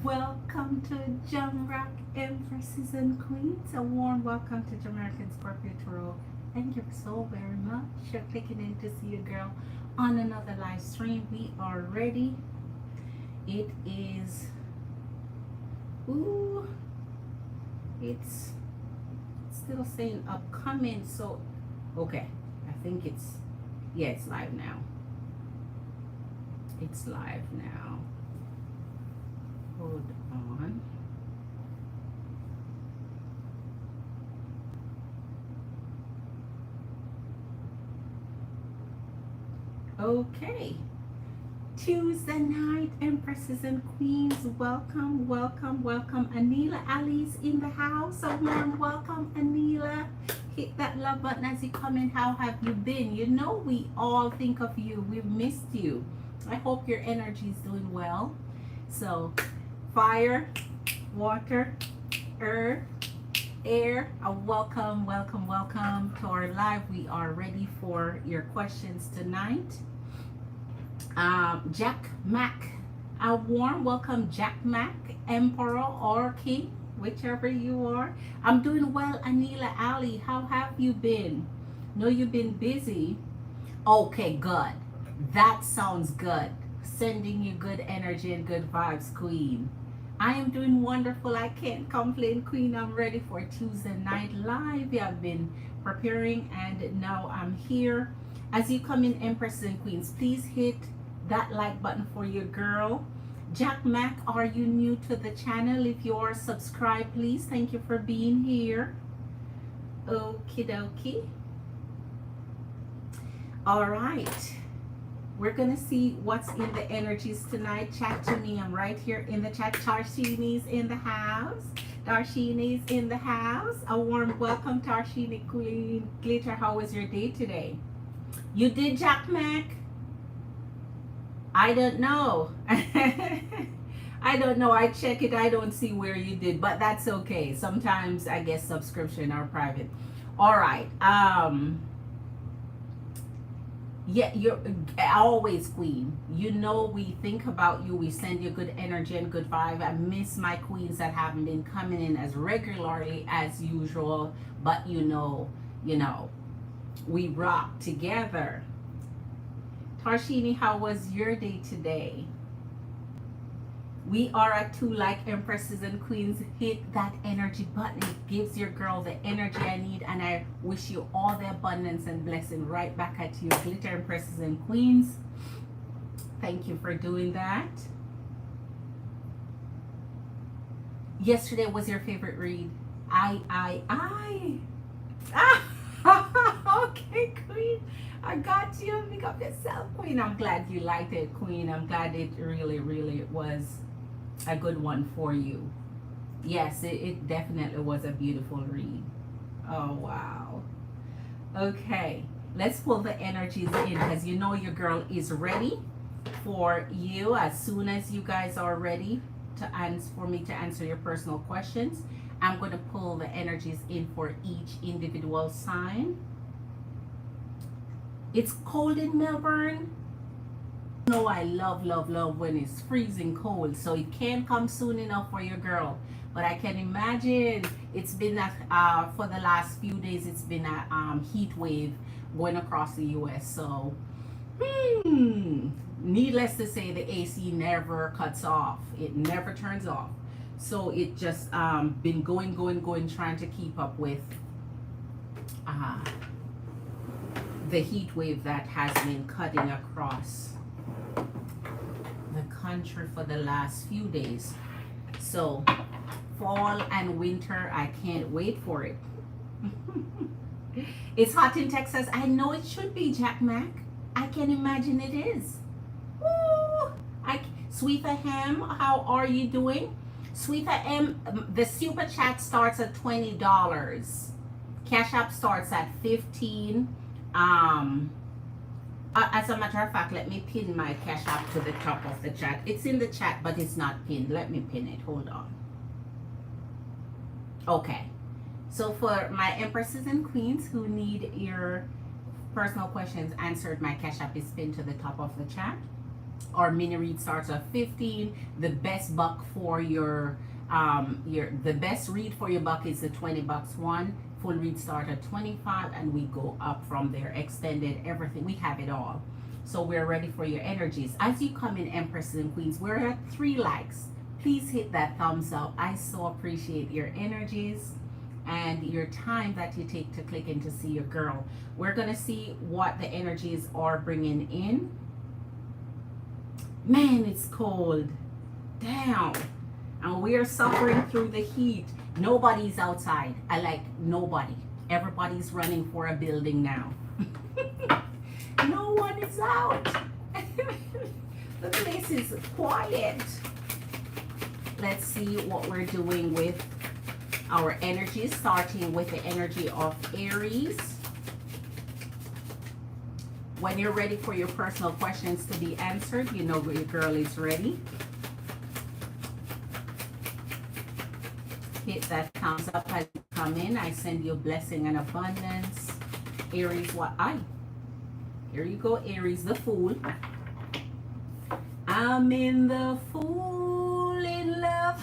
Welcome to Jamrock Empresses and Queens. A warm welcome to JamericanScorpio Tarot. Thank you so very much for clicking in to see a girl on another live stream. We are ready. It is, ooh, it's still saying upcoming. So, okay, I think yeah, it's live now. It's live now. Hold on. Okay. Tuesday night, Empresses and Queens, welcome, welcome, welcome. Anila Ali's in the house. A warm welcome, Anila. Hit that love button as you come in. How have you been? You know we all think of you. We've missed you. I hope your energy is doing well. So, fire, water, earth, air, a welcome, welcome, welcome to our live. We are ready for your questions tonight. Jack Mac, a warm welcome, Jack Mac, Emperor or King, whichever you are. I'm doing well, Anila Ali. How have you been? Know you've been busy. Okay, good. That sounds good. Sending you good energy and good vibes, Queen. I am doing wonderful. I can't complain, Queen. I'm ready for Tuesday night live. I've been preparing and now I'm here. As you come in, Empresses and Queens, please hit that like button for your girl. Jack Mac, are you new to the channel? If you are, subscribe, please. Thank you for being here. Okie dokie. All right. We're going to see what's in the energies tonight. Chat to me. I'm right here in the chat. Tarshini's in the house. Darshini's in the house. A warm welcome, Tarshini Queen Glitter. How was your day today? You did, Jack Mac? I don't know. I don't know. I check it. I don't see where you did, but that's okay. Sometimes I guess subscription are private. All right. Yeah, you're always, Queen. You know we think about you. We send you good energy and good vibe. I miss my queens that haven't been coming in as regularly as usual, but you know, we rock together. Tarshini, how was your day today? We are at 2 like Empresses and Queens. Hit that energy button. It gives your girl the energy I need, and I wish you all the abundance and blessing right back at you, Glitter Empresses and Queens. Thank you for doing that. Yesterday was your favorite read. Okay, Queen. I got you. Pick up yourself, Queen. I'm glad you liked it, Queen. I'm glad it really, really was a good one for you. Yes, it definitely was a beautiful read. Oh, wow. Okay, let's pull the energies in because you know your girl is ready for you. As soon as you guys are ready to answer, for me to answer your personal questions, I'm going to pull the energies in for each individual sign. It's cold in Melbourne. No, I love when it's freezing cold, so it can't come soon enough for your girl. But I can imagine it's been for the last few days it's been a heat wave going across the US. So needless to say, the AC never cuts off. It never turns off. So it just been going, trying to keep up with the heat wave that has been cutting across the country for the last few days. So fall and winter, I can't wait for it. It's hot in Texas. I know it should be, Jack Mac. I can imagine it is. Woo! Sweefa Ham, how are you doing? Sweefa M, the super chat starts at $20. Cash App starts at $15. As a matter of fact, let me pin my Cash App to the top of the chat. It's in the chat, but it's not pinned. Let me pin it. Hold on. Okay. So for my Empresses and Queens who need your personal questions answered, my Cash App is pinned to the top of the chat. Our mini read starts at 15. The best buck for your the best read for your buck is the 20 bucks one. Full read start at 25, and we go up from there. Extended, everything, we have it all. So we're ready for your energies. As you come in, Empresses and Queens, we're at 3 likes. Please hit that thumbs up. I so appreciate your energies and your time that you take to click in to see your girl. We're gonna see what the energies are bringing in. Man, it's cold. Damn. And we are suffering through the heat. Nobody's outside. I like nobody. Everybody's running for a building now. No one is out. The place is quiet. Let's see what we're doing with our energies, starting with the energy of Aries. When you're ready for your personal questions to be answered, you know your girl is ready. Hit that thumbs up as you come in. I send you blessing and abundance. Aries, here you go, Aries, the Fool. I'm in the Fool in love.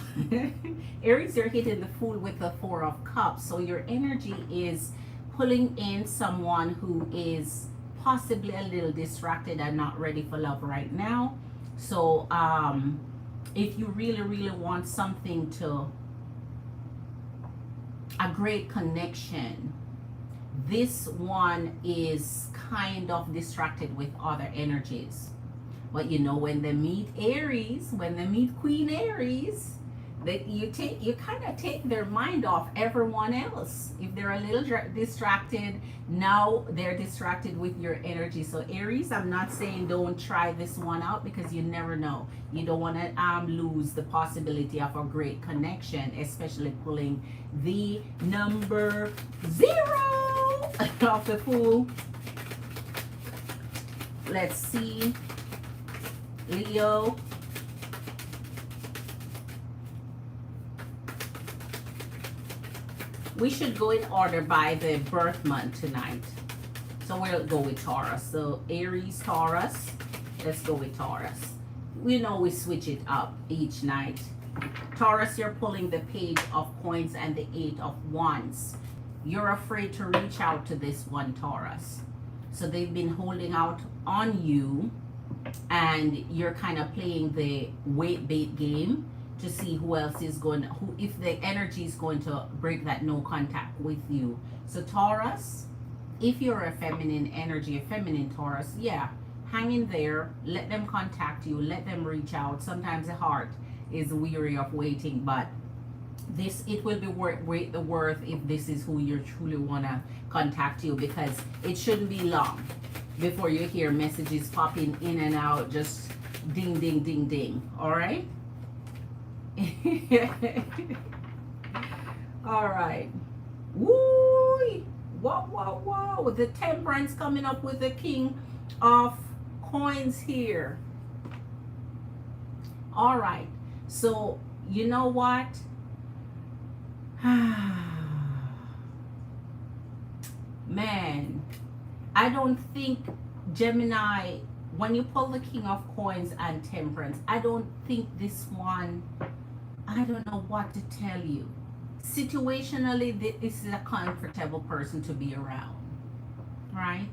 Aries, you're hitting the Fool with the 4 of Cups. So your energy is pulling in someone who is possibly a little distracted and not ready for love right now. So if you really want something to a great connection, this one is kind of distracted with other energies. But you know, when they meet Aries, when they meet Queen Aries, that you kind of take their mind off everyone else. If they're a little distracted, now they're distracted with your energy. So Aries, I'm not saying don't try this one out, because you never know. You don't want to lose the possibility of a great connection, especially pulling the number 0 of the Fool. Let's see, Leo. We should go in order by the birth month tonight. So we'll go with Taurus. So Aries, Taurus. Let's go with Taurus. We know we switch it up each night. Taurus, you're pulling the Page of Coins and the 8 of Wands. You're afraid to reach out to this one, Taurus. So they've been holding out on you, and you're kind of playing the wait bait game to see who else is going to, if the energy is going to break that no contact with you. So Taurus, if you're a feminine energy, a feminine Taurus, yeah, hang in there, let them contact you, let them reach out. Sometimes the heart is weary of waiting, but it will be worth the worth if this is who you truly want to contact you, because it shouldn't be long before you hear messages popping in and out, just ding ding ding ding. All right. All right. Woo! Wow. The Temperance coming up with the King of Coins here. All right. So, you know what? Man, I don't think, Gemini, when you pull the King of Coins and Temperance, I don't think this one, I don't know what to tell you. Situationally, this is a comfortable person to be around, right?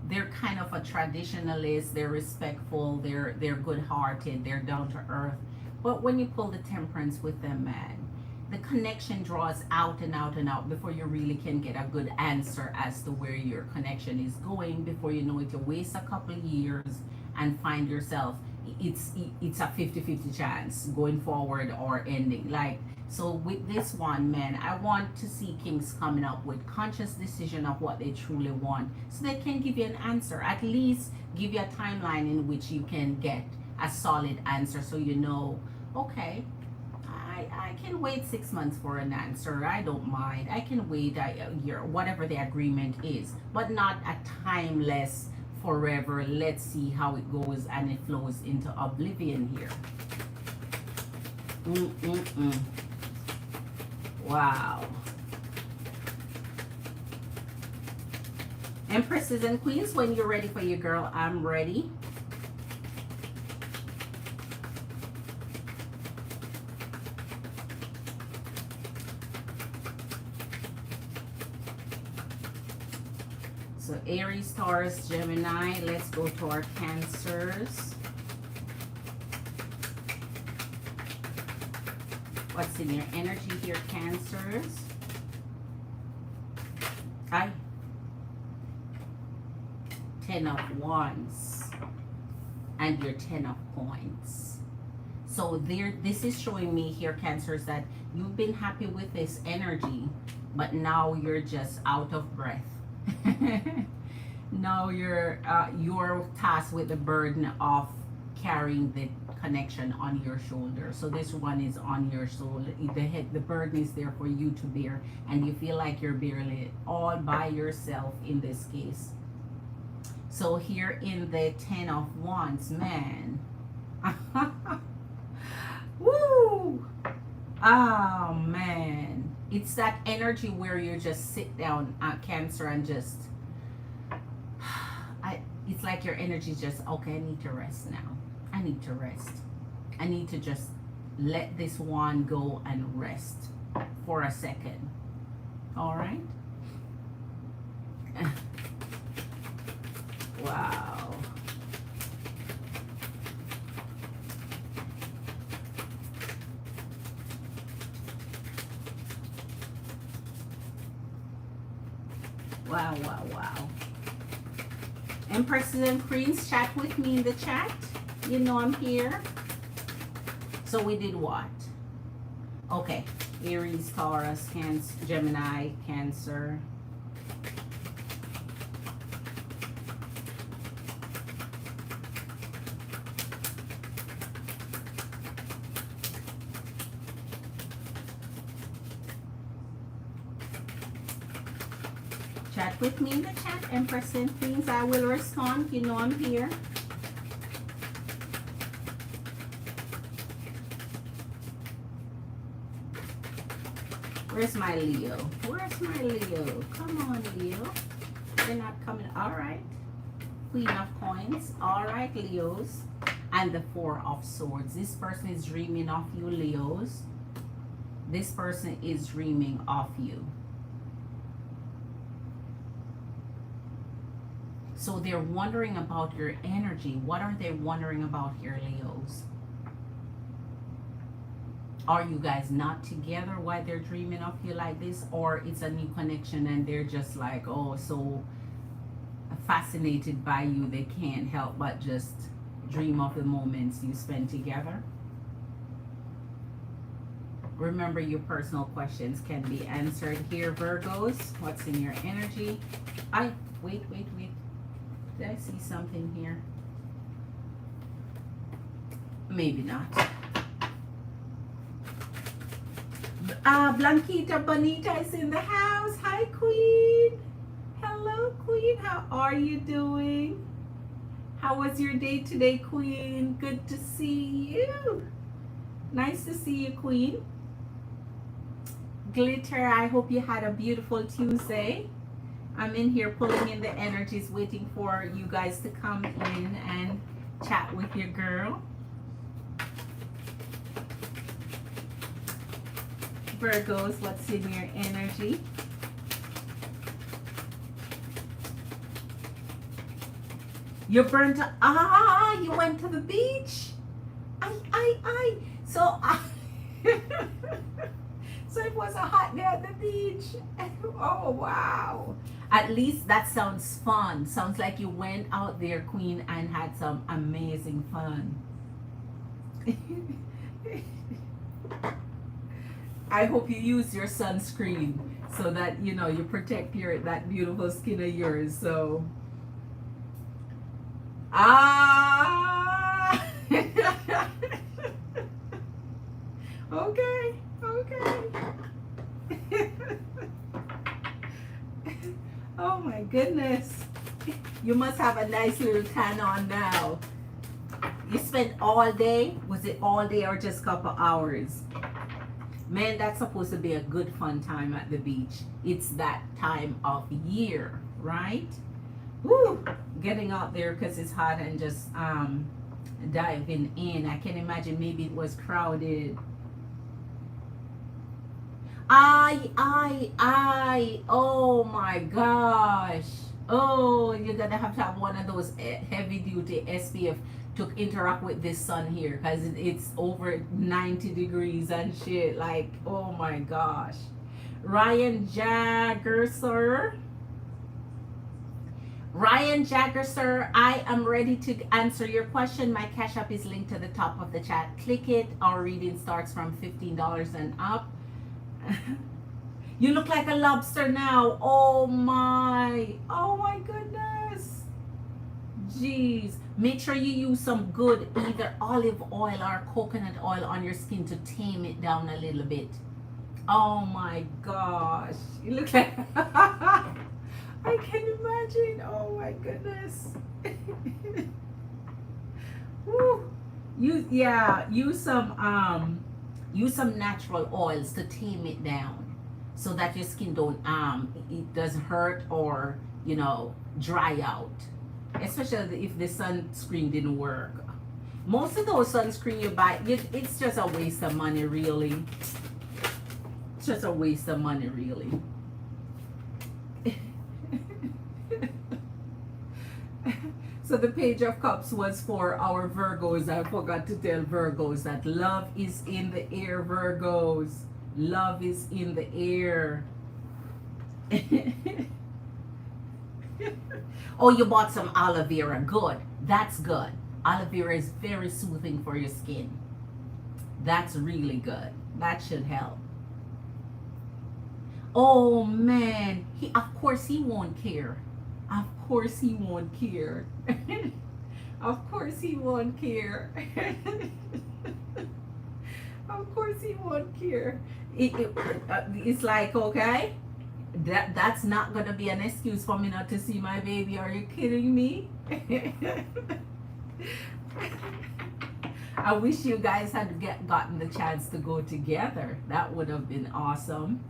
They're kind of a traditionalist, they're respectful, they're good-hearted, they're down to earth. But when you pull the Temperance with them, man, the connection draws out and out and out before you really can get a good answer as to where your connection is going. Before you know it, you waste a couple of years and find yourself, it's a 50-50 chance going forward or ending. Like, so with this one, man, I want to see kings coming up with conscious decision of what they truly want, so they can give you an answer, at least give you a timeline in which you can get a solid answer, so you know, okay, I can wait 6 months for an answer. I don't mind. I can wait a year, whatever the agreement is, but not a timeless forever. Let's see how it goes, and it flows into oblivion here. Wow. Empresses and Queens, when you're ready for your girl, I'm ready. Aries, Taurus, Gemini. Let's go to our Cancers. What's in your energy here, Cancers? Hi. 10 of Wands. And your 10 of Coins. So this is showing me here, Cancers, that you've been happy with this energy, but now you're just out of breath. Now you're tasked with the burden of carrying the connection on your shoulder. So this one is on your shoulder. The burden is there for you to bear, and you feel like you're bearing it all by yourself in this case. So here in the 10 of Wands, man. Woo! Oh man, it's that energy where you just sit down at Cancer and just it's like your energy just, okay, I need to rest now. I need to rest. I need to just let this one go and rest for a second. All right. Wow. Wow, wow, wow. Empresses and Queens, chat with me in the chat. You know I'm here. So we did what? Okay. Aries, Taurus, Cancer, Gemini, Cancer. Chat with me in the chat, Empress and Queens. I will respond. You know I'm here. Where's my Leo? Where's my Leo? Come on, Leo. They're not coming. All right. Queen of Coins. All right, Leos. And the Four of Swords. This person is dreaming of you, Leos. This person is dreaming of you. So they're wondering about your energy. What are they wondering about here, Leos? Are you guys not together while they're dreaming of you like this? Or it's a new connection and they're just like, oh, so fascinated by you they can't help but just dream of the moments you spend together? Remember, your personal questions can be answered here, Virgos. What's in your energy? Wait. Did I see something here? Maybe not. Blanquita Bonita is in the house. Hi, Queen. Hello, Queen. How are you doing? How was your day today, Queen? Good to see you. Nice to see you, Queen. Glitter, I hope you had a beautiful Tuesday. I'm in here pulling in the energies, waiting for you guys to come in and chat with your girl. Virgos, what's in your energy? You're burnt out. You went to the beach. So so it was a hot day at the beach. Oh wow. At least that sounds fun. Sounds like you went out there, Queen, and had some amazing fun. I hope you use your sunscreen so that you know you protect that beautiful skin of yours. So okay. Oh my goodness. You must have a nice little tan on now. You spent all day? Was it all day or just a couple hours? Man, that's supposed to be a good fun time at the beach. It's that time of year, right? Woo! Getting out there because it's hot and just diving in. I can imagine maybe it was crowded. Oh my gosh. Oh, you're gonna have to have one of those heavy duty SPF to interact with this sun here because it's over 90 degrees and shit. Like, oh my gosh. Ryan Jagger, sir. Ryan Jagger, sir, I am ready to answer your question. My Cash App is linked to the top of the chat. Click it. Our reading starts from $15 and up. You look like a lobster now. Oh my. Oh my goodness. Jeez. Make sure you use some good either olive oil or coconut oil on your skin to tame it down a little bit. Oh my gosh. You look like I can imagine. Oh my goodness. Woo. Use some natural oils to tame it down so that your skin don't it doesn't hurt or dry out. Especially if the sunscreen didn't work. Most of those sunscreen you buy, it's just a waste of money really. It's just a waste of money really. So the Page of Cups was for our Virgos. I forgot to tell Virgos that love is in the air, Virgos. Love is in the air. Oh, you bought some aloe vera. Good. That's good. Aloe vera is very soothing for your skin. That's really good. That should help. Oh man, of course he won't care. Of course he won't care. Of course he won't care. Of course he won't care. It's like, okay, that's not gonna be an excuse for me not to see my baby. Are you kidding me? I wish you guys had gotten the chance to go together. That would have been awesome.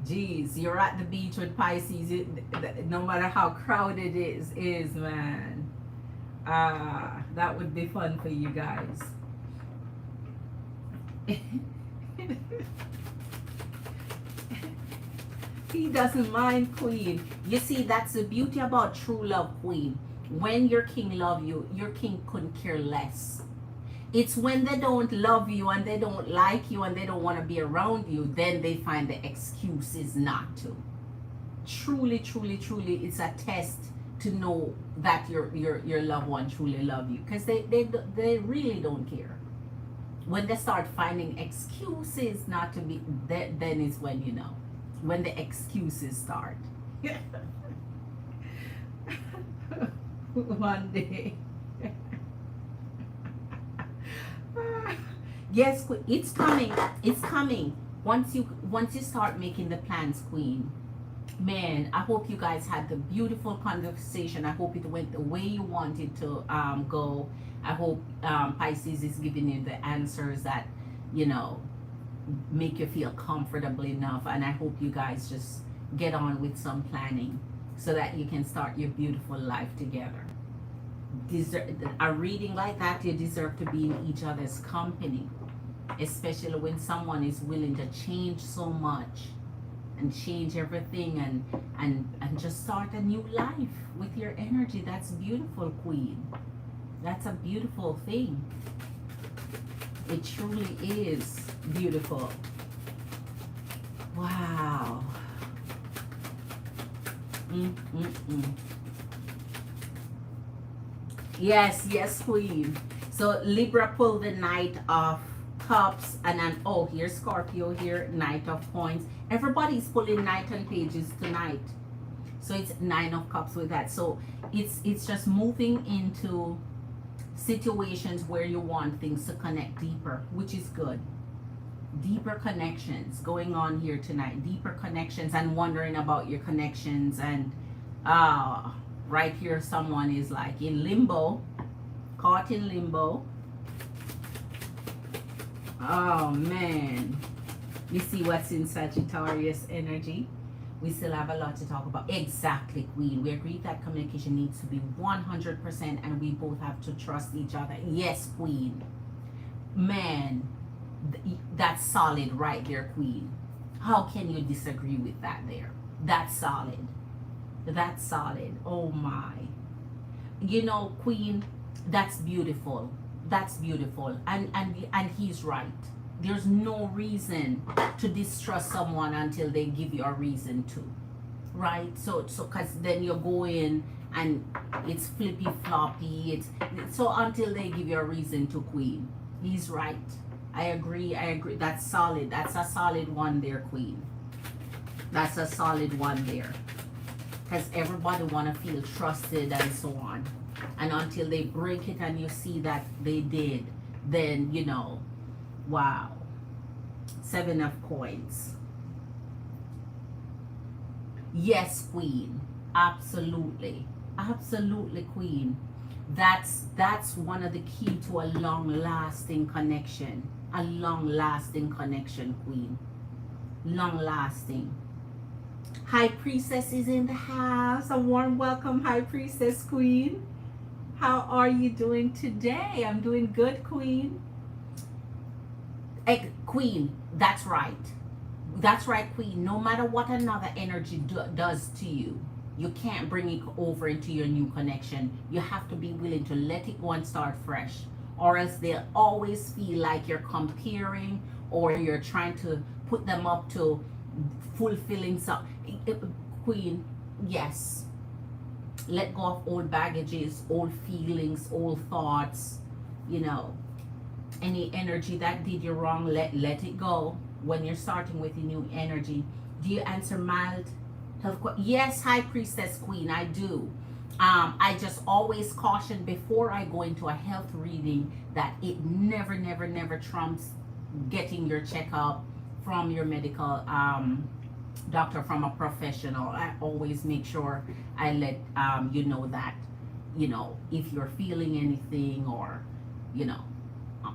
Jeez, you're at the beach with Pisces. No matter how crowded it is, man. That would be fun for you guys. He doesn't mind, Queen. You see, that's the beauty about true love, Queen. When your king love you, your king couldn't care less. It's when they don't love you and they don't like you and they don't want to be around you, then they find the excuses not to. Truly, truly, truly, it's a test to know that your loved one truly love you, because they really don't care. When they start finding excuses not to be, then is when you know. When the excuses start. One day. Yes, it's coming. It's coming. Once you start making the plans, Queen. Man, I hope you guys had the beautiful conversation. I hope it went the way you wanted to go. I hope Pisces is giving you the answers that make you feel comfortable enough. And I hope you guys just get on with some planning so that you can start your beautiful life together. A reading like that, you deserve to be in each other's company, especially when someone is willing to change so much and change everything and just start a new life with your energy. That's beautiful, Queen. That's a beautiful thing. It truly is beautiful. Wow. Yes, Queen. So Libra pulled the Knight of Cups, and then here's Scorpio here, Knight of Coins. Everybody's pulling Knight and Pages tonight. So it's 9 of Cups with that. So it's just moving into situations where you want things to connect deeper, which is good. Deeper connections going on here tonight. Deeper connections, and wondering about your connections. And right here someone is like in limbo, caught in limbo. Oh man, you see what's in Sagittarius energy. We still have a lot to talk about. Exactly, Queen. We agree that communication needs to be 100%, and we both have to trust each other. Yes, Queen. Man, that's solid right there, Queen. How can you disagree with that there? That's solid. That's solid. Oh my. You know, Queen, that's beautiful. That's beautiful. And he's right. There's no reason to distrust someone until they give you a reason to. Right? So cuz then you go in and it's flippy floppy. It's so until they give you a reason to, Queen. He's right. I agree. I agree. That's solid. That's a solid one there, Queen. That's a solid one there. Because everybody want to feel trusted and so on. And until they break it and you see that they did, then, you know, wow. 7 of coins. Yes, Queen. Absolutely. Absolutely, Queen. That's one of the key to a long-lasting connection. A long-lasting connection, Queen. Long-lasting. High Priestess is in the house. A warm welcome, High Priestess Queen. How are you doing today? I'm doing good, Queen. Queen, that's right. That's right, Queen. No matter what another energy does to you, you can't bring it over into your new connection. You have to be willing to let it go and start fresh. Or else they'll always feel like you're comparing or you're trying to put them up to fulfilling some. Queen, yes. Let go of old baggages, old feelings, old thoughts. You know, any energy that did you wrong, let it go. When you're starting with a new energy, do you answer mild health? Yes, High Priestess Queen, I do. I just always caution before I go into a health reading that it never trumps getting your checkup from your medical doctor, from a professional. I always make sure I let you know that, you know, if you're feeling anything or, you know,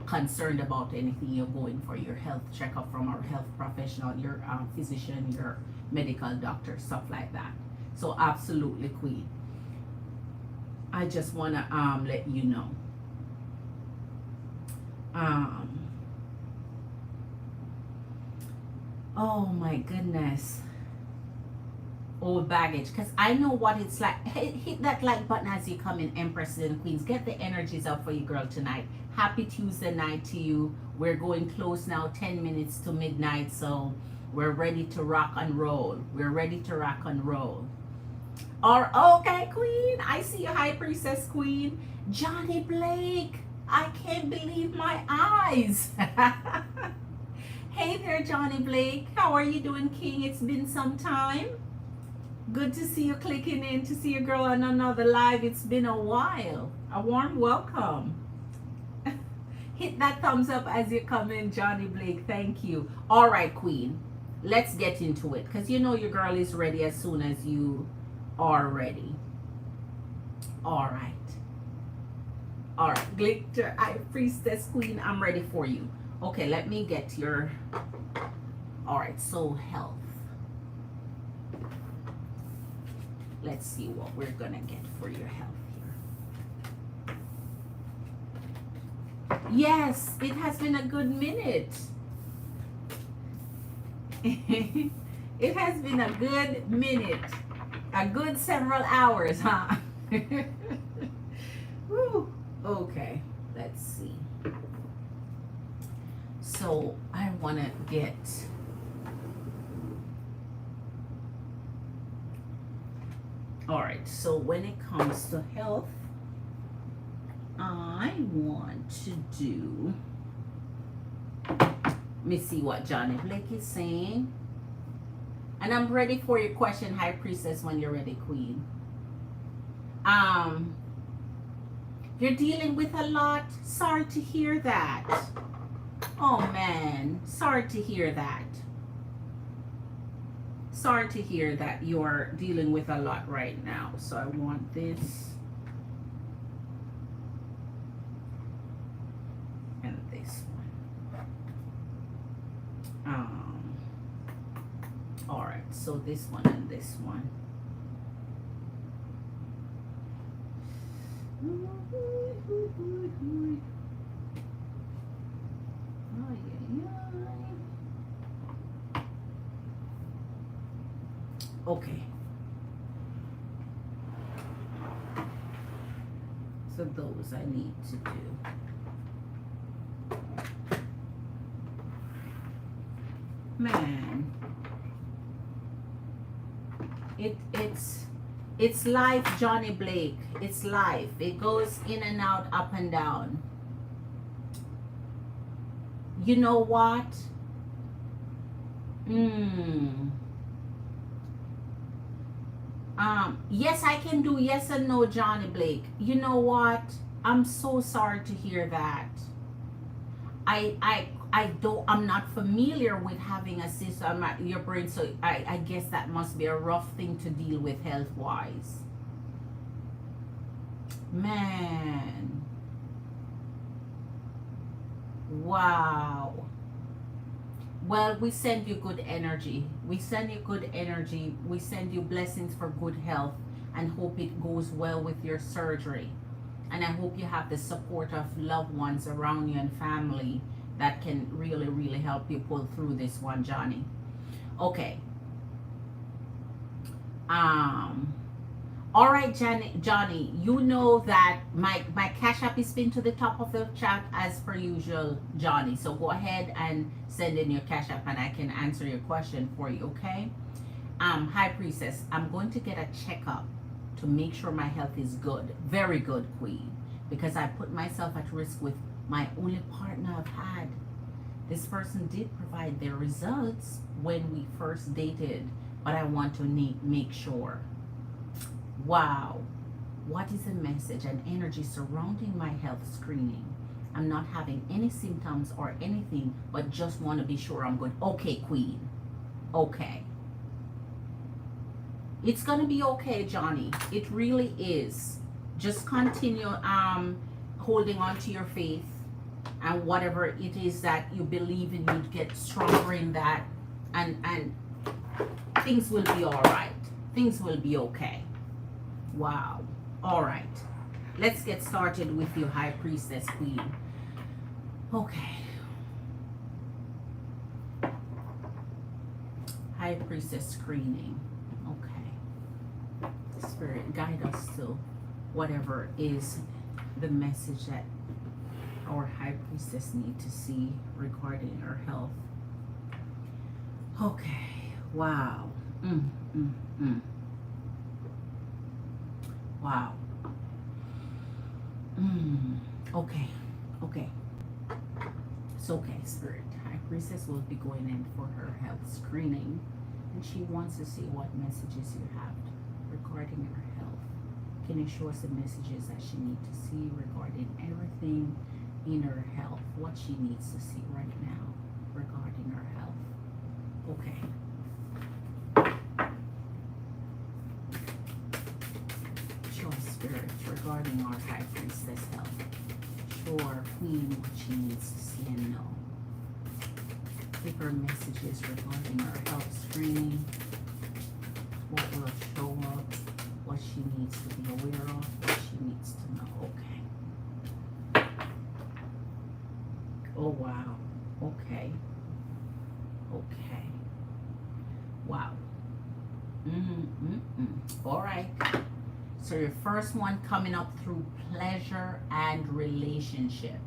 concerned about anything, you're going for your health checkup from our health professional, your physician, your medical doctor, stuff like that. So absolutely, Queen. I just want to let you know. Oh my goodness. Old baggage, because I know what it's like. Hit that like button as you come in, Empresses and Queens. Get the energies up for you, girl, tonight. Happy Tuesday night to you. We're going close now, 10 minutes to midnight, so we're ready to rock and roll. We're ready to rock and roll. Or okay, Queen, I see you, High Priestess Queen. Johnny Blake, I can't believe my eyes. Hey there, Johnny Blake. How are you doing, King? It's been some time. Good to see you clicking in to see your girl on another live. It's been a while. A warm welcome. Hit that thumbs up as you come in, Johnny Blake. Thank you. All right, Queen. Let's get into it, because you know your girl is ready as soon as you are ready. All right. All right. Glitter, High Priestess Queen, I'm ready for you. Okay, let me get your... All right, so health. Let's see what we're going to get for your health here. Yes, it has been a good minute. It has been a good minute. A good several hours, huh? Woo. Okay, let's see. So I want to get... All right, so when it comes to health, I want to do... Let me see what Johnny Blake is saying. And I'm ready for your question, High Priestess, when you're ready, Queen. You're dealing with a lot. Sorry to hear that. Oh, man. Sorry to hear that. Sorry to hear that you're dealing with a lot right now. So I want this and this one. All right, so this one and this one. Okay. So those I need to do. Man, it's life, Johnny Blake. It's life. It goes in and out, up and down. You know what? Yes, I can do yes and no, Johnny Blake. You know what? I'm so sorry to hear that. I'm not familiar with having a cyst on your brain, so I guess that must be a rough thing to deal with health wise. Man. Wow. Well, we send you good energy. We send you good energy. We send you blessings for good health and hope it goes well with your surgery. And I hope you have the support of loved ones around you and family that can really, really help you pull through this one, Johnny. Okay. All right, Johnny, you know that my Cash App is pinned to the top of the chat as per usual, Johnny. So go ahead and send in your Cash App and I can answer your question for you, okay? High Priestess, I'm going to get a checkup to make sure my health is good. Very good, Queen. Because I put myself at risk with my only partner I've had. This person did provide their results when we first dated, but I want to make sure. Wow, what is the message and energy surrounding my health screening? I'm not having any symptoms or anything, but just want to be sure I'm good. Okay, Queen. Okay. It's going to be okay, Johnny. It really is. Just continue holding on to your faith, and whatever it is that you believe in, you get stronger in that, and things will be all right. Things will be okay. Wow. All right. Let's get started with you, High Priestess Queen. Okay. High Priestess screening. Okay. Spirit, guide us to whatever is the message that our High Priestess need to see regarding her health. Okay. Wow. Wow. Okay. Okay. It's okay, Spirit. High Priestess will be going in for her health screening, and she wants to see what messages you have regarding her health. Can you show us the messages that she needs to see regarding everything in her health? What she needs to see right now regarding her health. Okay. Spirits regarding our High Priestess health. Sure, Queen, what she needs to see and know. Give her messages regarding her health screening. What will show up. What she needs to be aware of. What she needs to know. Okay. Oh, wow. Okay. Okay. Wow. All right. So your first one coming up through pleasure and relationship.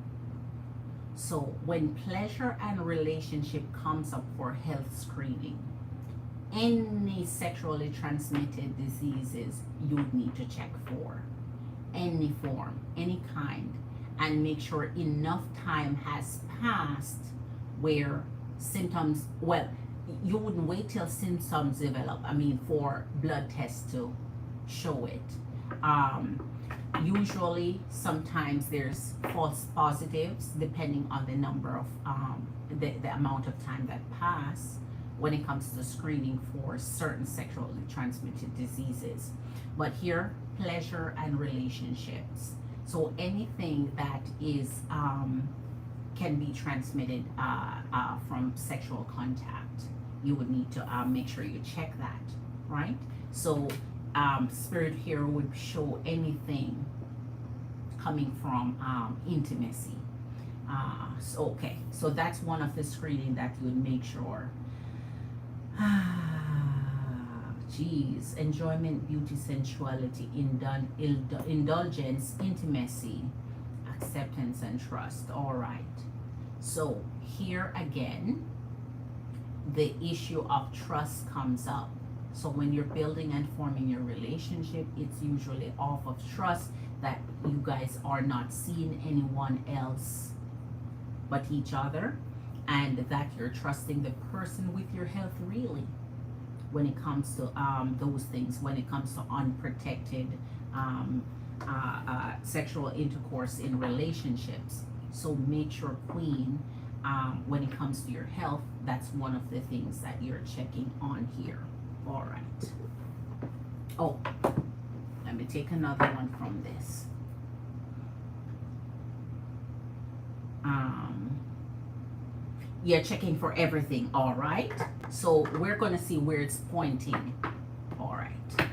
So when pleasure and relationship comes up for health screening, any sexually transmitted diseases you need to check for. Any form, any kind. And make sure enough time has passed where symptoms, well, you wouldn't wait till symptoms develop. I mean, for blood tests to show it. Usually, sometimes there's false positives depending on the number of the amount of time that passed when it comes to screening for certain sexually transmitted diseases. But here, pleasure and relationships. So anything that is can be transmitted from sexual contact, you would need to make sure you check that, right? So Spirit here would show anything coming from intimacy. So okay, so that's one of the screening that you would make sure. Geez, enjoyment, beauty, sensuality, indulgence, intimacy, acceptance, and trust. All right. So here again, the issue of trust comes up. So when you're building and forming your relationship, it's usually off of trust, that you guys are not seeing anyone else but each other, and that you're trusting the person with your health, really, when it comes to those things, when it comes to unprotected sexual intercourse in relationships. So make sure, Queen, when it comes to your health, that's one of the things that you're checking on here. All right. Oh, let me take another one from this. Yeah, checking for everything. All right. So we're going to see where it's pointing. All right.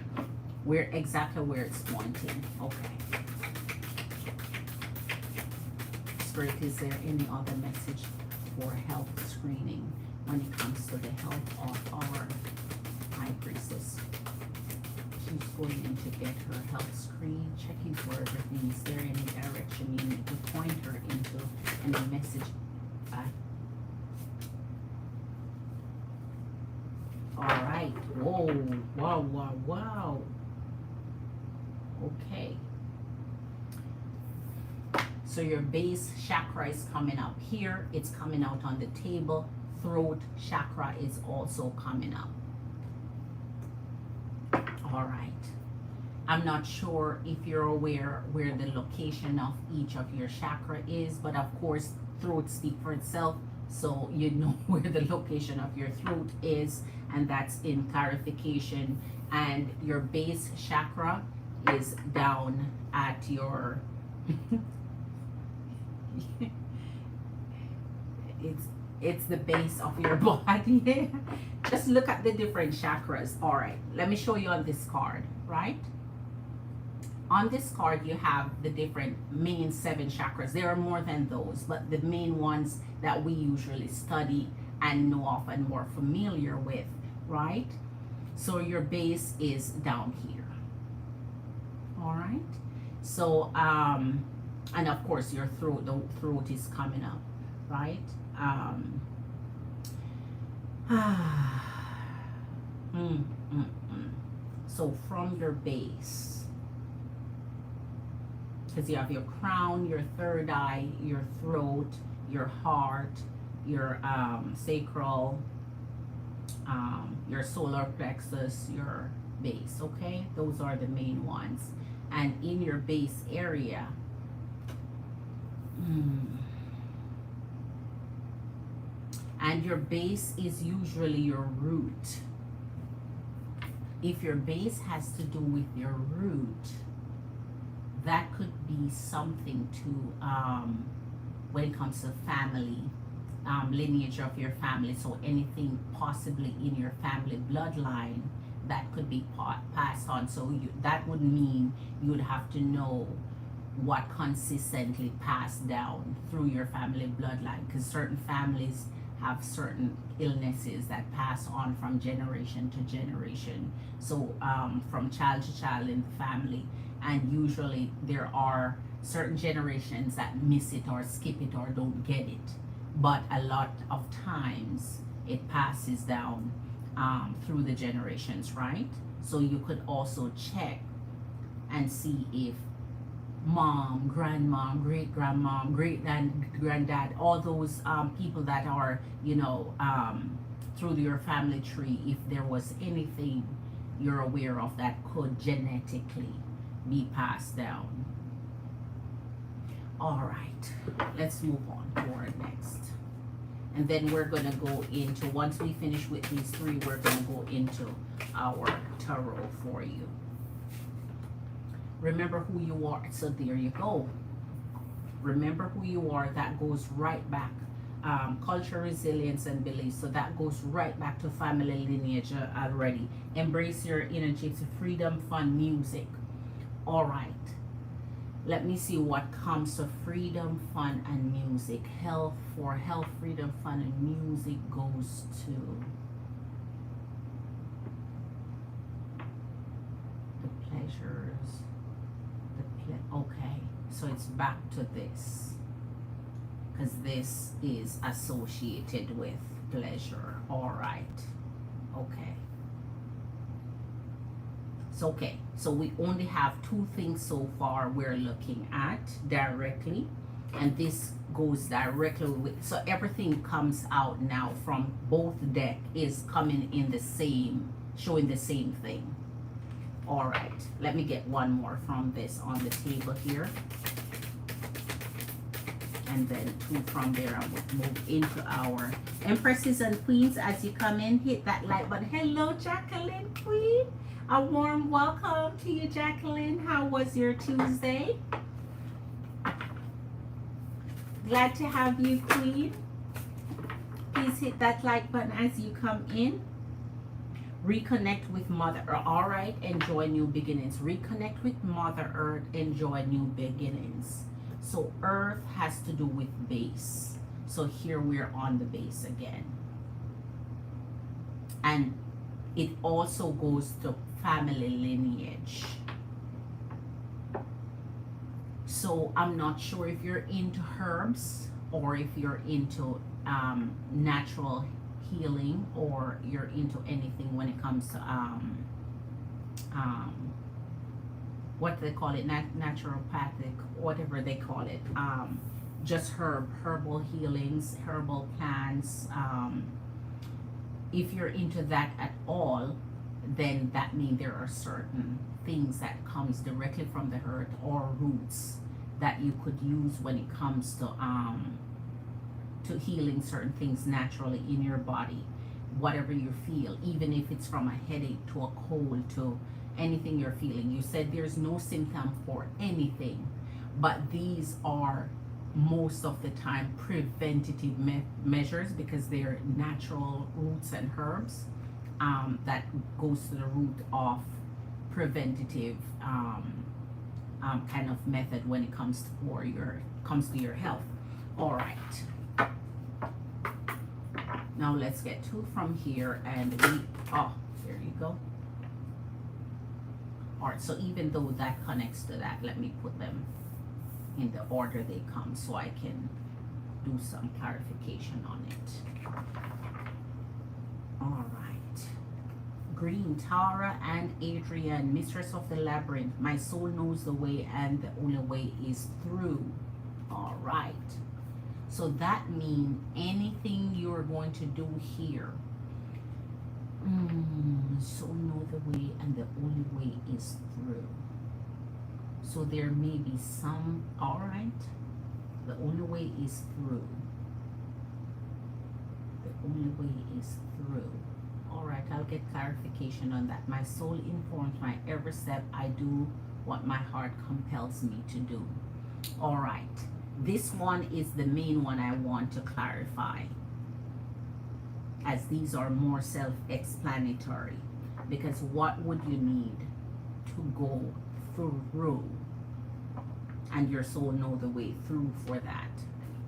Where exactly where it's pointing. Okay. Spirit, is there any other message for health screening when it comes to the health of our High Priestess? She's going in to get her health screen, checking for everything. Is there any direction you need to point her into, and the message? All right. Whoa. Wow. Wow. Wow. Okay. So your base chakra is coming up here. It's coming out on the table. Throat chakra is also coming up. All right. I'm not sure if you're aware where the location of each of your chakra is, but of course, throat speaks for itself. So you know where the location of your throat is, and that's in clarification. And your base chakra is down at your it's the base of your body. Just look at the different chakras. All right, let me show you on this card, right? On this card, you have the different main 7 chakras. There are more than those, but the main ones that we usually study and know of and more familiar with, right? So your base is down here. All right. So, and of course your throat, the throat is coming up, right? So from your base, because you have your crown, your third eye, your throat, your heart, your sacral, your solar plexus, your base. Okay, those are the main ones. And in your base area, and your base is usually your root. If your base has to do with your root, that could be something to when it comes to family, lineage of your family. So anything possibly in your family bloodline that could be passed on. So that would mean you would have to know what consistently passed down through your family bloodline, because certain families have certain illnesses that pass on from generation to generation. So from child to child in the family. And usually there are certain generations that miss it or skip it or don't get it. But a lot of times it passes down through the generations, right? So you could also check and see if mom, grandmom, great grandmom, great granddad, all those people that are, you know, through your family tree, if there was anything you're aware of that could genetically be passed down. All right, let's move on to our next. And then we're going to go into, once we finish with these 3, we're going to go into our tarot for you. Remember who you are. So there you go. Remember who you are. That goes right back. Culture, resilience, and beliefs. So that goes right back to family lineage already. Embrace your energy. It's freedom, fun, music. All right. Let me see what comes to freedom, fun, and music. Health, for health, freedom, fun, and music goes to pleasures. Okay, so it's back to this, because this is associated with pleasure. All right. Okay. So okay, so we only have two things so far we're looking at directly, and this goes directly with, so everything comes out now from both deck is coming in the same, showing the same thing. All right, let me get one more from this on the table here, and then two from there, and we'll move into our Empresses and Queens. As you come in, hit that like button. Hello, Jacqueline Queen. A warm welcome to you, Jacqueline. How was your Tuesday? Glad to have you, Queen. Please hit that like button as you come in. Reconnect with Mother Earth. All right, enjoy new beginnings. Reconnect with Mother Earth, enjoy new beginnings. So Earth has to do with base. So here we're on the base again. And it also goes to family lineage. So I'm not sure if you're into herbs or if you're into natural healing, or you're into anything when it comes to what they call it, naturopathic, whatever they call it, just herbal healings, herbal plants. If you're into that at all, then that means there are certain things that comes directly from the earth or roots that you could use when it comes to healing certain things naturally in your body, whatever you feel, even if it's from a headache to a cold to anything you're feeling. You said there's no symptom for anything, but these are most of the time preventative measures, because they're natural roots and herbs that goes to the root of preventative kind of method when it comes to your health. All right. Now let's get two from here, and there you go. All right, so even though that connects to that, let me put them in the order they come so I can do some clarification on it. All right. Green, Tara and Adrian, Mistress of the Labyrinth. My soul knows the way, and the only way is through. All right. So that means anything you're going to do here, soul know the way, and the only way is through. So there may be some, all right, the only way is through. The only way is through. All right, I'll get clarification on that. My soul informs my every step. I do what my heart compels me to do. All right. This one is the main one I want to clarify, as these are more self-explanatory, because what would you need to go through, and your soul know the way through for that.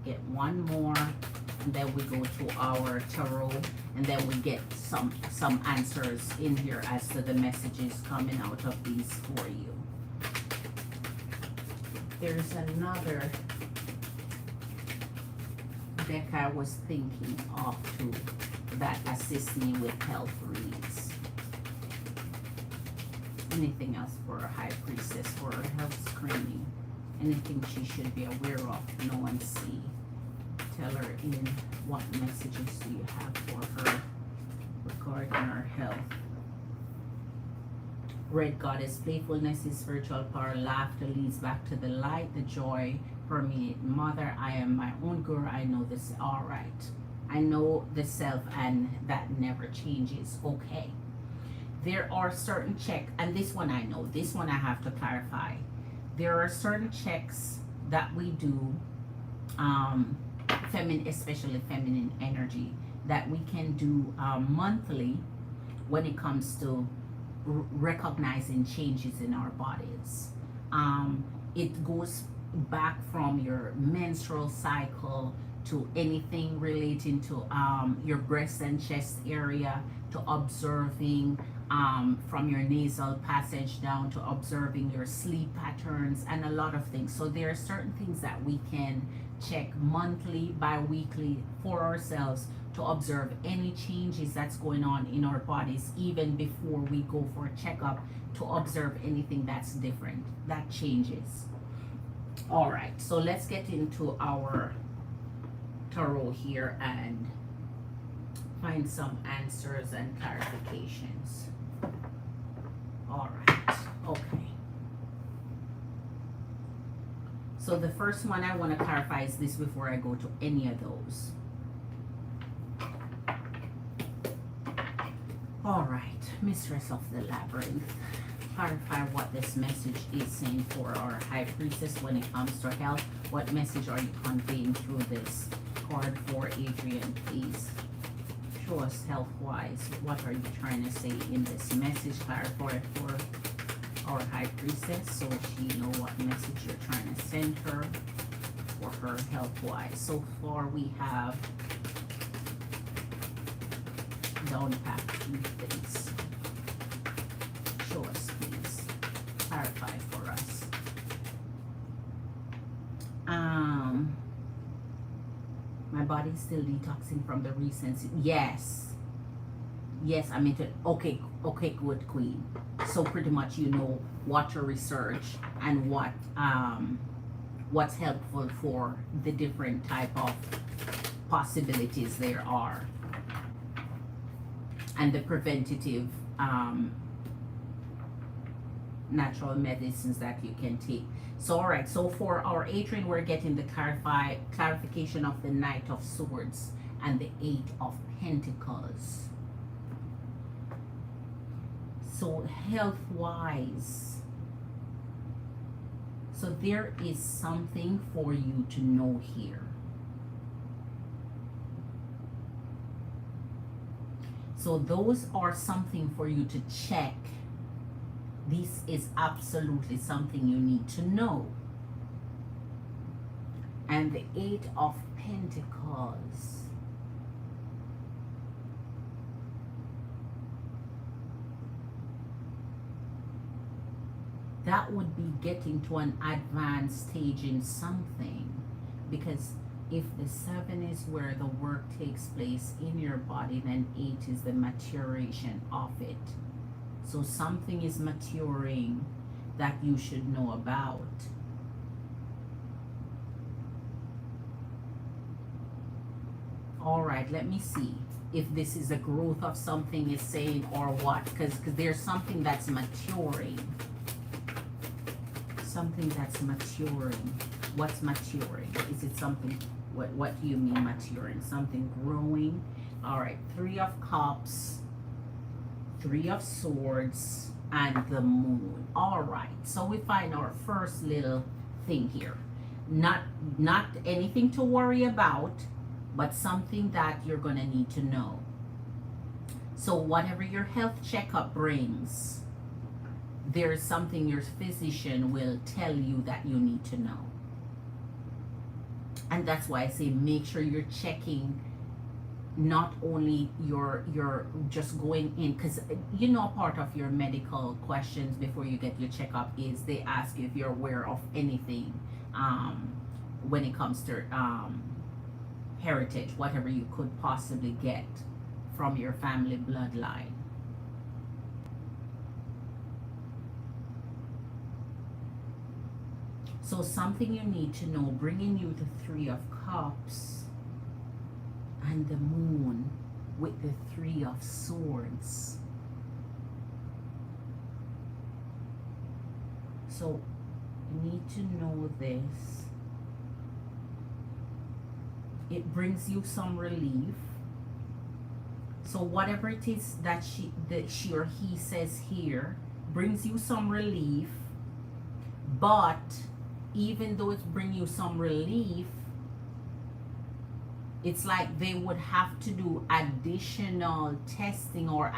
Get one more, and then we go to our tarot, and then we get some answers in here as to the messages coming out of these for you. There's another deck I was thinking of too that assists me with health reads. Anything else for a high priestess, for her health screening? Anything she should be aware of, know and see? Tell her in what messages do you have for her regarding her health? Red Goddess, playfulness is spiritual power. Laughter leads back to the light. The joy permeate Mother. I am my own guru. I know this. All right. I know the self, and that never changes. Okay. There are certain checks, and this one I know. This one I have to clarify. There are certain checks that we do, especially feminine energy, that we can do monthly when it comes to recognizing changes in our bodies. It goes back from your menstrual cycle to anything relating to your breast and chest area, to observing from your nasal passage down to observing your sleep patterns and a lot of things. So there are certain things that we can check monthly, bi-weekly for ourselves to observe any changes that's going on in our bodies even before we go for a checkup, to observe anything that's different, that changes. All right, so let's get into our tarot here and find some answers and clarifications. All right, okay. So the first one I want to clarify is this before I go to any of those. All right, Mistress of the Labyrinth, clarify what this message is saying for our High Priestess when it comes to health. What message are you conveying through this card for Adrian, please? Show us health-wise. What are you trying to say in this message? Clarify for our High Priestess so she know what message you're trying to send her for her health-wise. So far we have down packed few things. Show us, please. Clarify for us. My body's still detoxing from the recent. Yes. Yes, I meant it. Okay, good, Queen. So pretty much you know what to research and what's helpful for the different type of possibilities there are, and the preventative natural medicines that you can take. So all right, so for our Adrian, we're getting the clarification of the Knight of Swords and the Eight of Pentacles. So health-wise, so there is something for you to know here. So those are something for you to check. This is absolutely something you need to know. And the Eight of Pentacles. That would be getting to an advanced stage in something, because if the 7 is where the work takes place in your body, then 8 is the maturation of it. So something is maturing that you should know about. All right, let me see if this is a growth of something is saying or what, because there's something that's maturing. Something that's maturing. What's maturing? Is it something, what do you mean maturing? Something growing? All right, 3 of Cups, 3 of Swords, and the Moon. All right, so we find our first little thing here. Not anything to worry about, but something that you're going to need to know. So whatever your health checkup brings, there's something your physician will tell you that you need to know. And that's why I say make sure you're checking not only you're just going in, because you know part of your medical questions before you get your checkup is they ask you if you're aware of anything when it comes to heritage, whatever you could possibly get from your family bloodline. So something you need to know, bringing you the 3 of Cups and the Moon with the 3 of Swords. So you need to know this. It brings you some relief. So whatever it is that she or he says here brings you some relief, but even though it's bring you some relief, it's like they would have to do additional testing or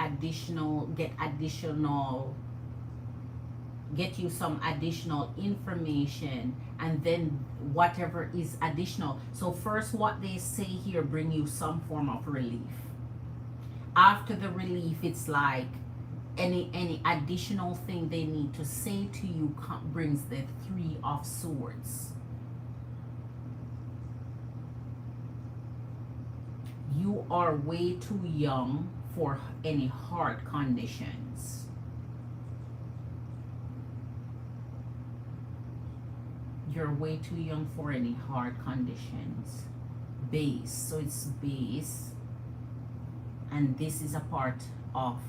get you some additional information, and then whatever is additional. So first, what they say here bring you some form of relief. After the relief, it's like any additional thing they need to say to you brings the Three of Swords. You are way too young for any heart conditions. You're way too young for any heart conditions. Base, so it's base, and this is a part of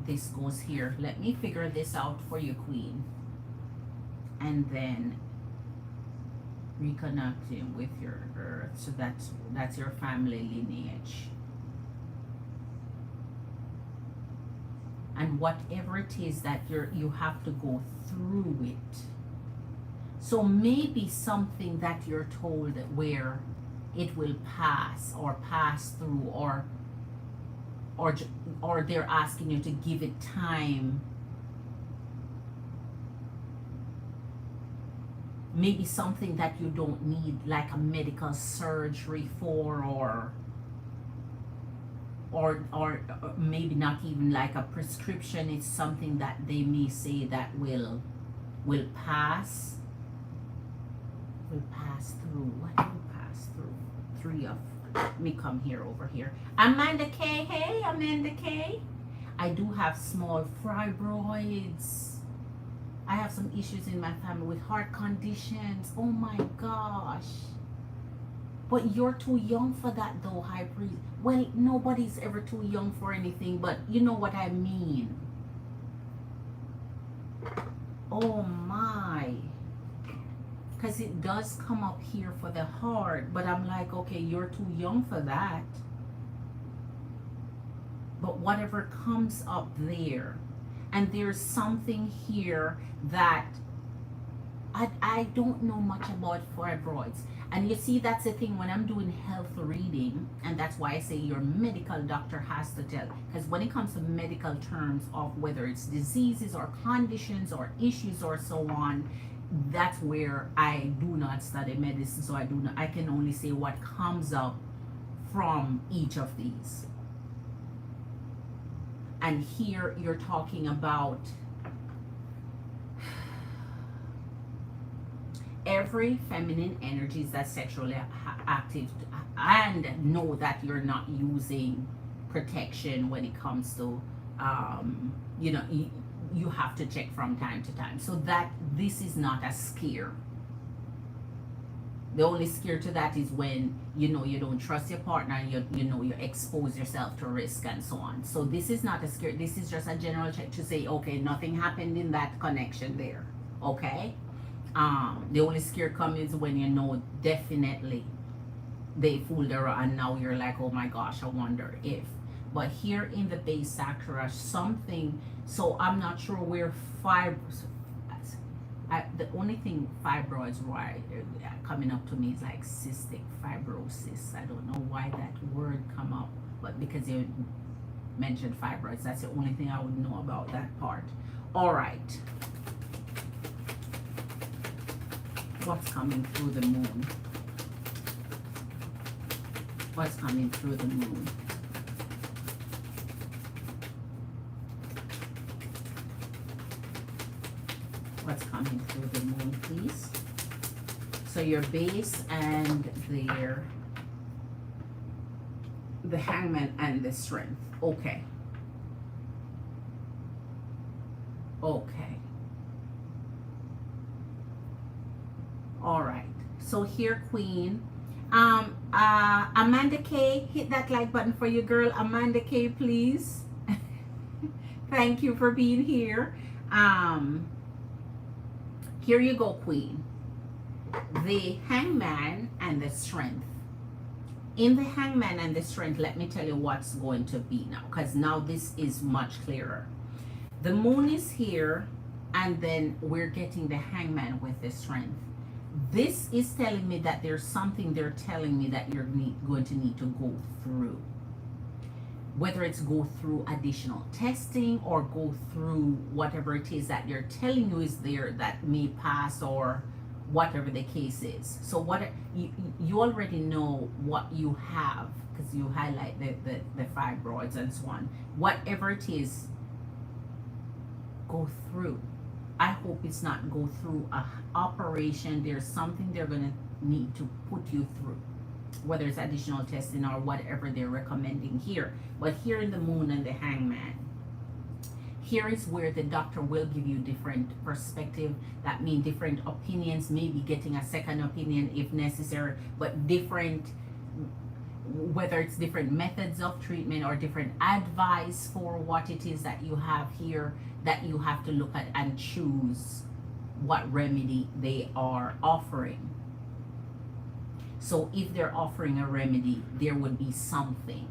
this goes here. Let me figure this out for you, Queen, and then reconnecting with your earth. So that's your family lineage, and whatever it is that you have to go through it. So maybe something that you're told where it will pass or pass through, or they're asking you to give it time. Maybe something that you don't need, like a medical surgery for, or maybe not even like a prescription. It's something that they may say that will pass. Will pass through. What will pass through? Three of. Let me come here over here. Amanda K. Hey, Amanda K. I do have small fibroids. I have some issues in my family with heart conditions. Oh my gosh. But you're too young for that though, High Priest. Well, nobody's ever too young for anything, but you know what I mean. Oh my. Because it does come up here for the heart, but I'm like, okay, you're too young for that. But whatever comes up there, and there's something here that I don't know much about fibroids. And you see, that's the thing when I'm doing health reading, and that's why I say your medical doctor has to tell. Because when it comes to medical terms of whether it's diseases or conditions or issues or so on, that's where I do not study medicine, so I can only say what comes up from each of these. And here you're talking about every feminine energies that's sexually active, and know that you're not using protection when it comes to you have to check from time to time, so that this is not a scare. The only scare to that is when you don't trust your partner, and you expose yourself to risk and so on. So this is not a scare. This is just a general check to say, okay, nothing happened in that connection there. Okay. The only scare comes when definitely they fooled her, and now you're like, oh my gosh, I wonder if. But here in the base chakra, something. So I'm not sure where fibroids. The only thing fibroids coming up to me is like cystic fibrosis. I don't know why that word come up, but because you mentioned fibroids, that's the only thing I would know about that part. All right. What's coming through the moon? What's coming through the moon? What's coming through the moon, please? So your base and the hangman and the strength. Okay. Okay. All right. So here, Queen. Amanda K, hit that like button for you, girl. Amanda K, please. Thank you for being here. Here you go, Queen. The hangman and the strength. In the hangman and the strength, let me tell you what's going to be now, because now this is much clearer. The moon is here, and then we're getting the hangman with the strength. This is telling me that there's something they're telling me that you're going to need to go through. Whether it's go through additional testing or go through whatever it is that they're telling you is there that may pass or whatever the case is. So you already know what you have, because you highlight the fibroids and so on. Whatever it is, go through. I hope it's not go through a operation. There's something they're going to need to put you through, whether it's additional testing or whatever they're recommending here. But here in the Moon and the Hangman, here is where the doctor will give you different perspective. That means different opinions, maybe getting a second opinion if necessary, but different, whether it's different methods of treatment or different advice for what it is that you have here, that you have to look at and choose what remedy they are offering. So if they're offering a remedy, there would be something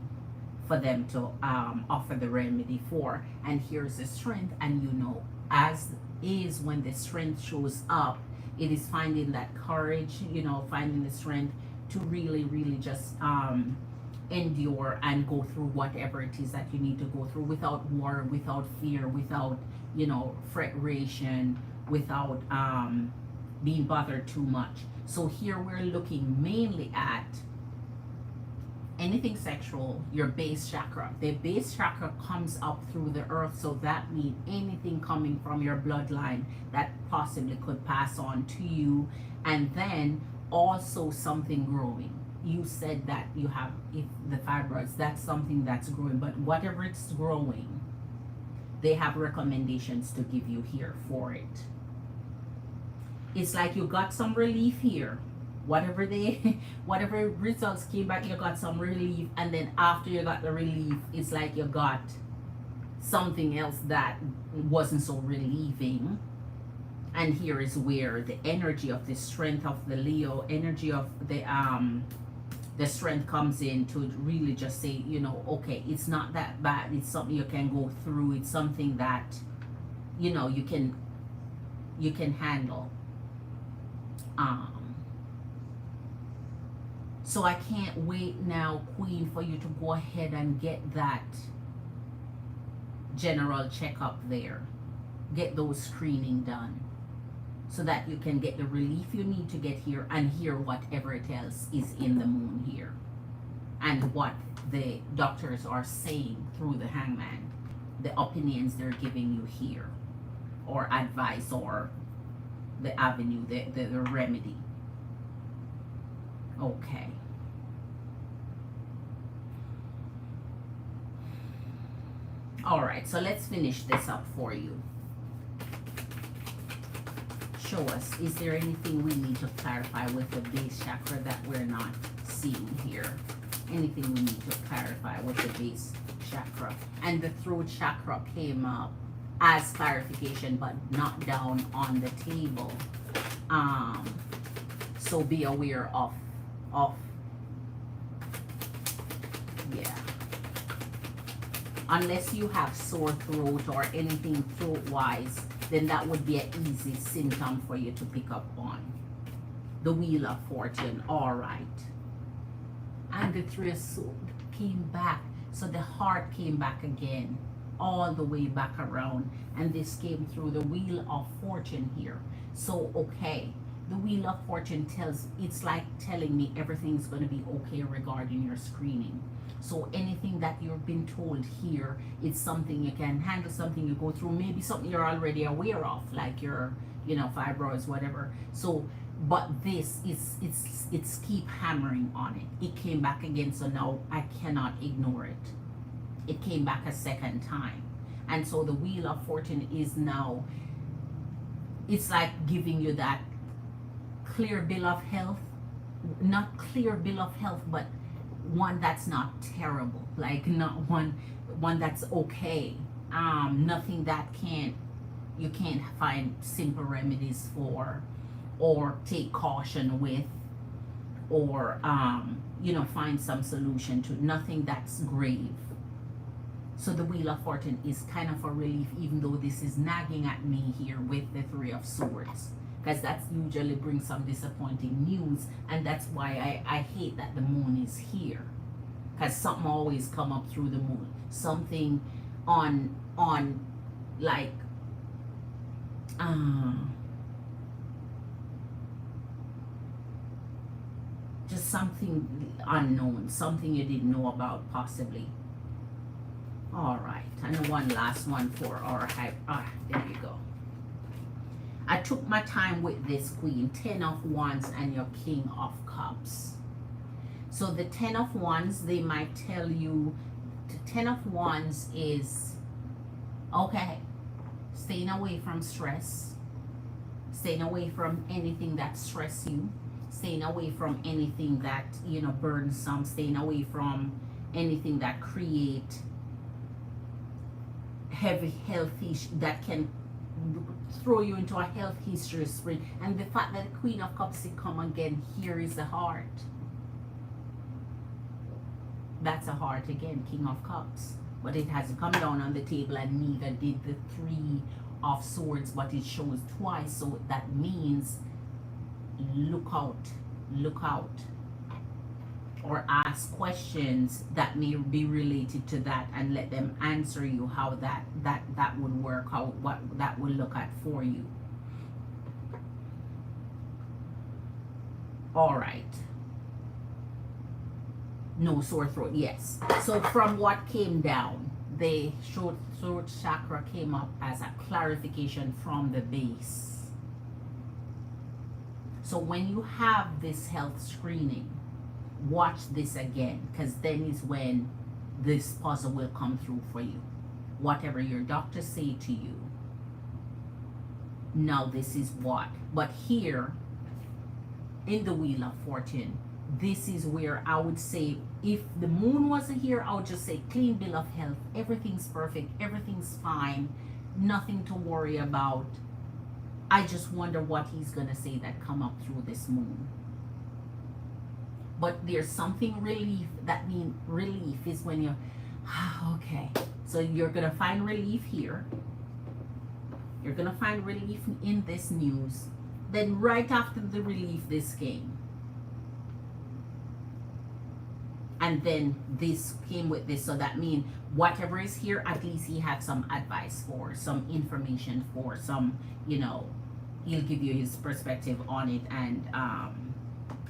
for them to offer the remedy for. And here's the strength, and you know, as is when the strength shows up, it is finding that courage, you know, finding the strength to really, really just endure and go through whatever it is that you need to go through without war, without fear, without, you know, fretration, without being bothered too much. So here we're looking mainly at anything sexual, your base chakra. The base chakra comes up through the earth, so that means anything coming from your bloodline that possibly could pass on to you. And then also something growing. You said that you have, if the fibroids, that's something that's growing, but whatever it's growing, they have recommendations to give you here for it. It's like you got some relief here. Whatever results came back, you got some relief, and then after you got the relief, it's like you got something else that wasn't so relieving. And here is where the energy of the strength of the Leo, energy of the strength comes in to really just say, you know, okay, it's not that bad. It's something you can go through. It's something that, you know, you can handle. So I can't wait now, Queen, for you to go ahead and get that general checkup there. Get those screening done so that you can get the relief you need to get here and hear whatever else is in the Moon here and what the doctors are saying through the Hangman, the opinions they're giving you here, or advice, or the avenue, the remedy. Okay. All right, so let's finish this up for you. Show us, is there anything we need to clarify with the base chakra that we're not seeing here? Anything we need to clarify with the base chakra? And the throat chakra came up as clarification, but not down on the table. So be aware of yeah. Unless you have sore throat or anything throat-wise, then that would be an easy symptom for you to pick up on. The Wheel of Fortune, all right. And the Three of Swords came back. So the heart came back again, all the way back around. And this came through the Wheel of Fortune here. So, okay, the Wheel of Fortune it's like telling me everything's going to be okay regarding your screening. So anything that you've been told here, it's something you can handle, something you go through, maybe something you're already aware of, like your, you know, fibroids, whatever. So, but this is, it's keep hammering on it. It came back again, so now I cannot ignore it. It came back a second time. And so the Wheel of Fortune is now, it's like giving you that clear bill of health. Not clear bill of health, but one that's not terrible, like not one that's okay. Nothing that you can't find simple remedies for, or take caution with, or you know, find some solution to. Nothing that's grave. So the Wheel of Fortune is kind of a relief, even though this is nagging at me here with the Three of Swords, because that usually brings some disappointing news. And that's why I hate that the Moon is here, because something always come up through the Moon. Something on like something unknown, something you didn't know about possibly. All right, and one last one for our hype. There you go. I took my time with this, Queen. 10 of Wands and your King of Cups. So the 10 of Wands, they might tell you, the 10 of Wands is, okay, staying away from stress, staying away from anything that stress you, staying away from anything that, you know, burdensome, staying away from anything that create heavy health issues, that can throw you into a health history sprint. And the fact that the Queen of Cups is come again, here is the heart. That's a heart again, King of Cups. But it has come down on the table, and neither did the Three of Swords, but it shows twice. So that means look out, look out. Or ask questions that may be related to that, and let them answer you how that would work, how what that will look at for you. All right. No, sore throat, yes. So from what came down, the throat chakra came up as a clarification from the base. So when you have this health screening, watch this again, because then is when this puzzle will come through for you. Whatever your doctor say to you, now this is what. But here in the Wheel of Fortune, this is where I would say, if the moon wasn't here, I would just say clean bill of health. Everything's perfect, everything's fine, nothing to worry about. I just wonder what he's gonna say that come up through this moon. But there's something relief. That means relief is when you're okay. So you're gonna find relief here. You're gonna find relief in this news. Then right after the relief, this came. And then this came with this. So that means whatever is here, at least he had some advice for, some information for, some, you know, he'll give you his perspective on it, and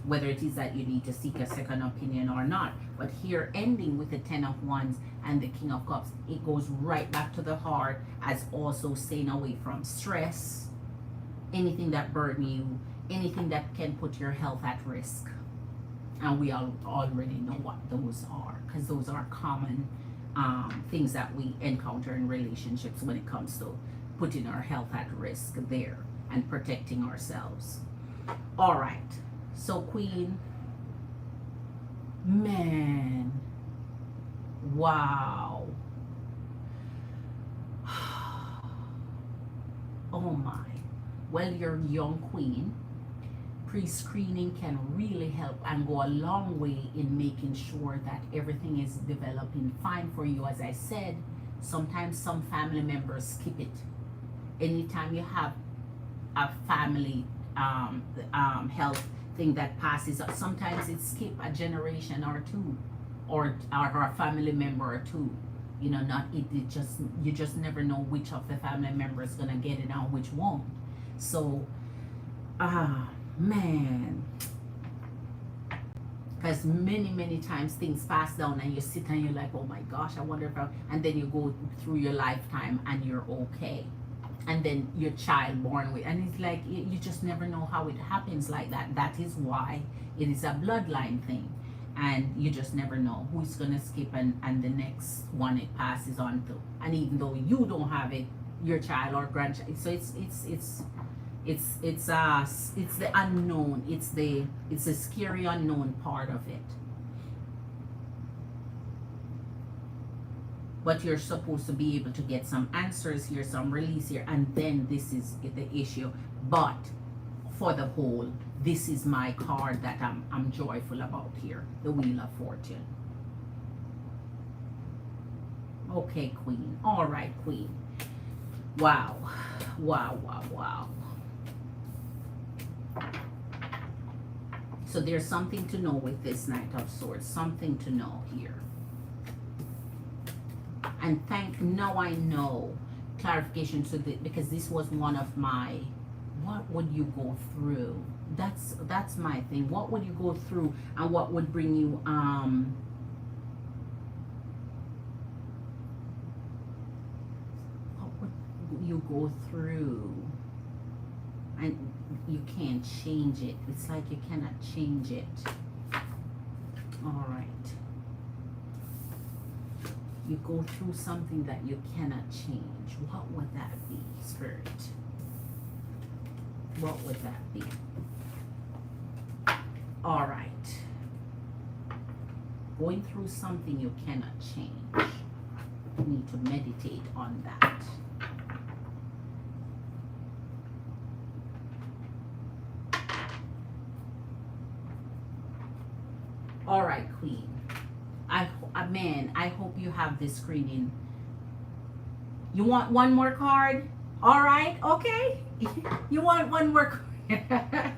whether it is that you need to seek a second opinion or not. But here, ending with the 10 of Wands and the King of Cups, it goes right back to the heart, as also staying away from stress, anything that burden you, anything that can put your health at risk. And we all already know what those are, because those are common things that we encounter in relationships when it comes to putting our health at risk there and protecting ourselves. All right. So Queen, man, wow. Oh my. Well, you're a young Queen. Pre-screening can really help and go a long way in making sure that everything is developing fine for you. As I said, sometimes some family members skip it. Anytime you have a family health thing that passes, sometimes it skip a generation or two, or a family member or two. You know, not it just, you just never know which of the family members is gonna get it and which won't. So man, because many times things pass down and you sit and you're like, oh my gosh, I wonder if and then you go through your lifetime and you're okay, and then your child born with, and it's like you just never know how it happens like that. That is why it is a bloodline thing, and you just never know who's gonna skip and the next one it passes on to. And even though you don't have it, your child or grandchild, so it's the unknown. It's the scary unknown part of it. But you're supposed to be able to get some answers here, some release here, and then this is the issue. But for the whole, this is my card that I'm joyful about here, the Wheel of Fortune. Okay, Queen. All right, Queen. Wow. So there's something to know with this Knight of Swords, something to know here. And now I know clarification to the, because this was one of my what would you go through? That's my thing. What would you go through, and what would bring you what would you go through, and you can't change it. It's like you cannot change it. All right. You go through something that you cannot change. What would that be, Spirit? What would that be? All right. Going through something you cannot change. You need to meditate on that. All right, Queen. I hope you have this screening. You want one more card? All right, okay. You want one more card?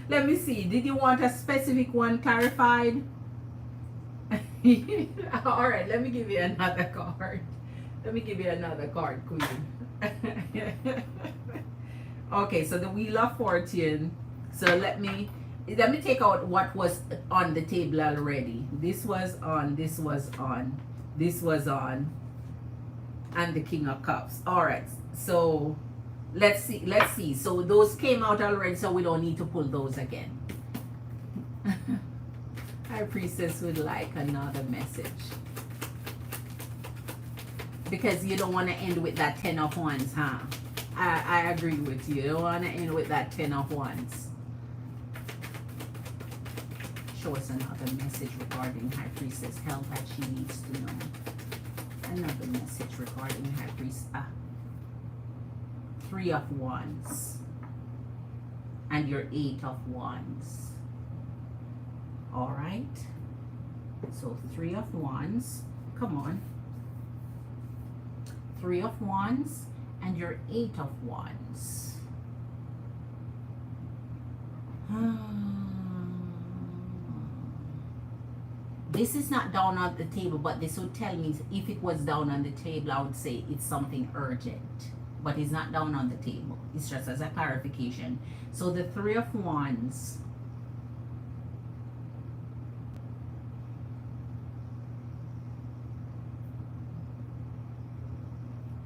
Let me see. Did you want a specific one clarified? All right, let me give you another card. Let me give you another card, Queen. Okay, so the Wheel of Fortune. So let me take out what was on the table already. This was on, this was on, this was on, and the King of Cups. All right, so let's see. So those came out already, so we don't need to pull those again. High Priestess would like another message, because you don't want to end with that 10 of Wands, huh? I agree with you. You don't want to end with that 10 of Wands. Show us another message regarding High Priestess health that she needs to know. Another message regarding High Priestess. 3 of Wands. And your 8 of Wands. Alright. So 3 of Wands. Come on. 3 of Wands and your 8 of Wands. This is not down on the table, but this would tell me if it was down on the table, I would say it's something urgent. But it's not down on the table. It's just as a clarification. So the 3 of Wands.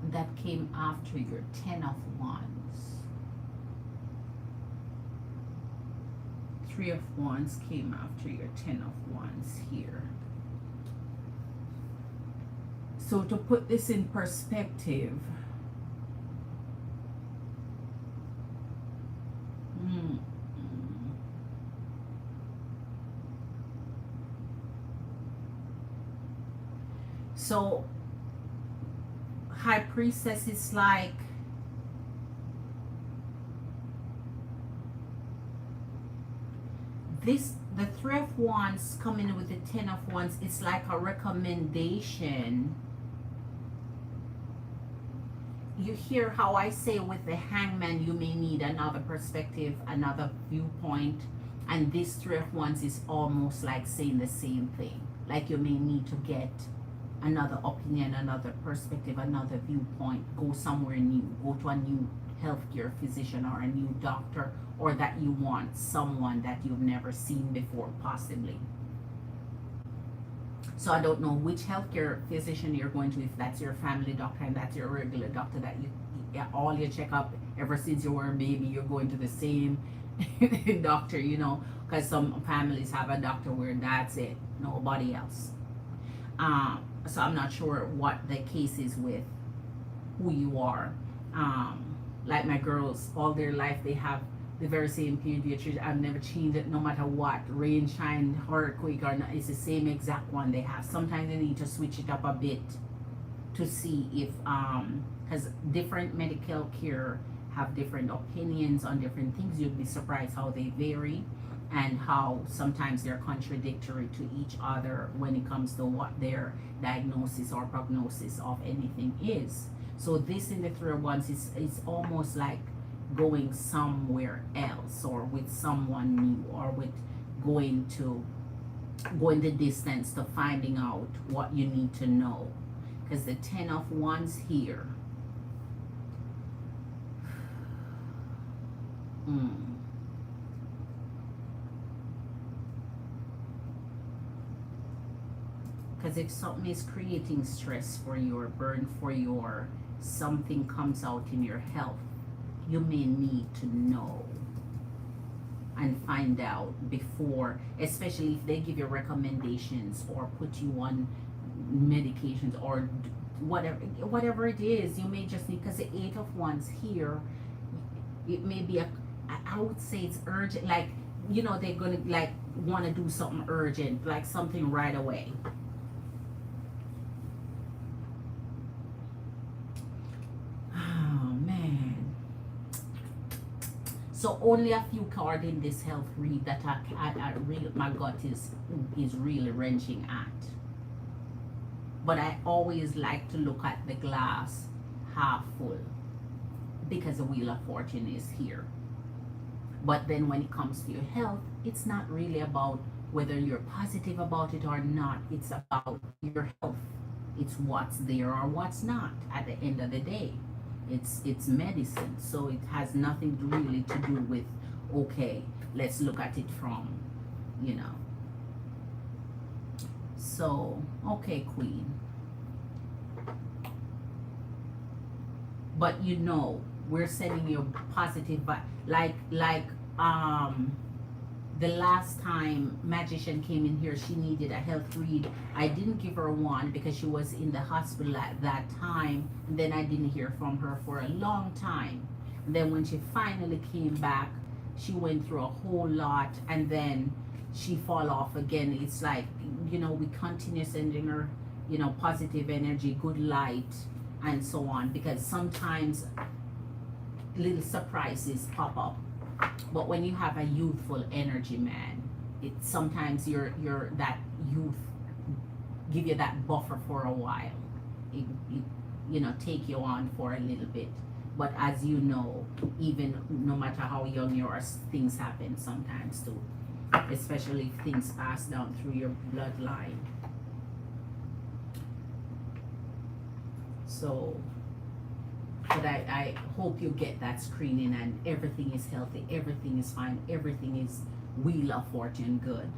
That came after your 10 of Wands. 3 of Wands came after your 10 of Wands here. So to put this in perspective, so High Priestess is like, this, the 3 of Wands coming with the 10 of Wands, it's like a recommendation. You hear how I say with the Hangman, you may need another perspective, another viewpoint. And this 3 of Wands is almost like saying the same thing. Like you may need to get another opinion, another perspective, another viewpoint. Go somewhere new. Go to a new healthcare physician or a new doctor, or that you want someone that you've never seen before, possibly. So I don't know which healthcare physician you're going to, if that's your family doctor and that's your regular doctor that you all your checkup ever since you were a baby, you're going to the same doctor, you know, because some families have a doctor where that's it, nobody else. So I'm not sure what the case is with who you are. Like my girls, all their life they have the very same pediatrician. I've never changed it, no matter what, rain, shine, earthquake or not. It's the same exact one they have. Sometimes they need to switch it up a bit to see if because different medical care have different opinions on different things. You'd be surprised how they vary, and how sometimes they're contradictory to each other when it comes to what their diagnosis or prognosis of anything is. So this in the 3 of Wands is almost like going somewhere else, or with someone new, or with going the distance to finding out what you need to know. Because the 10 of Wands here, Mm. Because if something is creating stress for you or burn for you or something comes out in your health, you may need to know and find out before, especially if they give you recommendations or put you on medications or whatever it is. You may just need, because the Eight of Wands here, it may be I would say it's urgent, like, you know, they're gonna like want to do something urgent, like something right away. Oh man. So only a few cards in this health read that I really, my gut is really wrenching at. But I always like to look at the glass half full because the Wheel of Fortune is here. But then when it comes to your health, it's not really about whether you're positive about it or not. It's about your health. It's what's there or what's not at the end of the day. It's medicine, so it has nothing really to do with, okay, let's look at it from, you know. So okay, Queen, but you know we're sending you positive, but like the last time Magician came in here, she needed a health read. I didn't give her one because she was in the hospital at that time. And then I didn't hear from her for a long time. And then when she finally came back, she went through a whole lot, and then she fall off again. It's like, you know, we continue sending her, you know, positive energy, good light, and so on, because sometimes little surprises pop up. But when you have a youthful energy, man, it sometimes you're that youth give you that buffer for a while. It you know, take you on for a little bit. But as you know, even no matter how young you are, things happen sometimes too, especially if things pass down through your bloodline. So, but I hope you get that screening and everything is healthy, everything is fine, everything is Wheel of Fortune good.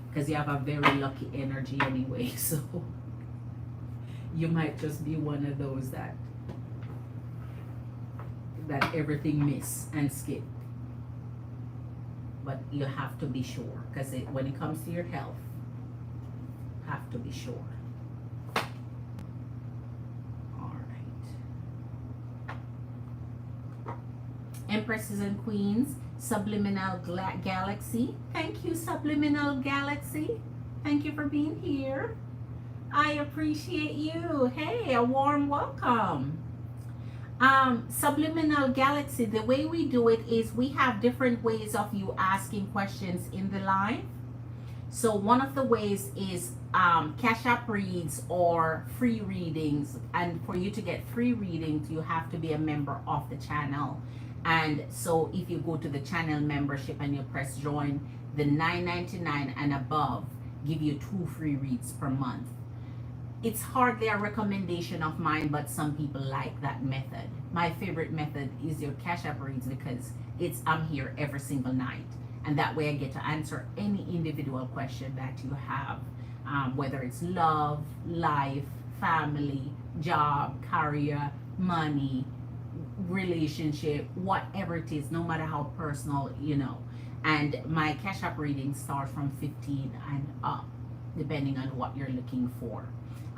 Because you have a very lucky energy anyway, so you might just be one of those that everything miss and skip. But you have to be sure, because when it comes to your health, have to be sure. Empresses and Queens, Subliminal Galaxy. Thank you, Subliminal Galaxy. Thank you for being here. I appreciate you. Hey, a warm welcome. Subliminal Galaxy, the way we do it is we have different ways of you asking questions in the live. So one of the ways is Cash App reads or free readings. And for you to get free readings, you have to be a member of the channel. And so if you go to the channel membership and you press join, the $9.99 and above give you 2 free reads per month. It's hardly a recommendation of mine, but some people like that method. My favorite method is your Cash App reads, because I'm here every single night. And that way I get to answer any individual question that you have, whether it's love, life, family, job, career, money, relationship, whatever it is, no matter how personal, you know. And my Cash App readings start from 15 and up, depending on what you're looking for.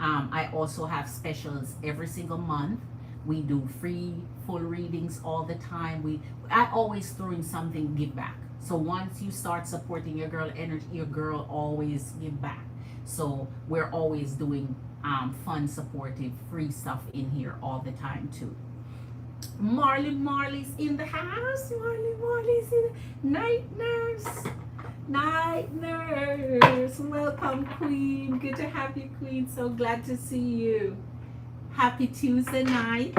I also have specials every single month. We do free full readings all the time. I always throw in something give back. So once you start supporting your girl energy, your girl always give back. So we're always doing fun, supportive, free stuff in here all the time too. Marley's in the house. Marley's in the night nurse. Night nurse. Welcome, Queen. Good to have you, Queen. So glad to see you. Happy Tuesday night.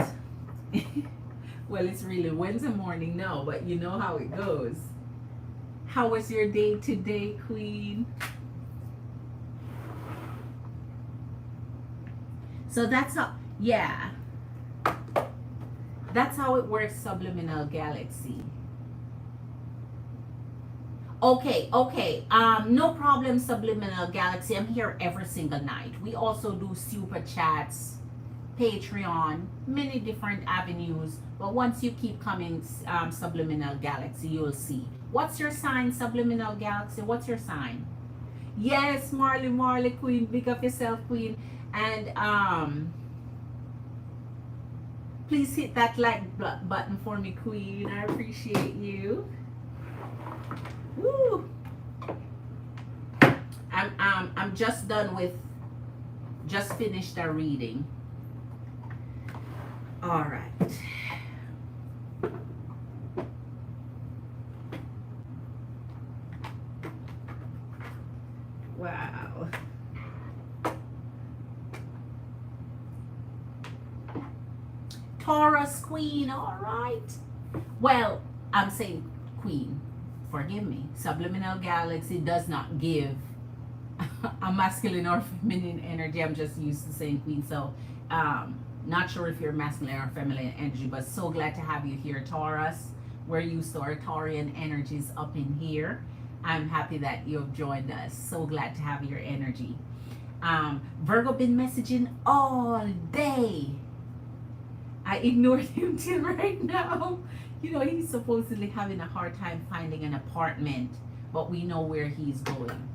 Well, it's really Wednesday morning now, but you know how it goes. How was your day today, Queen? So that's all. Yeah. That's how it works, subliminal galaxy. Okay, okay. No problem, Subliminal Galaxy. I'm here every single night. We also do super chats, Patreon, many different avenues. But once you keep coming, Subliminal Galaxy, you'll see. What's your sign, Subliminal Galaxy? What's your sign? Yes, Marley, Marley, Queen. Big up yourself, Queen. And please hit that like button for me, Queen. I appreciate you. Woo! I'm just done with, just finished our reading. All right. Wow. Taurus Queen, all right. Well, I'm saying Queen. Forgive me. Subliminal Galaxy does not give a masculine or feminine energy. I'm just used to saying Queen. So, not sure if you're masculine or feminine energy, but so glad to have you here, Taurus. We're used to our Taurian energies up in here. I'm happy that you've joined us. So glad to have your energy. Virgo been messaging all day. I ignored him till right now. You know, he's supposedly having a hard time finding an apartment, but we know where he's going.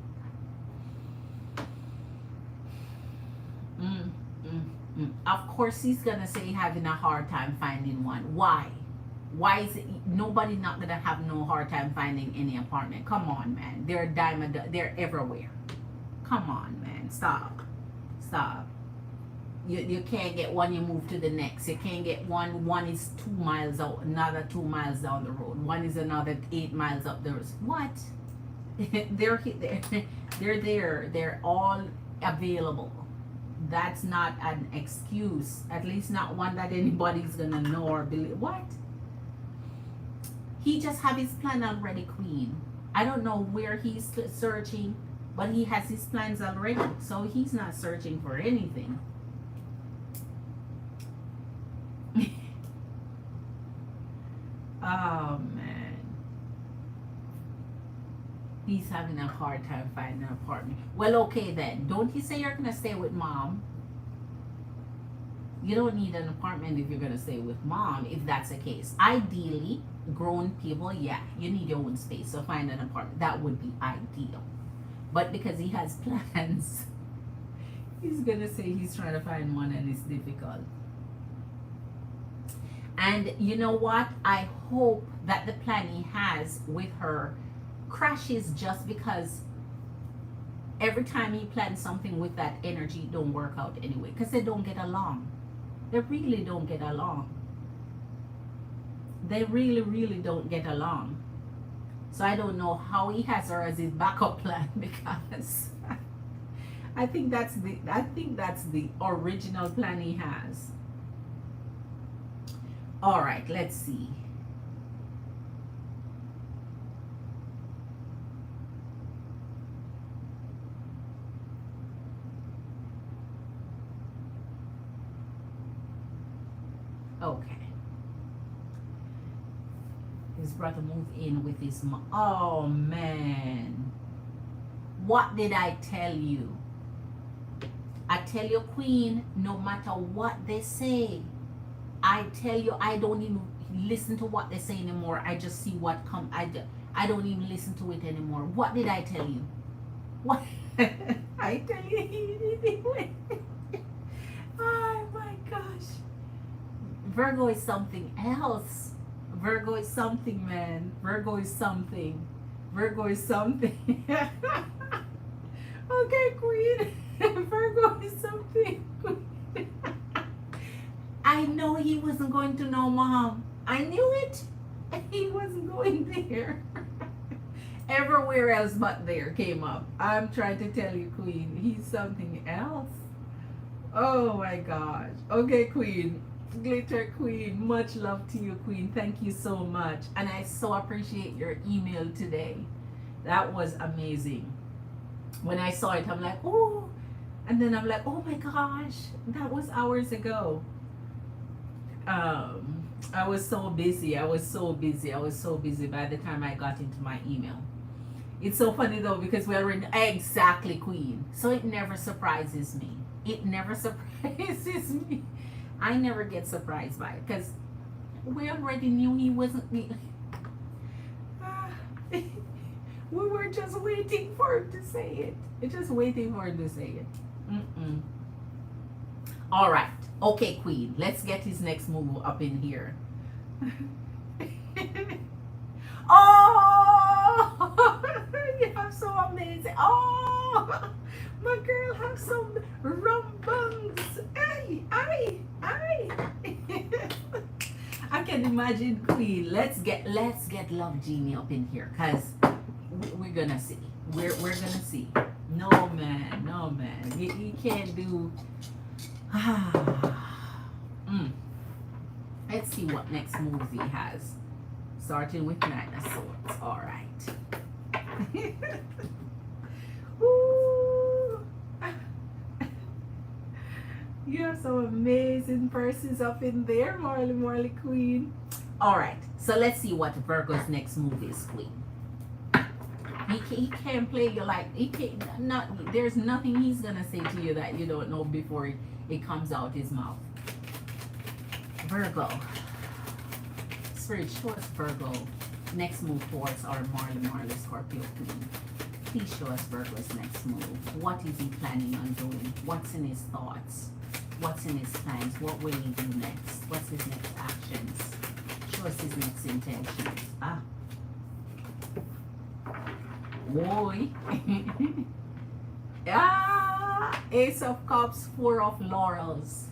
Of course, he's gonna say having a hard time finding one. Why? Why is it nobody not gonna have no hard time finding any apartment? Come on, man. They're diamond. They're everywhere. Come on, man. Stop. Stop. You can't get one, you move to the next. You can't get one is 2 miles out, another 2 miles down the road. One is another 8 miles up the road. What? They're there. They're all available. That's not an excuse. At least not one that anybody's gonna know or believe. What? He just have his plan already, Queen. I don't know where he's searching, but he has his plans already. So he's not searching for anything. Oh man, he's having a hard time finding an apartment. Well, okay then. Don't you say you're gonna stay with mom? You don't need an apartment if you're gonna stay with mom. If that's the case, ideally, grown people, yeah, you need your own space. So find an apartment. That would be ideal. But because he has plans, he's gonna say he's trying to find one and it's difficult. And you know what? I hope that the plan he has with her crashes just because every time he plans something with that energy, it don't work out anyway. Because they don't get along. They really don't get along. They really, really don't get along. So I don't know how he has her as his backup plan because I think that's the original plan he has. All right, let's see. Okay. His brother moved in with his mom. Oh, man. What did I tell you? I tell you, Queen, no matter what they say, I tell you, I don't even listen to what they say anymore. I just see what come. I don't even listen to it anymore. What did I tell you? What? I tell you. Oh my gosh. Virgo is something else. Virgo is something, man. Virgo is something. Virgo is something. Okay, Queen. Virgo is something. I know he wasn't going to know mom. I knew it. He wasn't going there. Everywhere else but there came up. I'm trying to tell you, Queen. He's something else. Oh my gosh. Okay, Queen. Glitter Queen. Much love to you, Queen. Thank you so much. And I so appreciate your email today. That was amazing. When I saw it, I'm like, oh. And then I'm like, oh my gosh. That was hours ago. I was so busy. I was so busy. I was so busy by the time I got into my email. It's so funny though because we're in exactly Queen. So it never surprises me. It never surprises me. I never get surprised by it because we already knew he wasn't me. We were just waiting for him to say it. We're just waiting for him to say it. Mm-mm. All right. Okay, Queen. Let's get his next move up in here. Oh, you have so amazing. Oh, my girl have some rumbangs. Ay. I can imagine Queen. Let's get Love Genie up in here, cause we're gonna see. We're gonna see. No man. You can't do. Let's see what next moves he has. Starting with Nine of Swords. All right. Ooh. You have some amazing persons up in there, Marley Queen. All right. So let's see what Virgo's next move is, Queen. He can't play you like he can't. Not there's nothing he's gonna say to you that you don't know before it comes out his mouth. Virgo. Spirit, show us Virgo. Next move towards our Marley Scorpio Queen. Please show us Virgo's next move. What is he planning on doing? What's in his thoughts? What's in his plans? What will he do next? What's his next actions? Show us his next intentions. Boy. Ace of Cups, Four of Laurels.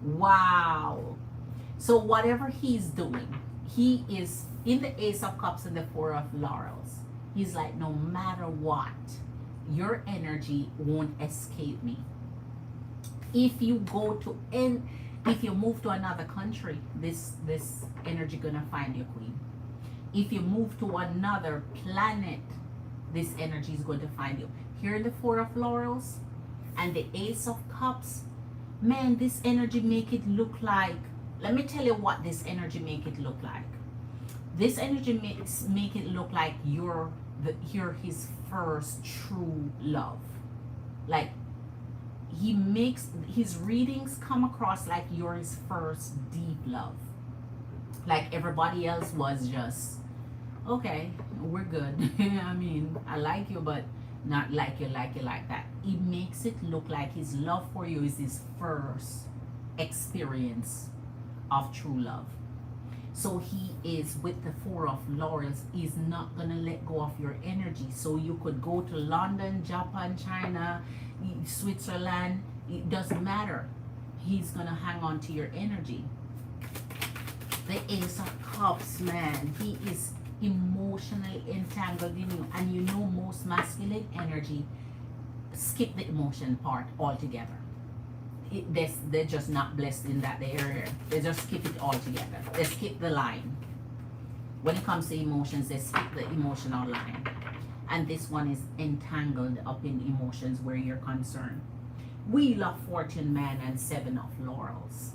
Wow. So whatever he's doing, he is in the Ace of Cups and the Four of Laurels. He's like, no matter what, your energy won't escape me. If you go to if you move to another country, this energy gonna find you, Queen. If you move to another planet, this energy is going to find you. Here in the Four of Laurels and the Ace of Cups, man, this energy make it look like, let me tell you what this energy make it look like. This energy make it look like you're his first true love. Like he makes his readings come across like you're his first deep love. Like everybody else was just, okay, we're good. I mean, I like you, but not like you like that. It makes it look like his love for you is his first experience of true love. So he is with the Four of Laurels, is not gonna let go of your energy. So you could go to London, Japan, China, Switzerland, it doesn't matter. He's gonna hang on to your energy. The Ace of Cups, man, he is emotionally entangled in you, and you know most masculine energy skip the emotion part altogether. They're just not blessed in that area. They just skip it altogether. They skip the line. When it comes to emotions, they skip the emotional line. And this one is entangled up in emotions where you're concerned. Wheel of Fortune, man, and Seven of Laurels.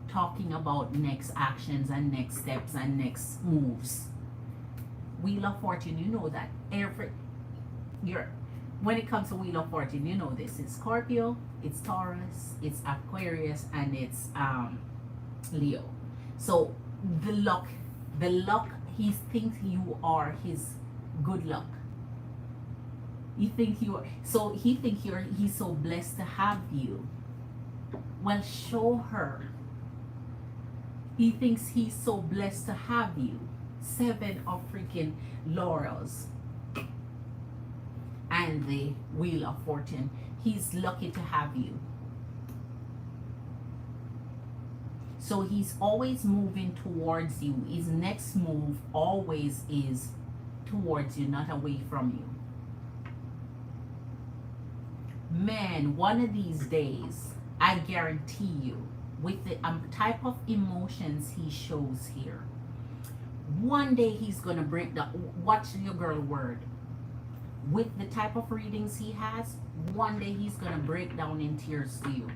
Talking about next actions and next steps and next moves. Wheel of Fortune, you know that when it comes to Wheel of Fortune, you know this. It's Scorpio, it's Taurus, it's Aquarius, and it's Leo. So the luck, he thinks you are his good luck. He thinks he's so blessed to have you. Well, show her. He thinks he's so blessed to have you. Seven of freaking Laurels and the Wheel of Fortune. He's lucky to have you. So he's always moving towards you. His next move always is towards you, not away from you. Man, one of these days, I guarantee you, with the type of emotions he shows here, one day he's going to break down. Watch your girl word. With the type of readings he has, one day he's going to break down in tears to you.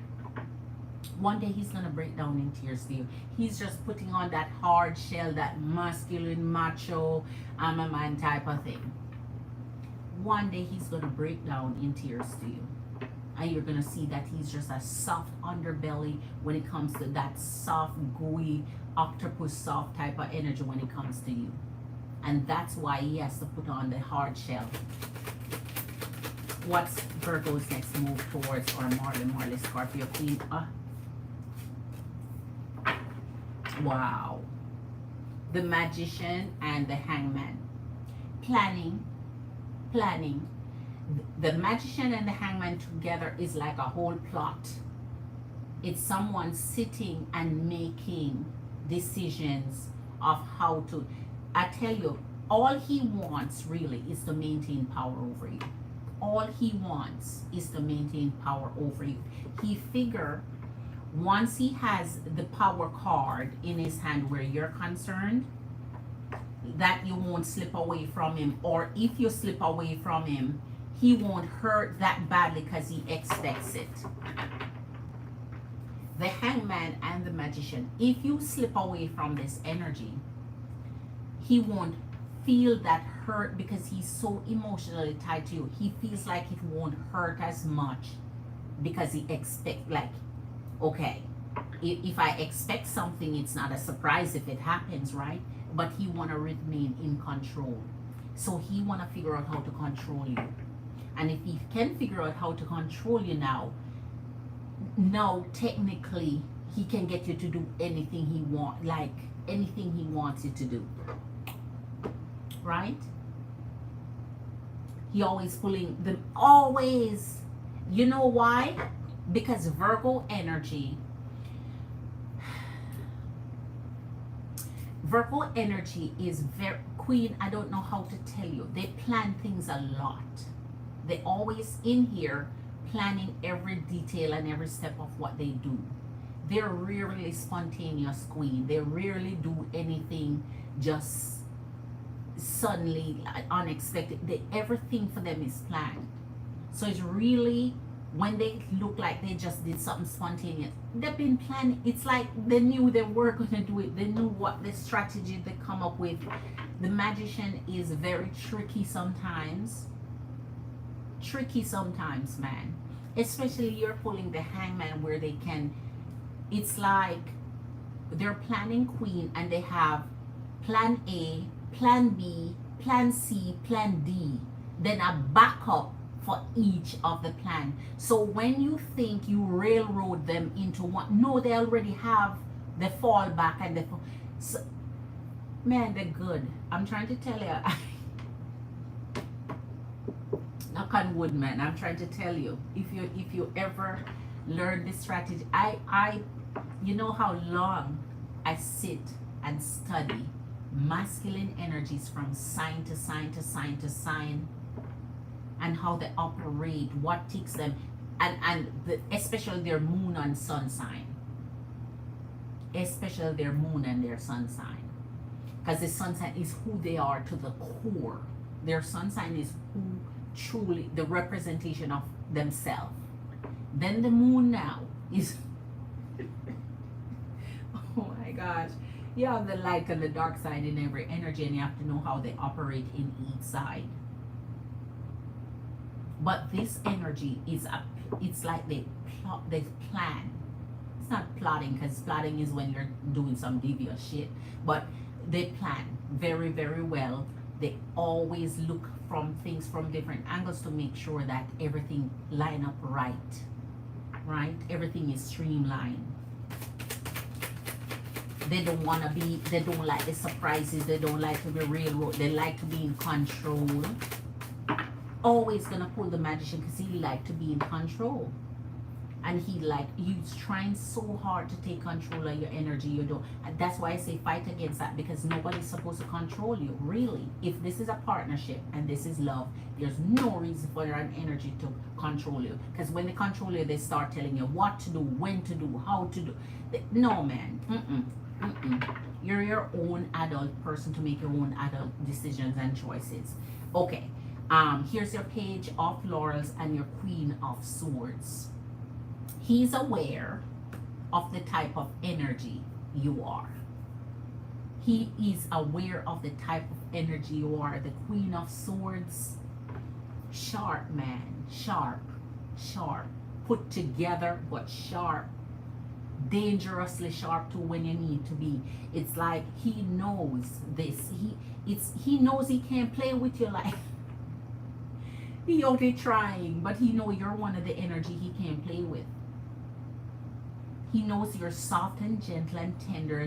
One day he's gonna break down in tears to you. He's just putting on that hard shell, that masculine, macho, I'm a man type of thing. One day he's gonna break down in tears to you. And you're gonna see that he's just a soft underbelly when it comes to that soft, gooey, octopus soft type of energy when it comes to you. And that's why he has to put on the hard shell. What's Virgo's next move towards our Marley Scorpio Queen? Wow. The Magician and the Hangman. Planning. The Magician and the Hangman together is like a whole plot. It's someone sitting and making decisions of how to. I tell you, all he wants really is to maintain power over you. All he wants is to maintain power over you. He figure once he has the power card in his hand where you're concerned, that you won't slip away from him, or if you slip away from him, he won't hurt that badly because he expects it. The Hangman and the Magician, if you slip away from this energy, he won't feel that hurt because he's so emotionally tied to you. He feels like it won't hurt as much because he expects, like, okay, if I expect something, it's not a surprise if it happens, right? But he want to remain in control. So he want to figure out how to control you. And if he can figure out how to control you now technically he can get you to do anything he wants, like anything he wants you to do. Right? He always pulling them, always. You know why? Because Virgo energy is very, Queen, I don't know how to tell you. They plan things a lot. They always in here planning every detail and every step of what they do. They're rarely spontaneous, Queen. They rarely do anything just suddenly, unexpected. Everything for them is planned. So it's really, when they look like they just did something spontaneous, they've been planning. It's like they knew they were going to do it. They knew what the strategy they come up with. The Magician is very tricky sometimes. Man. Especially you're pulling the Hangman where they can, it's like they're planning, Queen, and they have plan A, plan B, plan C, plan D, then a backup for each of the plan. So when you think you railroad them into one, no, they already have the fallback and the, so, man, they're good. I'm trying to tell you. Knock on wood, man. I'm trying to tell you, if you ever learn this strategy, I you know how long I sit and study masculine energies from sign to sign to sign to sign, and how they operate, what takes them, and especially their moon and sun sign, especially their moon and their sun sign, because the sun sign is who they are to the core. Their sun sign is who truly the representation of themselves. Then the moon now is oh my gosh, you have the light and the dark side in every energy, and you have to know how they operate in each side. But this energy is it's like they plan. It's not plotting, because plotting is when you're doing some devious shit, but they plan very, very well. They always look from things from different angles to make sure that everything line up right. Everything is streamlined. They don't want to be, they don't like the surprises, they don't like to be railroad, they like to be in control. Always gonna pull the Magician because he like to be in control. And he's trying so hard to take control of your energy. You don't, and that's why I say fight against that, because nobody's supposed to control you, really. If this is a partnership and this is love, there's no reason for an energy to control you, because when they control you, they start telling you what to do, when to do, how to do. No, man. You're your own adult person to make your own adult decisions and choices. Okay, here's your Page of Laurels and your Queen of Swords. He's aware of the type of energy you are. He is aware of the type of energy you are. The Queen of Swords, sharp man, sharp, sharp, put together but sharp, dangerously sharp to when you need to be. It's like he knows this. He knows he can't play with your life. He out there trying, but he know you're one of the energy he can't play with. He knows you're soft and gentle and tender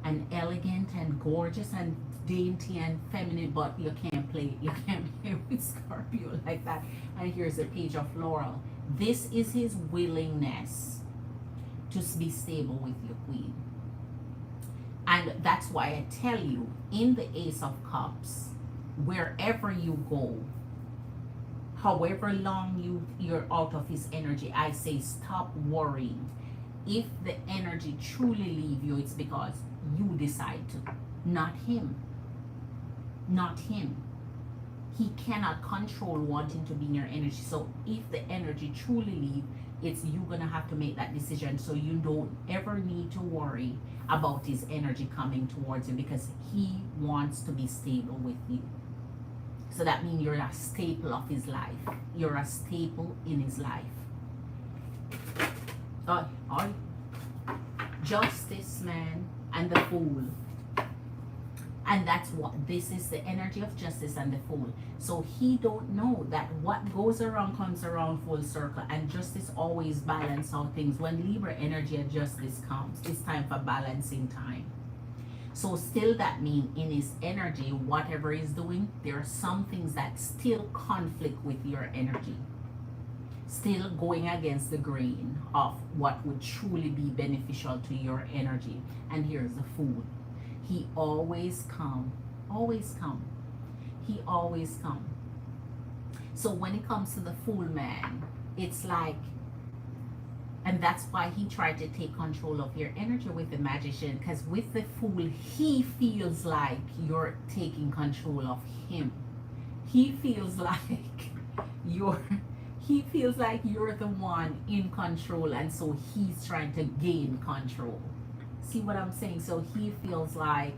and elegant and gorgeous and dainty and feminine, but you can't play with Scorpio like that. And here's a page of Laurel. This is his willingness to be stable with your queen. And that's why I tell you, in the Ace of Cups, wherever you go, however long you're out of his energy, I say stop worrying. If the energy truly leave you, it's because you decide to, not him. Not him. He cannot control wanting to be in your energy. So if the energy truly leave, it's you gonna have to make that decision. So you don't ever need to worry about his energy coming towards you, because he wants to be stable with you. So that means you're a staple of his life. You're a staple in his life. Justice, man, and the Fool. And that's what this is, the energy of Justice and the Fool. So he don't know that what goes around comes around full circle, and Justice always balance out things. When Libra energy and Justice comes, it's time for balancing time. So still that means in his energy, whatever he's doing, there are some things that still conflict with your energy. Still going against the grain of what would truly be beneficial to your energy. And here's the Fool. He always come. He always come. So when it comes to the Fool man, it's like, and that's why he tried to take control of your energy with the Magician, because with the Fool, he feels like you're taking control of him. He feels like you're the one in control, and so he's trying to gain control. See what I'm saying? So he feels like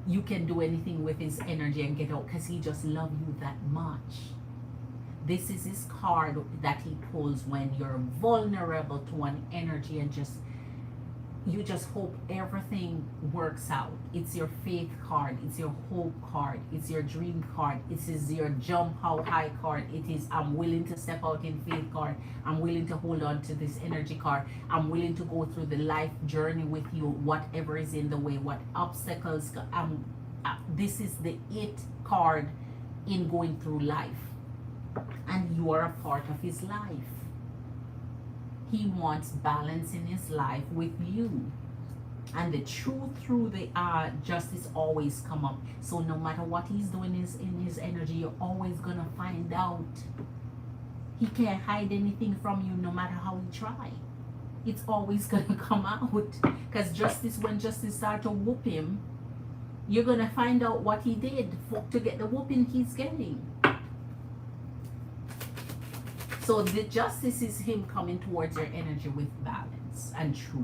you can do anything with his energy and get out, because he just loves you that much. This is his card that he pulls when you're vulnerable to an energy and you just hope everything works out. It's your faith card. It's your hope card. It's your dream card. It is your jump how high card. It is I'm willing to step out in faith card. I'm willing to hold on to this energy card. I'm willing to go through the life journey with you, whatever is in the way, what obstacles. This is the it card in going through life. And you are a part of his life. He wants balance in his life with you. And the truth through the Justice always come up. So no matter what he's doing in his energy, you're always going to find out. He can't hide anything from you no matter how you try. It's always going to come out. Because when Justice starts to whoop him, you're going to find out what he did to get the whooping he's getting. So the Justice is him coming towards your energy with balance and truth.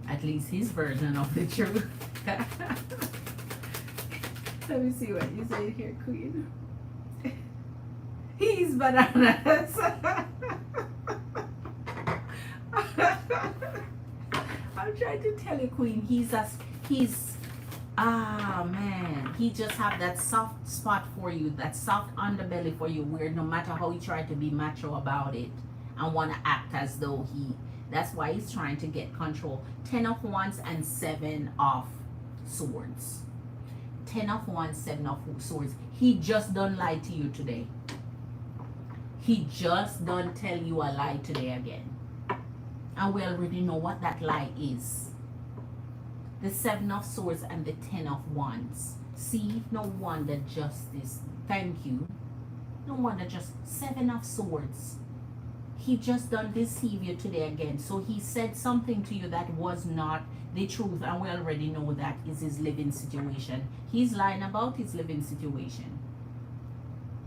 At least his version of the truth. Let me see what you say here, Queen. He's bananas. I'm trying to tell you, Queen, man, he just have that soft spot for you, that soft underbelly for you, where no matter how he try to be macho about it and want to act as though that's why he's trying to get control. 10 of Wands and 7 of Swords. 10 of Wands, 7 of Swords. He just done lie to you today. He just done tell you a lie today again. And we already know what that lie is. The 7 of Swords and the 10 of Wands. See, no wonder Justice. Thank you. No wonder just 7 of Swords. He just done deceive you today again. So he said something to you that was not the truth, and we already know that is his living situation. He's lying about his living situation.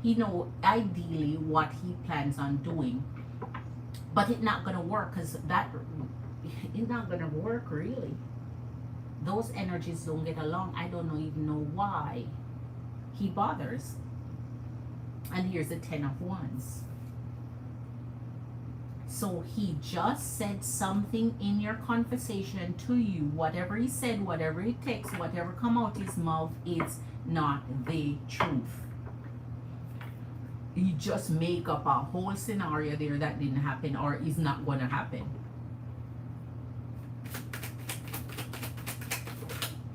He know ideally what he plans on doing, but it's not gonna work, because that it's not gonna work really. Those energies don't get along. I don't even know why he bothers. And here's the 10 of Wands. So he just said something in your conversation to you. Whatever he said, whatever it takes, whatever come out his mouth, it's not the truth. You just make up a whole scenario there that didn't happen or is not going to happen.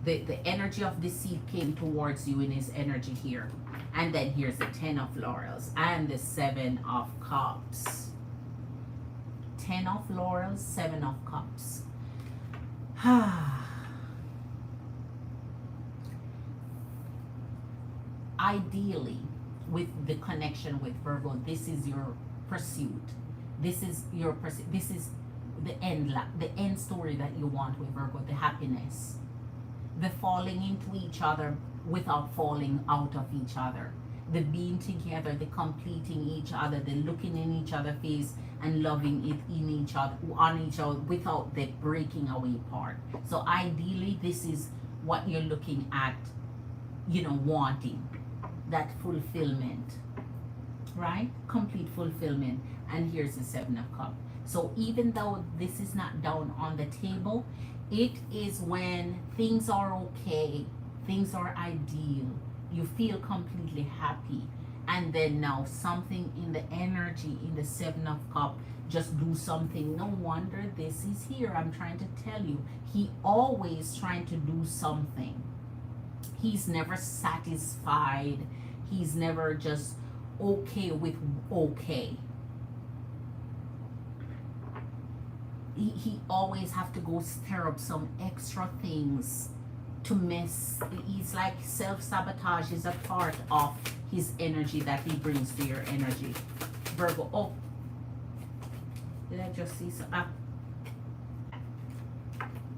The energy of deceit came towards you in his energy here. And then here's the 10 of Laurels and the 7 of Cups. 10 of Laurels, 7 of Cups. Ideally, with the connection with Virgo, this is your pursuit. This is your pursuit. This is the end story that you want with Virgo, the happiness. The falling into each other without falling out of each other. The being together, the completing each other, the looking in each other's face and loving it in each other, on each other without the breaking away part. So ideally, this is what you're looking at, wanting. That fulfillment, right? Complete fulfillment. And here's the 7 of Cups. So even though this is not down on the table, it is when things are okay, things are ideal, you feel completely happy, and then now something in the energy in the 7 of Cups just do something. No wonder this is here. I'm trying to tell you, he always trying to do something. He's never satisfied. He's never just okay with okay. He always have to go stir up some extra things to mess. He's like self-sabotage is a part of his energy that he brings to your energy. Virgo. Oh, did I just see some?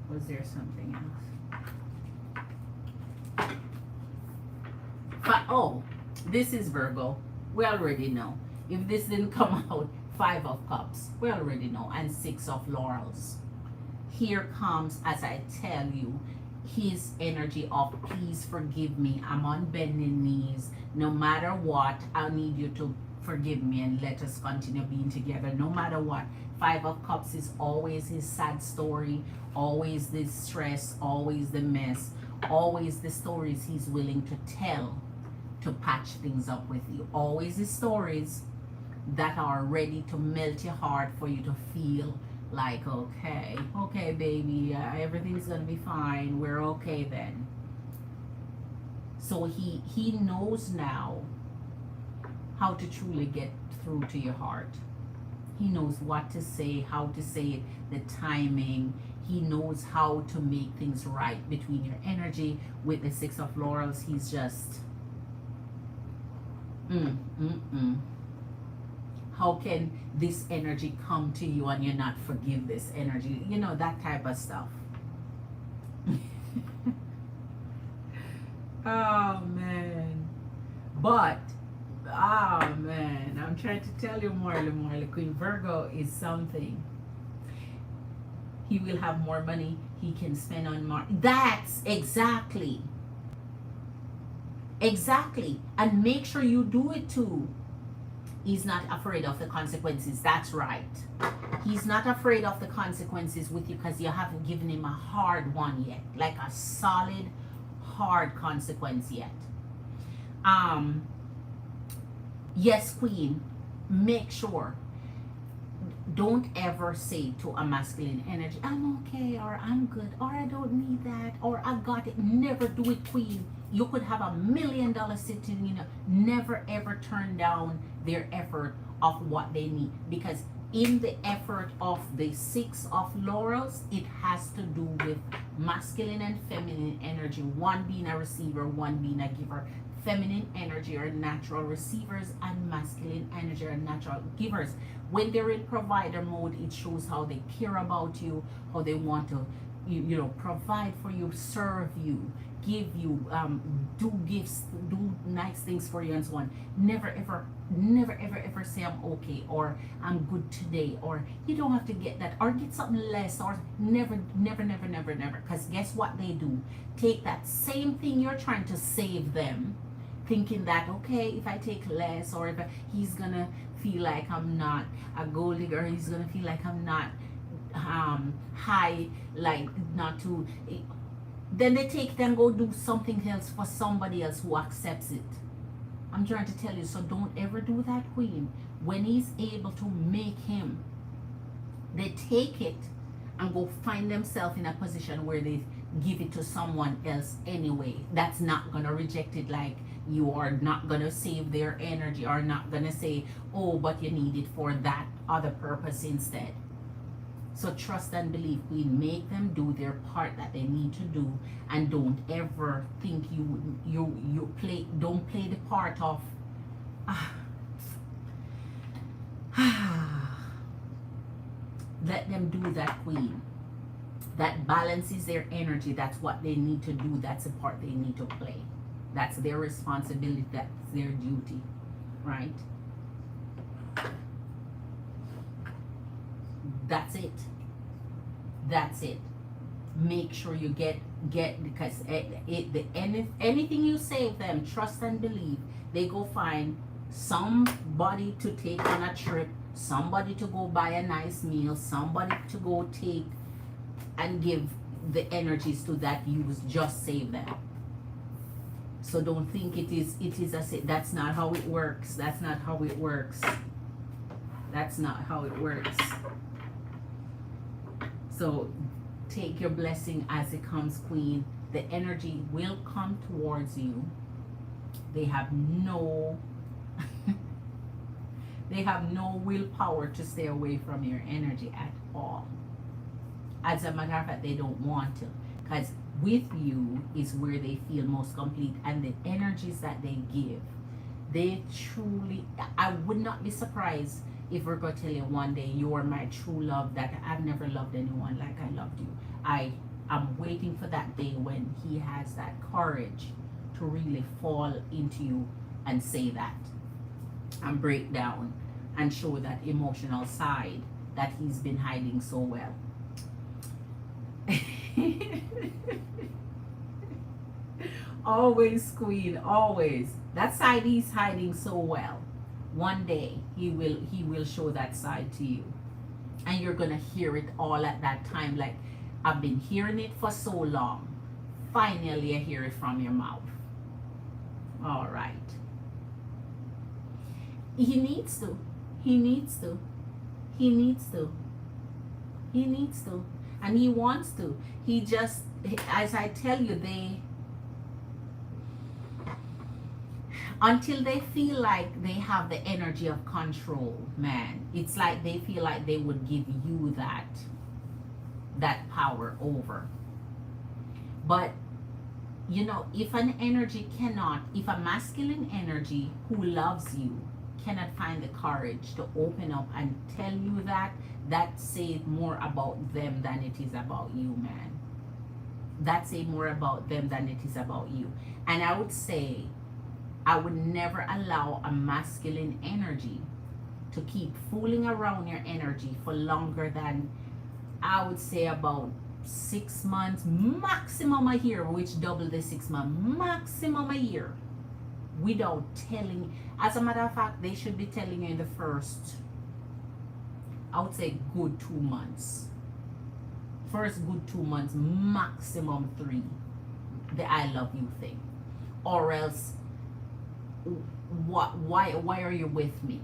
Was there something else? Oh, this is Virgo. We already know. If this didn't come out, 5 of Cups. We already know. And 6 of Laurels. Here comes, as I tell you, his energy of please forgive me. I'm on bending knees. No matter what, I need you to forgive me and let us continue being together. No matter what. 5 of Cups is always his sad story. Always the stress. Always the mess. Always the stories he's willing to tell to patch things up with you. Always the stories that are ready to melt your heart for you to feel like, okay baby, everything's gonna be fine, we're okay then. So he knows now how to truly get through to your heart. He knows what to say, how to say it, the timing. He knows how to make things right between your energy. With the 6 of Laurels, he's just how can this energy come to you and you not forgive this energy? That type of stuff. Oh man. But man, I'm trying to tell you, Marley Queen, Virgo is something. He will have more money he can spend on more. That's exactly. And make sure you do it too. He's not afraid of the consequences. That's right. He's not afraid of the consequences with you because you haven't given him a hard one yet. Like a solid, hard consequence yet. Yes, Queen. Make sure. Don't ever say to a masculine energy, I'm okay, or I'm good, or I don't need that, or I got it. Never do it, Queen. You could have $1 million sitting, never ever turn down their effort of what they need, because in the effort of the 6 of Laurels, it has to do with masculine and feminine energy, one being a receiver, one being a giver. Feminine energy are natural receivers and masculine energy are natural givers. When they're in provider mode, it shows how they care about you, how they want to you know, provide for you, serve you, give you, do gifts, do nice things for you, and so on. Never ever, never ever ever say I'm okay, or I'm good today, or you don't have to get that, or get something less, or never, never, never, never, never. Because guess what they do? Take that same thing you're trying to save them, thinking that, okay, if I take less, or if he's gonna feel like I'm not a gold digger, he's gonna feel like I'm not high, like not to, then they take it and go do something else for somebody else who accepts it. I'm trying to tell you, so don't ever do that, Queen. When he's able to make him, they take it and go find themselves in a position where they give it to someone else anyway. That's not gonna reject it, like you are not gonna save their energy, or not gonna say, oh, but you need it for that other purpose instead. So trust and believe, Queen. Make them do their part that they need to do, and don't ever think you play. Don't play the part of. Let them do that, Queen. That balances their energy. That's what they need to do. That's the part they need to play. That's their responsibility. That's their duty, right? That's it. That's it. Make sure you get because anything you save them, trust and believe, they go find somebody to take on a trip, somebody to go buy a nice meal, somebody to go take and give the energies to that you just save them. So don't think it is a, that's not how it works. That's not how it works. That's not how it works. So take your blessing as it comes, Queen. The energy will come towards you. They have no they have no willpower to stay away from your energy at all. As a matter of fact, they don't want to, because with you is where they feel most complete, and the energies that they give, they truly, I would not be surprised if we're going to tell you one day, you are my true love, that I've never loved anyone like I loved you. I'm waiting for that day when he has that courage to really fall into you and say that, and break down and show that emotional side that he's been hiding so well. Always, Queen, always. That side he's hiding so well. One day he will show that side to you, and you're gonna hear it all at that time. Like, I've been hearing it for so long. Finally, I hear it from your mouth. All right. He needs to. He needs to. He needs to. He needs to. And he wants to. He just, as I tell you, until they feel like they have the energy of control, man, it's like they feel like they would give you that power over. But you know, if an energy cannot, if a masculine energy who loves you cannot find the courage to open up and tell you that says more about them than it is about you, man. That says more about them than it is about you. And I would say, I would never allow a masculine energy to keep fooling around your energy for longer than, I would say, about 6 months, maximum a year, which double the 6 months, maximum a year, without telling. As a matter of fact, they should be telling you in the first, I would say, good 2 months. First good 2 months, maximum 3, the I love you thing. Or else, why are you with me?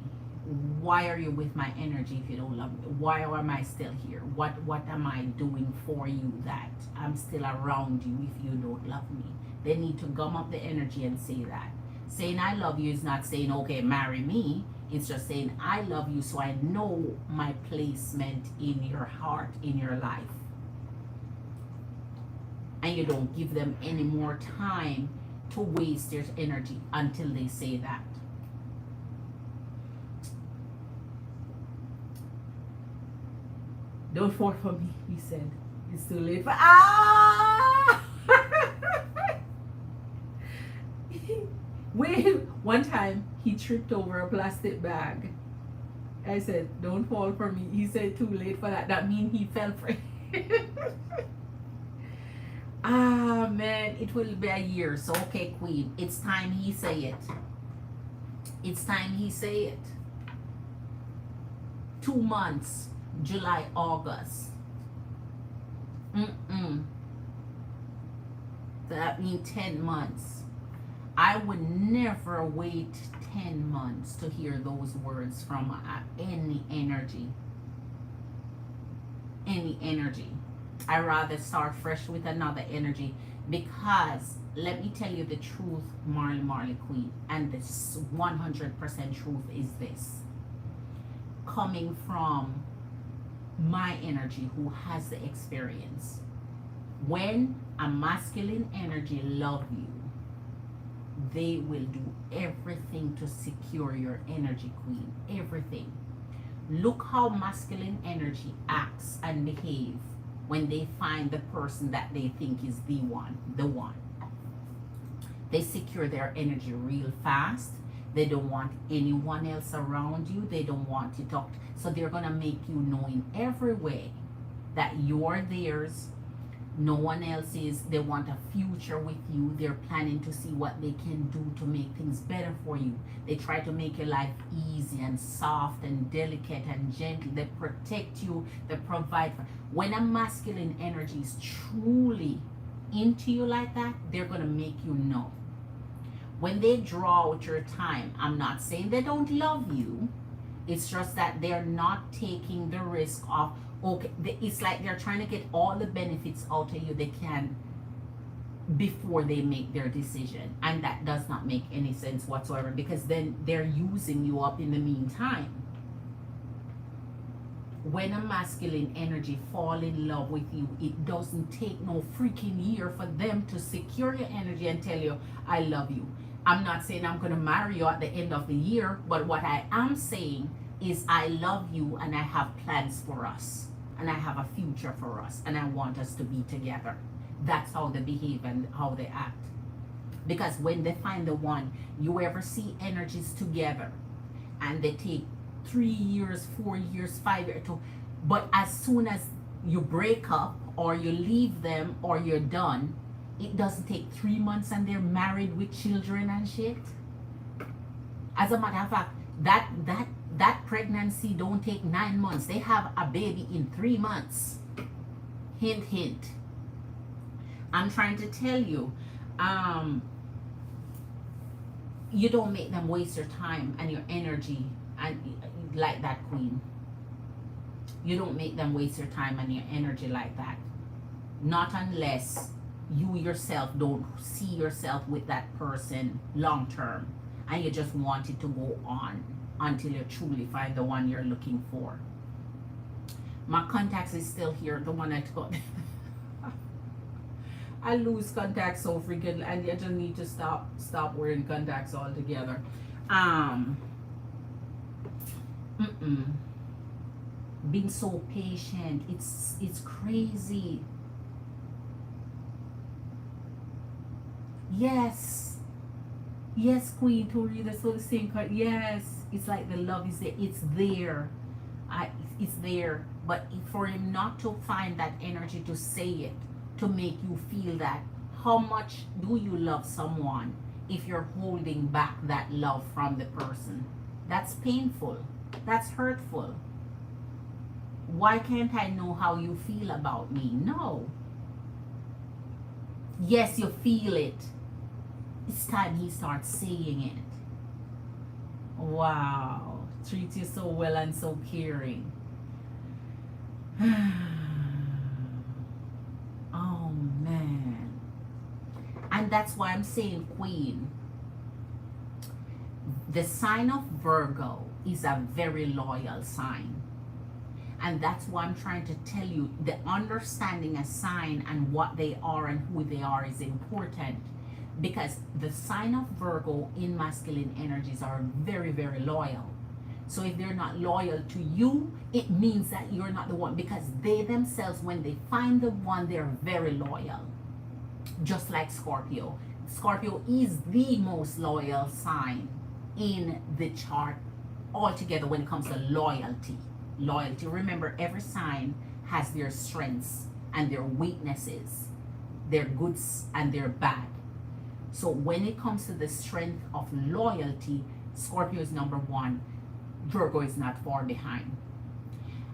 Why are you with my energy if you don't love me? Why am I still here? What am I doing for you that I'm still around you if you don't love me? They need to gum up the energy and say that. Saying I love you is not saying, okay, marry me. It's just saying I love you so I know my placement in your heart, in your life. And you don't give them any more time to waste their energy until they say that. Don't fall for me, he said. It's too late for ah. Wait, one time he tripped over a plastic bag. I said, "Don't fall for me." He said, "Too late for that." That means he fell for it. Ah man, it will be a year. So okay, Queen, it's time he say it. It's time he say it. 2 months, July, August. That means 10 months. I would never wait 10 months to hear those words from any energy. Any energy. I rather start fresh with another energy, because let me tell you the truth, Marley Queen, and this 100% truth is this. Coming from my energy, who has the experience. When a masculine energy love you, they will do everything to secure your energy, Queen. Everything. Look how masculine energy acts and behave when they find the person that they think is the one. They secure their energy real fast. They don't want anyone else around you. They don't want to talk. So they're going to make you know in every way that you're theirs. No one else is. They want a future with you. They're planning to see what they can do to make things better for you. They try to make your life easy and soft and delicate and gentle. They protect you. They provide for. When a masculine energy is truly into you like that, they're going to make you know. When they draw out your time, I'm not saying they don't love you. It's just that they're not taking the risk of, okay, it's like they're trying to get all the benefits out of you they can before they make their decision. And that does not make any sense whatsoever, because then they're using you up in the meantime. When a masculine energy fall in love with you, it doesn't take no freaking year for them to secure your energy and tell you, I love you. I'm not saying I'm going to marry you at the end of the year, but what I am saying is I love you and I have plans for us. And I have a future for us, and I want us to be together. That's how they behave and how they act. Because when they find the one, you ever see energies together and they take 3 years, 4 years, 5 years, but as soon as you break up or you leave them or you're done, it doesn't take 3 months and they're married with children and shit. As a matter of fact, that pregnancy don't take 9 months. They have a baby in 3 months. Hint, hint. I'm trying to tell you, you don't make them waste your time and your energy and like that, Queen. You don't make them waste your time and your energy like that. Not unless you yourself don't see yourself with that person long term and you just want it to go on until you truly find the one you're looking for. My contacts is still here, the one I took. I lose contacts so freaking, and you just need to stop wearing contacts altogether. Being so patient, it's crazy. Yes, Queen, to read the so the same card. Yes, it's like the love is there. It's there. It's there. But for him not to find that energy to say it, to make you feel that, how much do you love someone if you're holding back that love from the person? That's painful. That's hurtful. Why can't I know how you feel about me? No. Yes, you feel it. It's time he starts saying it. Wow. Treats you so well and so caring. Oh man. And that's why I'm saying, Queen, the sign of Virgo is a very loyal sign. And that's why I'm trying to tell you, the understanding a sign and what they are and who they are is important. Because the sign of Virgo in masculine energies are very, very loyal. So if they're not loyal to you, it means that you're not the one, because they themselves, when they find the one, they're very loyal. Just like Scorpio. Scorpio is the most loyal sign in the chart altogether when it comes to loyalty. Loyalty. Remember, every sign has their strengths and their weaknesses, their goods and their bad. So when it comes to the strength of loyalty, Scorpio is number one. Virgo is not far behind.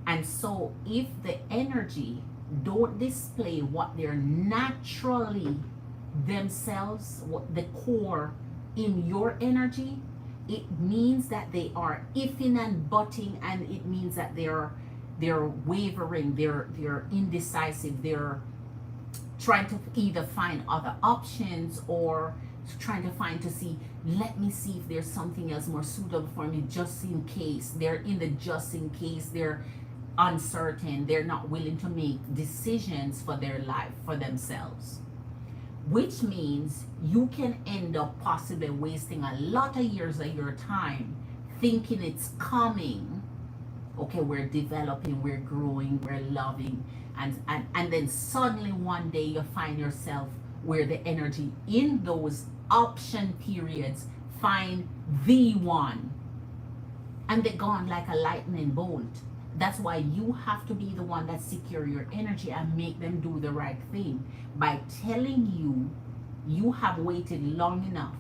And so if the energy don't display what they're naturally themselves, what the core in your energy, it means that they are ifing and butting, and it means that they're wavering, they're indecisive, they're trying to either find other options or trying to find to see, let me see if there's something else more suitable for me, just in case. They're in the just in case. They're uncertain. They're not willing to make decisions for their life, for themselves, which means you can end up possibly wasting a lot of years of your time thinking it's coming. Okay, we're developing, we're growing, we're loving, and then suddenly one day you find yourself where the energy in those option periods find the one, and they're gone like a lightning bolt. That's why you have to be the one that secure your energy and make them do the right thing by telling you, you have waited long enough.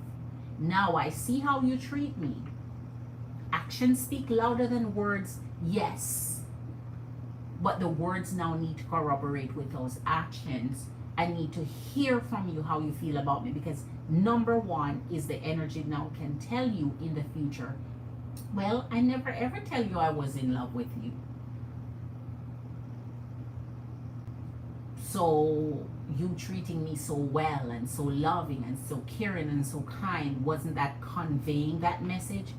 Now I see how you treat me. Actions speak louder than words, yes. But the words now need to corroborate with those actions. I need to hear from you how you feel about me, because number one is the energy now can tell you in the future, well, I never ever tell you I was in love with you. So you treating me so well and so loving and so caring and so kind, wasn't that conveying that message?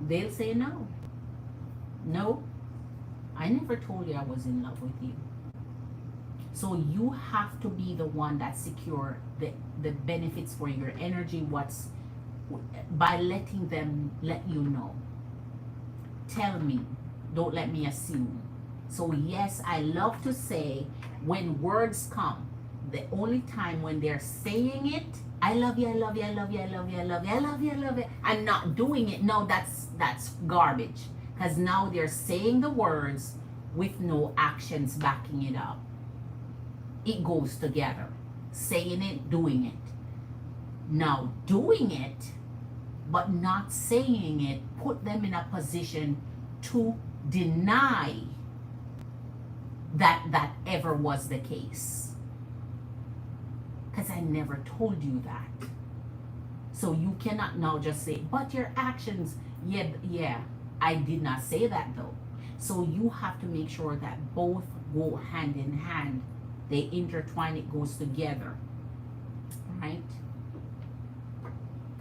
They'll say no. No, I never told you I was in love with you. So you have to be the one that secure the benefits for your energy, what's by letting them let you know. Tell me, don't let me assume. So yes, I love to say when words come, the only time when they're saying it, I love you, I love you, I love you, I love you, I love you, I love you, I love you, and not doing it, no, that's garbage. Because now they're saying the words with no actions backing it up. It goes together. Saying it, doing it. Now doing it, but not saying it, put them in a position to deny that ever was the case. Because I never told you that. So you cannot now just say, but your actions, yeah, I did not say that though. So you have to make sure that both go hand in hand. They intertwine, it goes together, right?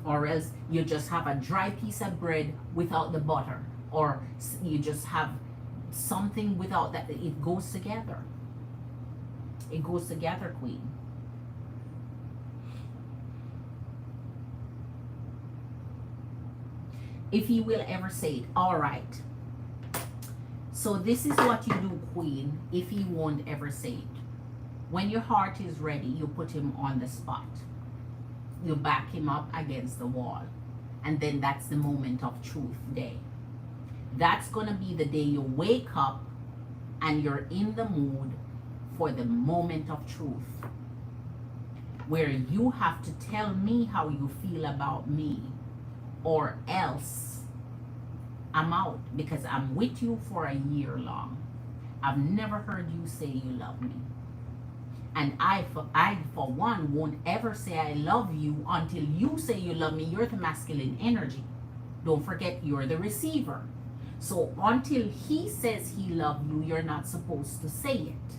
Or else you just have a dry piece of bread without the butter, or you just have something without that. It goes together. It goes together, Queen. If he will ever say it, all right. So this is what you do, Queen, if he won't ever say it. When your heart is ready, you put him on the spot. You back him up against the wall. And then that's the moment of truth day. That's going to be the day you wake up and you're in the mood for the moment of truth, where you have to tell me how you feel about me, or else I'm out, because I'm with you for a year long. I've never heard you say you love me. And I for one, won't ever say I love you until you say you love me. You're the masculine energy. Don't forget, you're the receiver. So until he says he loves you, you're not supposed to say it.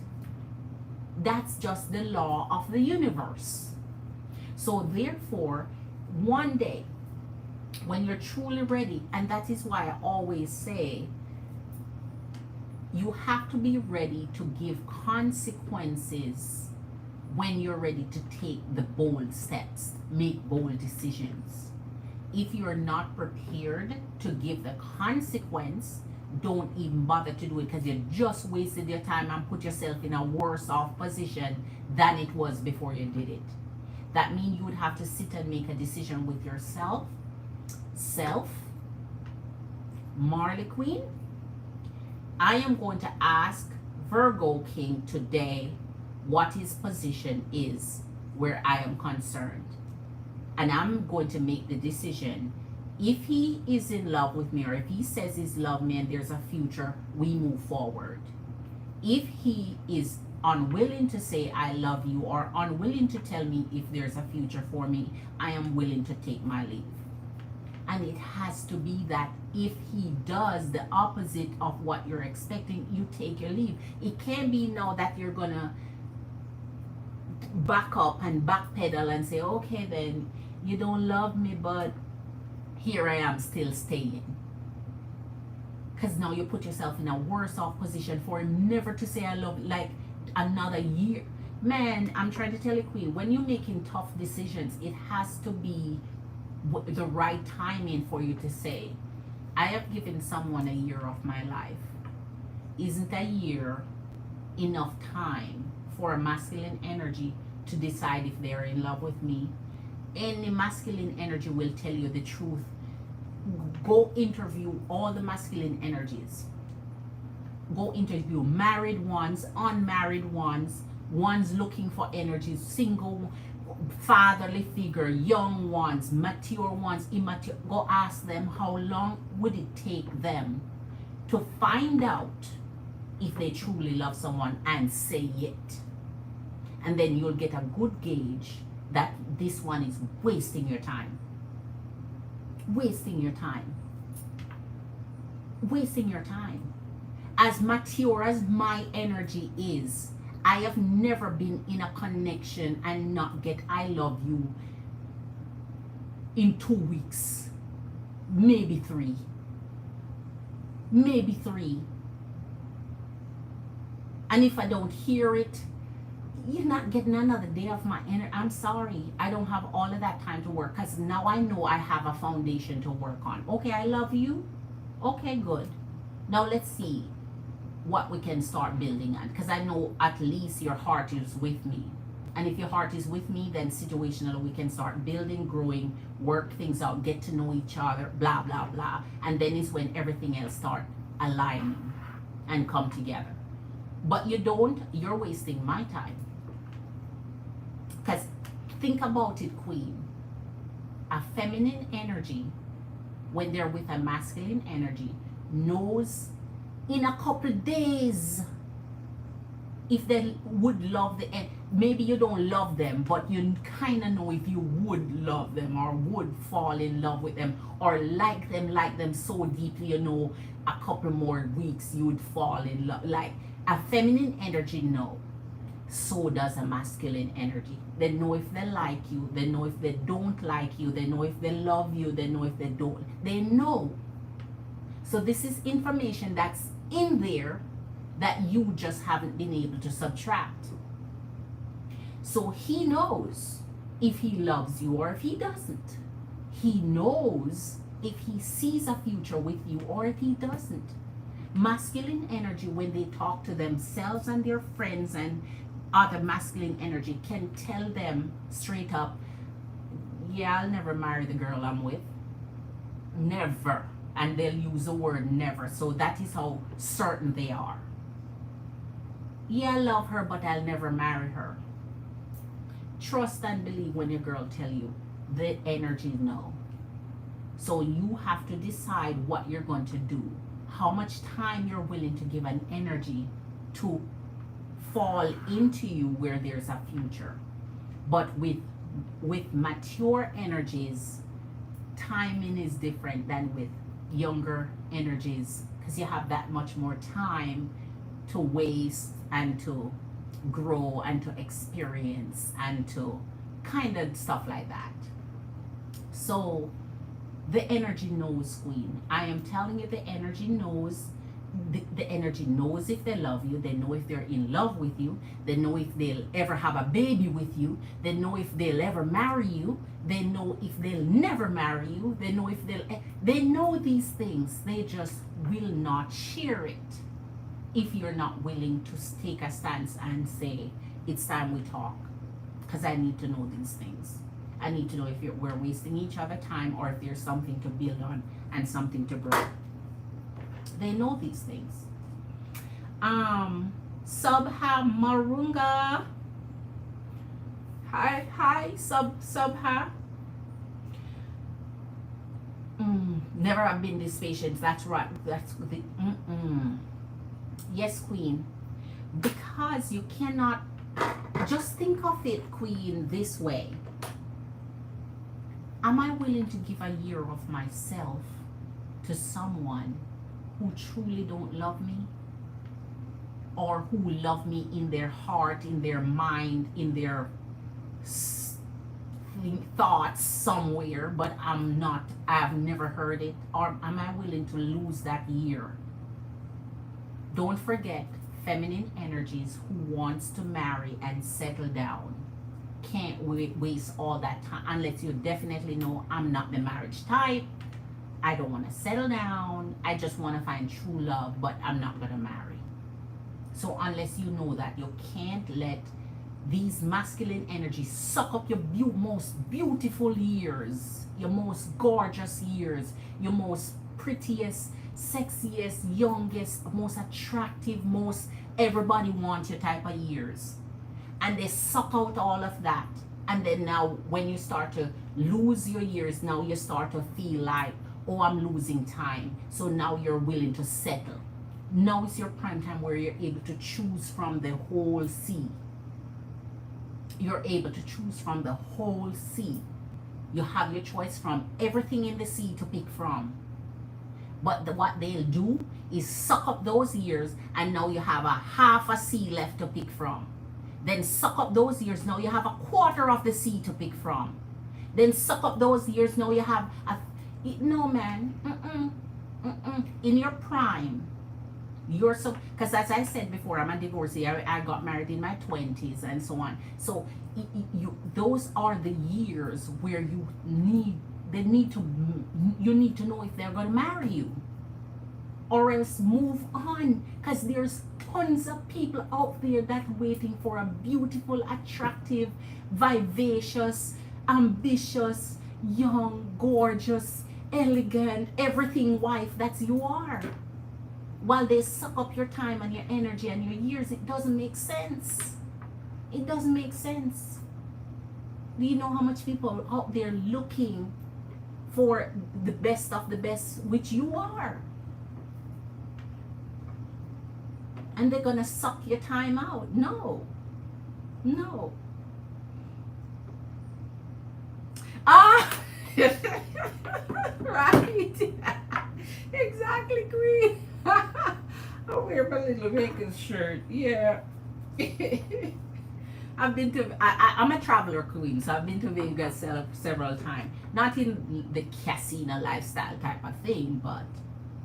That's just the law of the universe. So therefore, one day, when you're truly ready, and that is why I always say, you have to be ready to give consequences when you're ready to take the bold steps, make bold decisions. If you're not prepared to give the consequence, don't even bother to do it, because you just wasted your time and put yourself in a worse off position than it was before you did it. That means you would have to sit and make a decision with yourself. Self, Marley Queen, I am going to ask Virgo King today what his position is where I am concerned. And I'm going to make the decision. If he is in love with me, or if he says he's loved me and there's a future, we move forward. If he is unwilling to say I love you, or unwilling to tell me if there's a future for me, I am willing to take my leave. And it has to be that if he does the opposite of what you're expecting, you take your leave. It can't be now that you're gonna back up and backpedal and say, okay then, you don't love me, but here I am still staying. Because now you put yourself in a worse off position for him never to say I love you, like another year. Man, I'm trying to tell you, Queen, when you're making tough decisions, it has to be the right timing for you to say, I have given someone a year of my life. Isn't a year enough time for a masculine energy to decide if they're in love with me? Any masculine energy will tell you the truth. Go interview all the masculine energies. Go interview married ones, unmarried ones, ones looking for energies, single, fatherly figure, young ones, mature ones, immature. Go ask them how long would it take them to find out if they truly love someone and say it. And then you'll get a good gauge that this one is wasting your time. Wasting your time. Wasting your time. As mature as my energy is, I have never been in a connection and not get I love you in 2 weeks. Maybe 3. Maybe 3. And if I don't hear it, you're not getting another day of my energy. I'm sorry. I don't have all of that time to work, because now I know I have a foundation to work on. Okay, I love you. Okay, good. Now let's see what we can start building on, because I know at least your heart is with me. And if your heart is with me, then situationally we can start building, growing, work things out, get to know each other, blah, blah, blah. And then is when everything else start aligning and come together. But you don't, you're wasting my time. Because think about it, Queen. A feminine energy, when they're with a masculine energy, knows in a couple days if they would love maybe you don't love them, but you kind of know if you would love them or would fall in love with them or like them so deeply, you know, a couple more weeks you would fall in love. Like a feminine energy know. So does a masculine energy. They know if they like you, they know if they don't like you, they know if they love you, they know if they don't. They know. So this is information that's in there that you just haven't been able to subtract. So he knows if he loves you or if he doesn't. He knows if he sees a future with you or if he doesn't. Masculine energy, when they talk to themselves and their friends and other masculine energy, can tell them straight up, yeah, I'll never marry the girl I'm with. Never. And they'll use the word never. So that is how certain they are. Yeah, I love her, but I'll never marry her. Trust and believe when your girl tell you the energy no. So you have to decide what you're going to do. How much time you're willing to give an energy to fall into you where there's a future. But with mature energies, timing is different than with younger energies, because you have that much more time to waste and to grow and to experience and to kind of stuff like that. So the energy knows, Queen. I am telling you, the energy knows the energy knows if they love you, they know if they're in love with you, they know if they'll ever have a baby with you, they know if they'll ever marry you, they know if they'll never marry you, they know if they know these things, they just will not share it if you're not willing to take a stance and say, it's time we talk, because I need to know these things. I need to know if we're wasting each other time or if there's something to build on and something to grow. They know these things. Subha Marunga. Hi, Subha. Never have been this patient. That's right. That's the. Yes, Queen. Because you cannot. Just think of it, Queen, this way. Am I willing to give a year of myself to someone who truly don't love me, or who love me in their heart, in their mind, in their thoughts somewhere, but I've never heard it? Or am I willing to lose that year? Don't forget, feminine energies who wants to marry and settle down can't waste all that time, unless you definitely know, I'm not the marriage type, I don't want to settle down, I just want to find true love, but I'm not going to marry. So unless you know that, you can't let these masculine energies suck up your most beautiful years, your most gorgeous years, your most prettiest, sexiest, youngest, most attractive, most everybody wants your type of years. And they suck out all of that. And then now when you start to lose your years, now you start to feel like, oh, I'm losing time. So now you're willing to settle. Now is your prime time where you're able to choose from the whole sea. You're able to choose from the whole sea. You have your choice from everything in the sea to pick from. But what they'll do is suck up those years, and now you have a half a sea left to pick from. Then suck up those years, now you have a quarter of the sea to pick from. Then suck up those years, now you have no, man. In your prime, you're so, because as I said before, I'm a divorcee. I got married in my 20s and so on. So those are the years where you need to know if they're going to marry you, or else move on, because there's tons of people out there that waiting for a beautiful, attractive, vivacious, ambitious, young, gorgeous, elegant, everything wife that you are. While they suck up your time and your energy and your years, it doesn't make sense. It doesn't make sense. Do you know how much people are out there looking for the best of the best, which you are? And they're gonna suck your time out. No. Ah, right. Exactly, Queen. I wear my little Vegas shirt. Yeah. I'm a traveler, Queen, so I've been to Vegas several times. Not in the casino lifestyle type of thing, but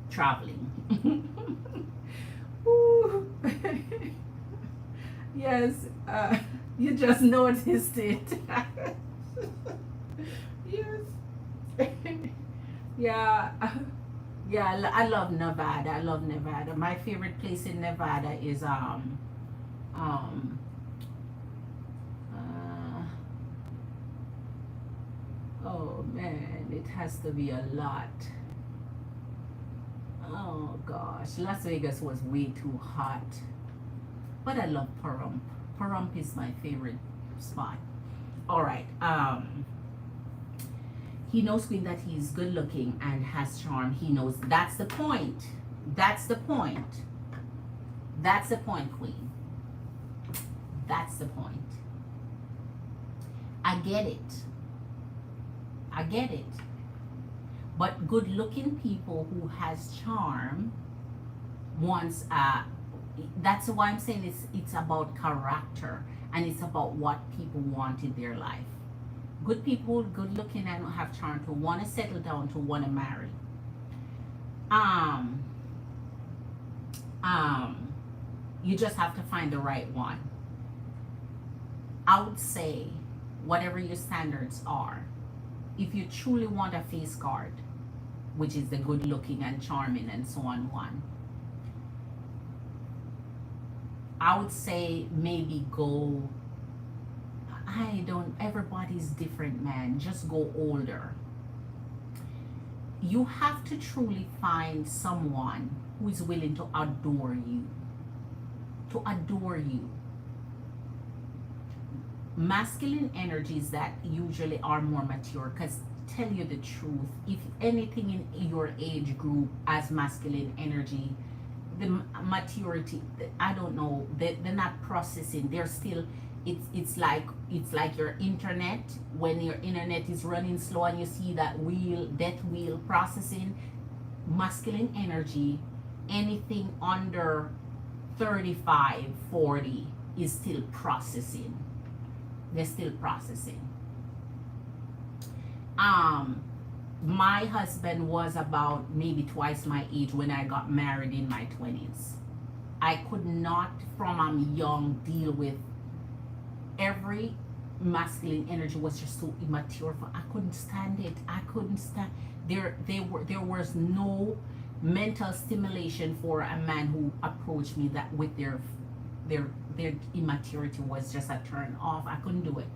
traveling. Yes, you just noticed it. Yes. Yeah. Yeah, I love Nevada. I love Nevada. My favorite place in Nevada is oh man, it has to be a lot. Oh gosh, Las Vegas was way too hot. But I love Pahrump. Pahrump is my favorite spot. Alright, he knows, Queen, that he's good looking and has charm. He knows that's the point. That's the point. That's the point, Queen. That's the point. I get it. I get it. But good looking people who has charm wants that's why I'm saying it's about character, and it's about what people want in their life. Good people, good looking and have charm, to want to settle down, to want to marry. um you just have to find the right one. I would say, whatever your standards are, if you truly want a face card, which is the good looking and charming and so on one, I would say maybe go, I don't, everybody's different, man. Just go older. You have to truly find someone who is willing to adore you. To adore you. Masculine energies that usually are more mature, because tell you the truth, if anything in your age group as masculine energy, the maturity, I don't know, they're not processing, they're still, it's like your internet. When your internet is running slow and you see that wheel, death wheel processing, masculine energy, anything under 35, 40 is still processing. They're still processing. My husband was about maybe twice my age when I got married in my 20s. I could not, from young, deal with every masculine energy. Was just so immature. I couldn't stand it. I couldn't stand. There was no mental stimulation for a man who approached me that with their immaturity was just a turn off. I couldn't do it.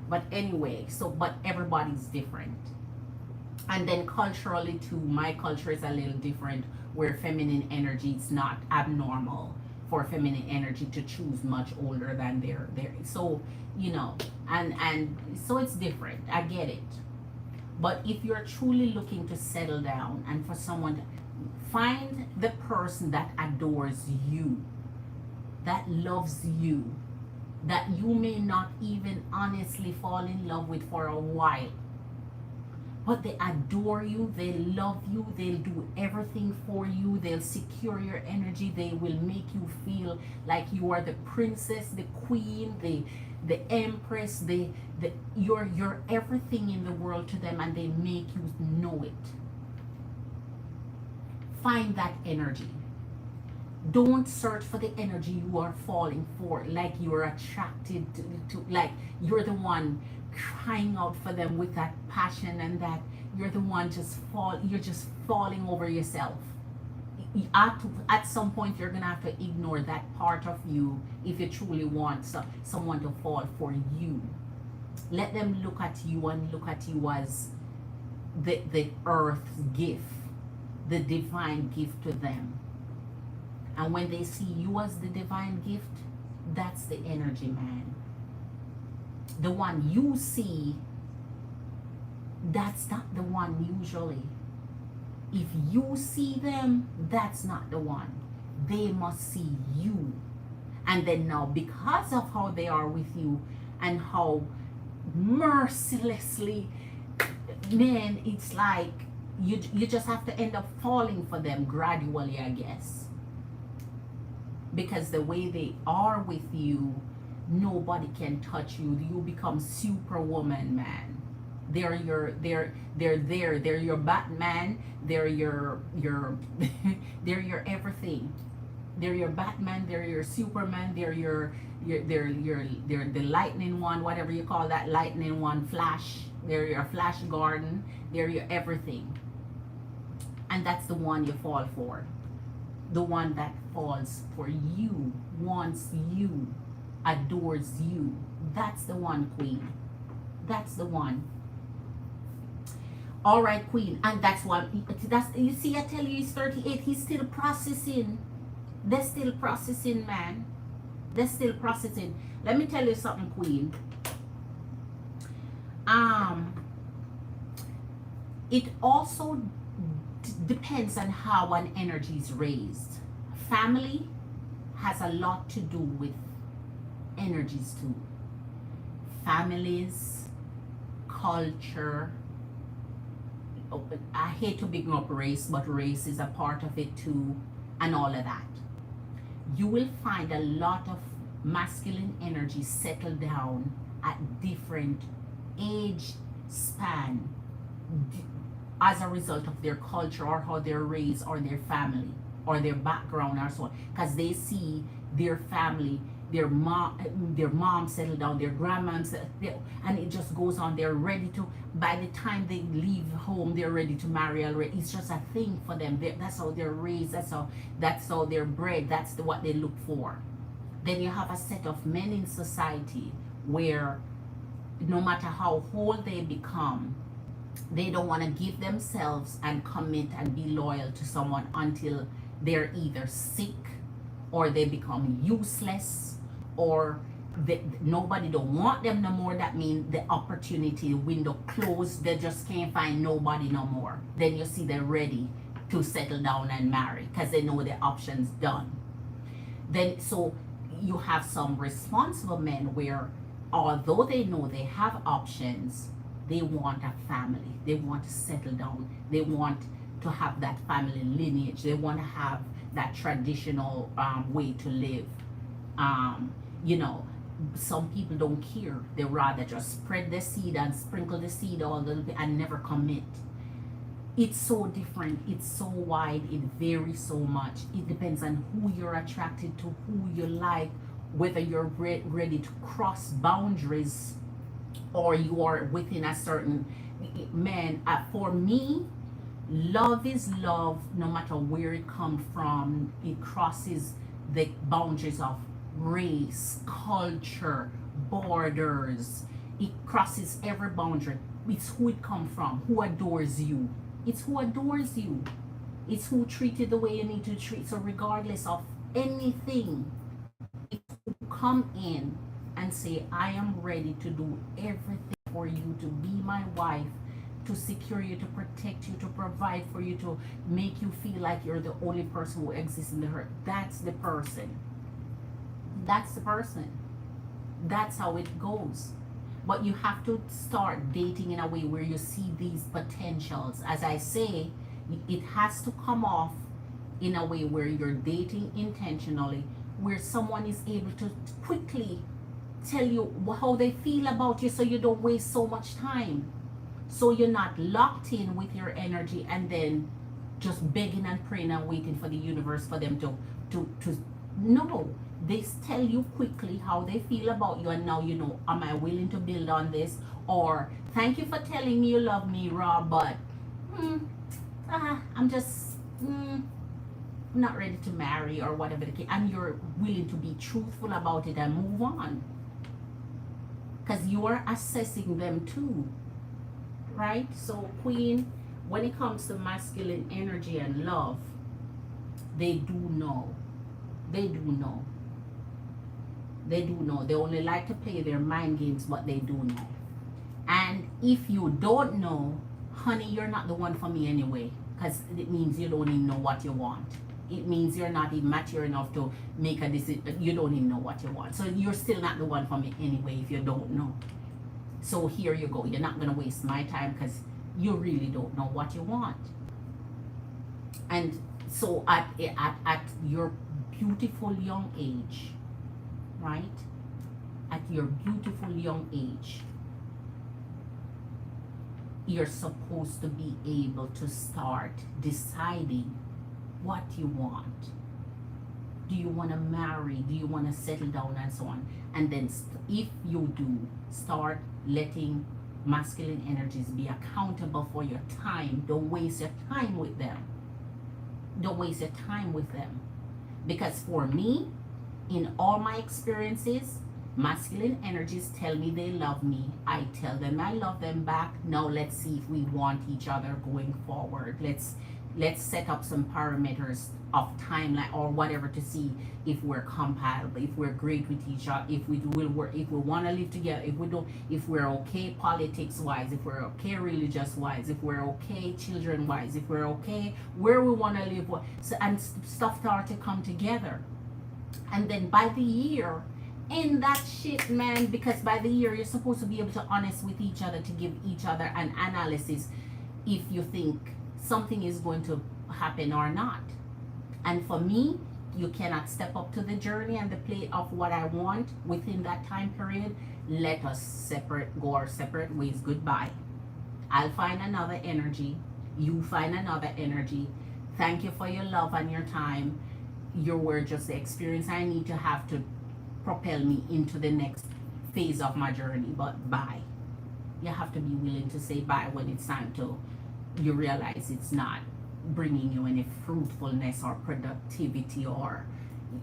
But anyway, but everybody's different. And then culturally too, my culture is a little different, where feminine energy is not abnormal for feminine energy to choose much older than their so and so it's different. I get it. But if you're truly looking to settle down and for someone to find the person that adores you, that loves you, that you may not even honestly fall in love with for a while, but they adore you, they love you, they'll do everything for you, they'll secure your energy, they will make you feel like you are the princess, the queen, the empress, you're everything in the world to them, and they make you know it. Find that energy. Don't search for the energy you are falling for, like you're attracted to, like you're the one crying out for them with that passion, and that you're the one you're just falling over yourself. At some point you're gonna have to ignore that part of you if you truly want someone to fall for you. Let them look at you and look at you as the earth's gift, the divine gift to them. And when they see you as the divine gift, that's the energy, man. The one you see, that's not the one usually. If you see them, that's not the one. They must see you. And then now, because of how they are with you and how mercilessly, man, it's like you just have to end up falling for them gradually, I guess. Because the way they are with you, nobody can touch you. You become superwoman, man. They're your Batman. They're your they're your everything. They're your Batman. They're your Superman. They're the lightning one, whatever you call that lightning one, Flash. They're your Flash Garden. They're your everything. And that's the one you fall for. The one that falls for you, wants you, adores you. That's the one, queen. That's the one. All right, queen. And that's what, you see, I tell you, he's 38. He's still processing. They're still processing, man. They're still processing. Let me tell you something, queen. It also depends on how an energy is raised. Family has a lot to do with energies too. Families, culture. I hate to bring up race, but race is a part of it too, and all of that. You will find a lot of masculine energy settle down at different age span as a result of their culture or how they're raised or their family. or their background or so on, because they see their family, their mom settle down, their grandmom and it just goes on. They're ready to, by the time they leave home, they're ready to marry already. It's just a thing for them. That's how they're raised. That's how they're bred. That's what they look for. Then you have a set of men in society where no matter how old they become, they don't want to give themselves and commit and be loyal to someone until they're either sick or they become useless, or nobody don't want them no more. That means the opportunity window closed. They just can't find nobody no more. Then you see they're ready to settle down and marry because they know the option's done. Then so you have some responsible men where, although they know they have options, they want a family. They want to settle down. They want to have that family lineage. They want to have that traditional way to live. You know, some people don't care. They rather just spread the seed and sprinkle the seed all a little bit and never commit. It's so different. It's so wide. It varies so much. It depends on who you're attracted to, who you like, whether you're ready to cross boundaries or you are within a certain man. For me, love is love no matter where it comes from. It crosses the boundaries of race, culture, borders. It crosses every boundary. It's who it comes from, who adores you. It's who adores you. It's who treated the way you need to treat. So regardless of anything, it's who come in and say, I am ready to do everything for you, to be my wife, to secure you, to protect you, to provide for you, to make you feel like you're the only person who exists in the earth. That's the person. That's the person. That's how it goes. But you have to start dating in a way where you see these potentials. As I say, it has to come off in a way where you're dating intentionally, where someone is able to quickly tell you how they feel about you so you don't waste so much time. So you're not locked in with your energy and then just begging and praying and waiting for the universe for them to no. They tell you quickly how they feel about you, and now you know, am I willing to build on this? Or thank you for telling me you love me, Rob, but I'm just not ready to marry, or whatever the case. And you're willing to be truthful about it and move on, because you are assessing them too, right? So Queen, when it comes to masculine energy and love, they do know. They do know. They do know. They only like to play their mind games, but they do know. And if you don't know, honey, you're not the one for me anyway, because it means you don't even know what you want. It means you're not even mature enough to make a decision. You don't even know what you want. So you're still not the one for me anyway if you don't know. So here you go. You're not going to waste my time because you really don't know what you want. And so at your beautiful young age, right? At your beautiful young age, you're supposed to be able to start deciding what you want. Do you want to marry? Do you want to settle down and so on? And then if you do, start letting masculine energies be accountable for your time. Don't waste your time with them. Don't waste your time with them. Because for me, in all my experiences, masculine energies tell me they love me. I tell them I love them back. Now let's see if we want each other going forward. Let's set up some parameters of timeline or whatever to see if we're compatible, if we're great with each other, if we will work, if we want to live together, if we don't, if we're okay politics wise, if we're okay religious wise, if we're okay children wise, if we're okay where we want to live, so, and stuff start to come together. And then by the year, in that shit, man, because by the year you're supposed to be able to honest with each other, to give each other an analysis if you think something is going to happen or not. And for me, you cannot step up to the journey and the plate of what I want within that time period. Let us go our separate ways. Goodbye. I'll find another energy. You find another energy. Thank you for your love and your time. You were just the experience I need to have to propel me into the next phase of my journey. But bye. You have to be willing to say bye when it's time to, you realize it's not bringing you any fruitfulness or productivity, or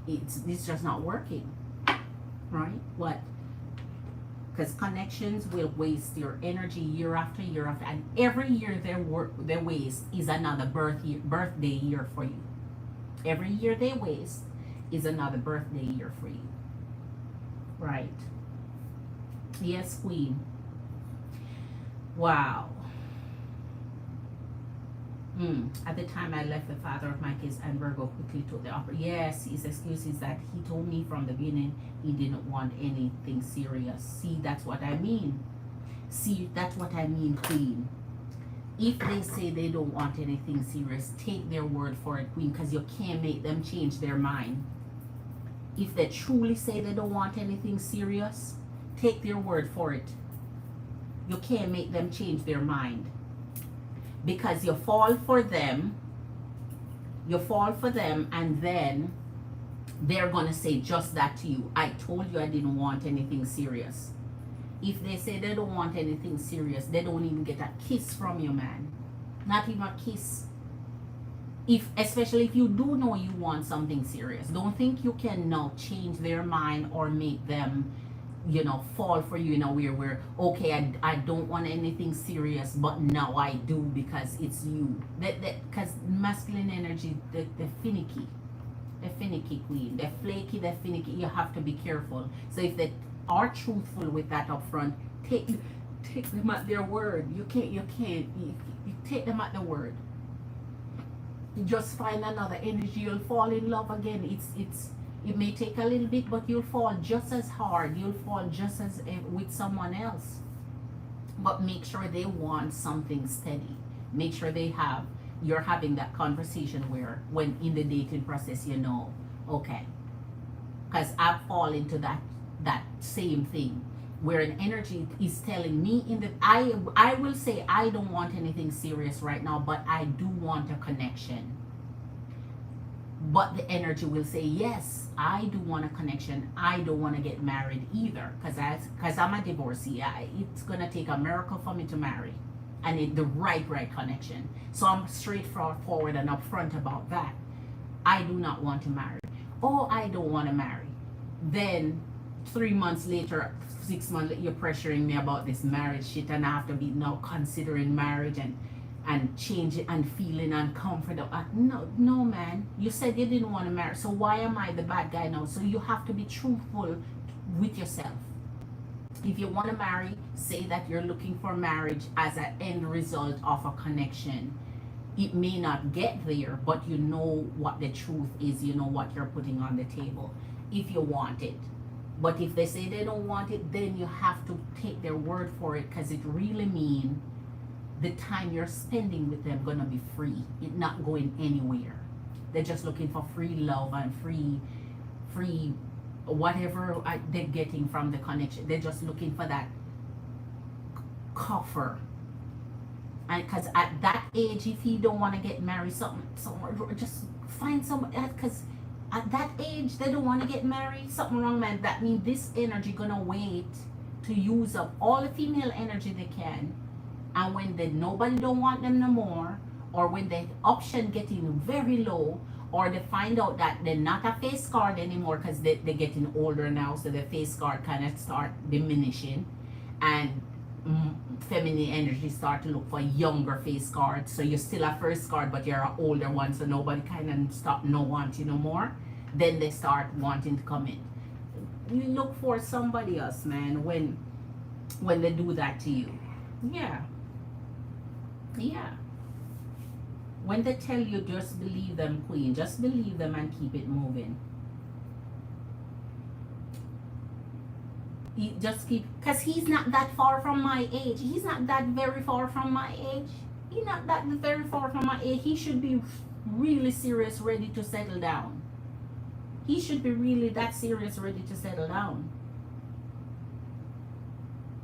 it's just not working, right? What? Because connections will waste your energy year after year after, and every year they waste is another birthday year for you. Every year they waste is another birthday year for you, right? Yes, Queen. Wow. At the time I left, the father of my kids and Virgo quickly took the offer. Yes, his excuse is that he told me from the beginning he didn't want anything serious. See, that's what I mean. See, that's what I mean, Queen. If they say they don't want anything serious, take their word for it, Queen, because you can't make them change their mind. If they truly say they don't want anything serious, take their word for it. You can't make them change their mind. Because you fall for them, and then they're gonna say just that to you. I told you I didn't want anything serious. If they say they don't want anything serious, they don't even get a kiss from you, man. Not even a kiss. Especially if you do know you want something serious, don't think you can now change their mind or make them, fall for you in a way where, okay, I don't want anything serious, but now I do because it's you. Because masculine energy, they're finicky. They're finicky, Queen. They're flaky, they're finicky. You have to be careful. So if they are truthful with that up front, take them at their word. You take them at the word. You just find another energy, you'll fall in love again. It may take a little bit, but you'll fall just as hard. You'll fall just as with someone else. But make sure they want something steady. Make sure you're having that conversation where, when in the dating process, okay. Because I've fallen into that same thing, where an energy is telling me I will say I don't want anything serious right now, but I do want a connection. But the energy will say, yes, I do want a connection. I don't want to get married either, because I'm a divorcee. It's going to take a miracle for me to marry, and the right connection. So I'm straightforward and upfront about that. I do not want to marry. Oh, I don't want to marry. Then 3 months later, 6 months later, you're pressuring me about this marriage shit, and I have to be now considering marriage and change it and feeling uncomfortable. No, man. You said you didn't want to marry, so why am I the bad guy now? So you have to be truthful with yourself. If you want to marry, say that you're looking for marriage as an end result of a connection. It may not get there, but you know what the truth is. You know what you're putting on the table if you want it. But if they say they don't want it, then you have to take their word for it, because it really means the time you're spending with them gonna be free. It's not going anywhere. They're just looking for free love and free whatever they're getting from the connection. They're just looking for that coffer. And because at that age, if you don't want to get married, somewhere, just find someone. Because at that age, they don't want to get married. Something wrong, man. That means this energy gonna wait to use up all the female energy they can. And when nobody don't want them no more, or when the option getting very low, or they find out that they're not a face card anymore because they're getting older now, so the face card kind of start diminishing, and feminine energy start to look for younger face cards. So you're still a first card, but you're an older one, so nobody kind of want you no more. Then they start wanting to come in. You look for somebody else, man, when they do that to you. Yeah. When they tell you, just believe them, Queen. Just believe them and keep it moving. Because he's not that far from my age. He's not that very far from my age. He's not that very far from my age. He should be really serious, ready to settle down. He should be really that serious, ready to settle down.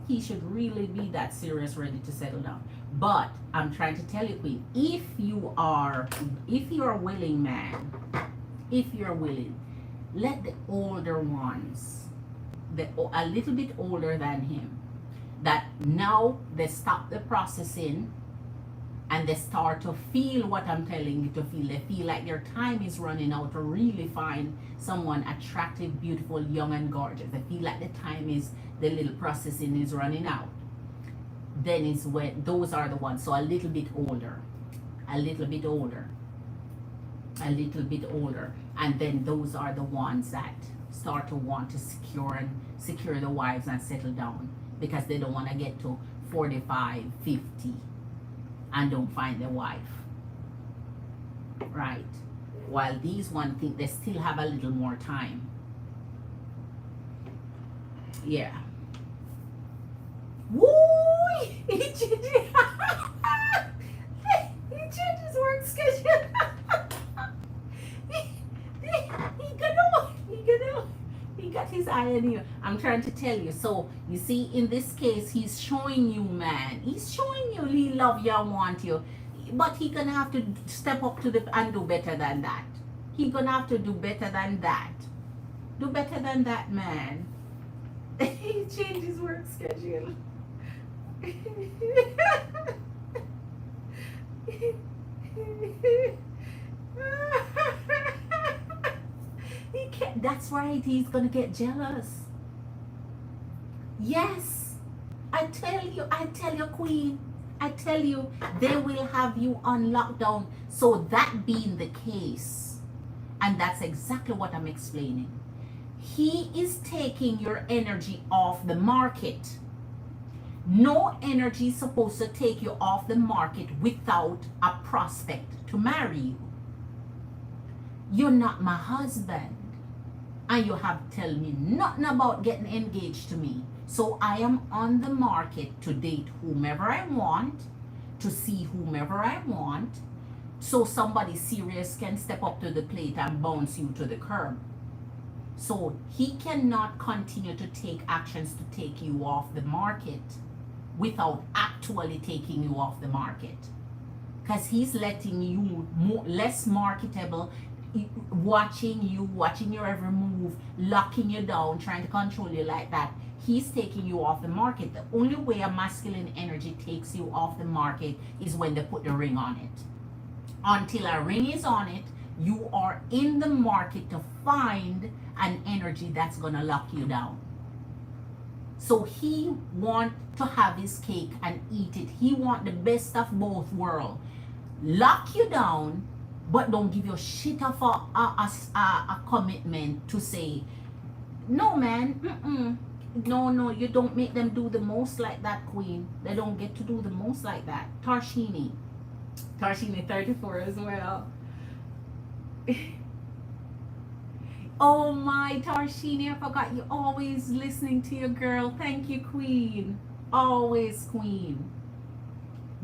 he should really be that serious, ready to settle down. But I'm trying to tell you, Queen, if you're willing, man, if you're willing, let the older ones, a little bit older than him, that now they stop the processing and they start to feel what I'm telling you to feel. They feel like their time is running out to really find someone attractive, beautiful, young, and gorgeous. They feel like the little processing is running out. Then is when those are the ones. So a little bit older, a little bit older, a little bit older, and then those are the ones that start to want to secure the wives and settle down because they don't want to get to 45, 50 and don't find their wife, right? While these one think they still have a little more time. Yeah. Woo! He changes work schedule. He got his eye on you. I'm trying to tell you. So you see, in this case, he's showing you, man. He's showing you he love you and want you, but he gonna have to step up to and do better than that. He gonna have to do better than that. Do better than that, man. He changed his work schedule. He can't, that's right, he's gonna get jealous. Yes, I tell you, Queen, I tell you, they will have you on lockdown. So that being the case, and that's exactly what I'm explaining, he is taking your energy off the market. No energy is supposed to take you off the market without a prospect to marry you. You're not my husband, and you have to tell me nothing about getting engaged to me. So I am on the market to date whomever I want, to see whomever I want, so somebody serious can step up to the plate and bounce you to the curb. So he cannot continue to take actions to take you off the market without actually taking you off the market, because he's letting you less marketable, watching your every move, locking you down, trying to control you like that. He's taking you off the market. The only way a masculine energy takes you off the market is when they put the ring on it. Until a ring is on it, you are in the market to find an energy that's gonna lock you down. So he want to have his cake and eat it. He want the best of both worlds. Lock you down, but don't give you shit of a commitment to say, no, man, no, you don't make them do the most like that, Queen. They don't get to do the most like that. Tarshini 34 as well. Oh my, Tarshini, I forgot you always listening to your girl. Thank you, Queen. Always, Queen.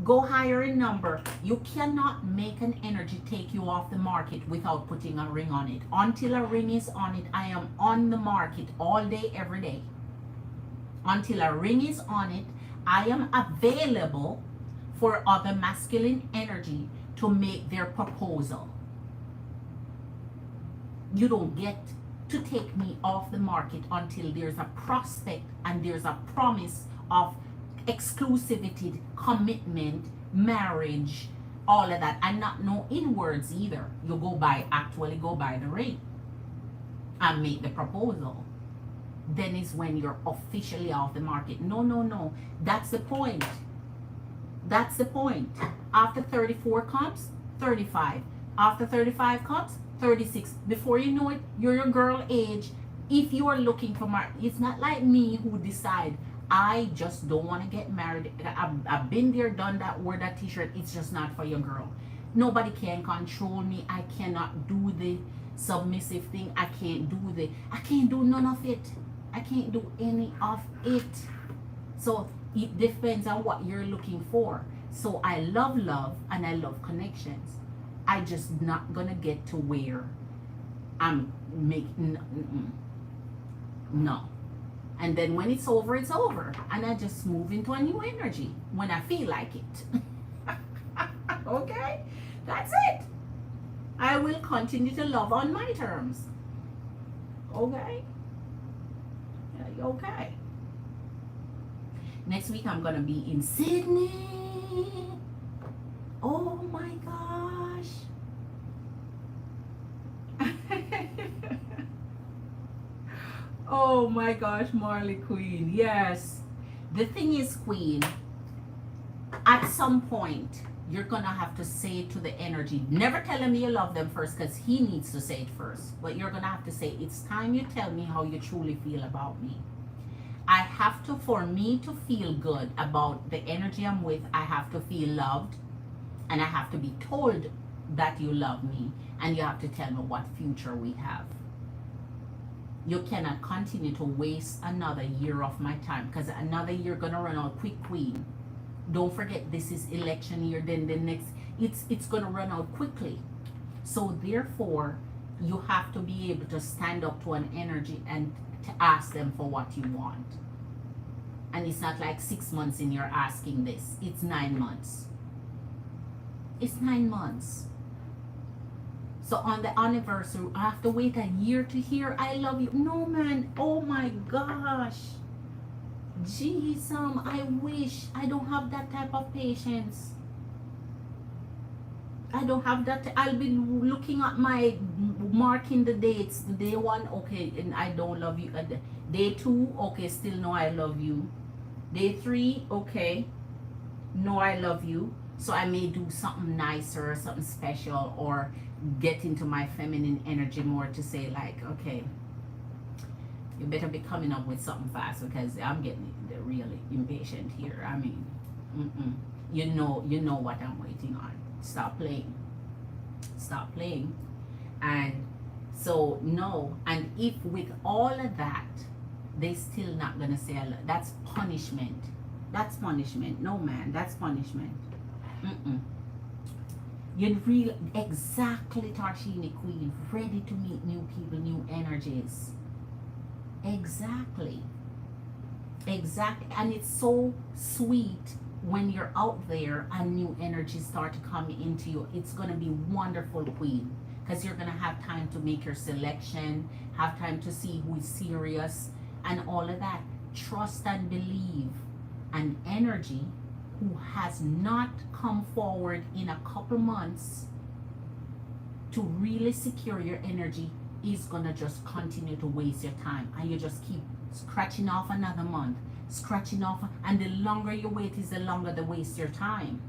Go higher in number. You cannot make an energy take you off the market without putting a ring on it. Until a ring is on it, I am on the market all day, every day. Until a ring is on it, I am available for other masculine energy to make their proposal. You don't get to take me off the market until there's a prospect and there's a promise of exclusivity, commitment, marriage, all of that, and not no in words either. You actually go by the ring and make the proposal. Then is when you're officially off the market. No. That's the point. That's the point. After 34 comes, 35. After 35 comes, 36. Before you know it, you're your girl age. If you are looking for marriage, it's not like me who decide I just don't want to get married. I've been there, done that, wore that t-shirt. It's just not for your girl. Nobody can control me. I cannot do the submissive thing. I can't do none of it. I can't do any of it. So it depends on what you're looking for. So I love and I love connections. I just not gonna get to where I'm making no. And then when it's over, it's over. And I just move into a new energy when I feel like it. Okay? That's it. I will continue to love on my terms. Okay? Okay. Next week I'm gonna be in Sydney. Oh my gosh. Oh my gosh, Marley Queen. Yes. The thing is, Queen, at some point you're gonna have to say to the energy, never tell him you love them first, because he needs to say it first. But you're gonna have to say, it's time you tell me how you truly feel about me. I have to, for me to feel good about the energy I'm with, I have to feel loved, and I have to be told that you love me, and you have to tell me what future we have. You cannot continue to waste another year of my time, because another year gonna run out quick, Queen. Don't forget, this is election year, then the next, it's gonna run out quickly. So therefore, you have to be able to stand up to an energy and to ask them for what you want. And it's not like 6 months and you're asking this. It's 9 months. It's 9 months. So on the anniversary, I have to wait a year to hear I love you. No, man. Oh my gosh. Jeez, I wish. I don't have that type of patience. I don't have that. I'll be looking at my marking the dates. Day 1, okay, and I don't love you. Day 2, okay, still no, I love you. Day 3, okay, no, I love you. So I may do something nicer, something special, or get into my feminine energy more to say like, okay, you better be coming up with something fast, because I'm getting really impatient here. I mean, you know what I'm waiting on. Stop playing. Stop playing. And so no, and if with all of that they still not gonna say I love, that's punishment. That's punishment. No, man, that's punishment. You're real, exactly, Tarshini Queen, ready to meet new people, new energies. Exactly. And it's so sweet when you're out there and new energies start to come into you. It's going to be wonderful, Queen, because you're going to have time to make your selection, have time to see who is serious and all of that. Trust and believe. An energy who has not come forward in a couple months to really secure your energy is going to just continue to waste your time, and you just keep scratching off another month, scratching off, and the longer you wait is the longer they waste your time.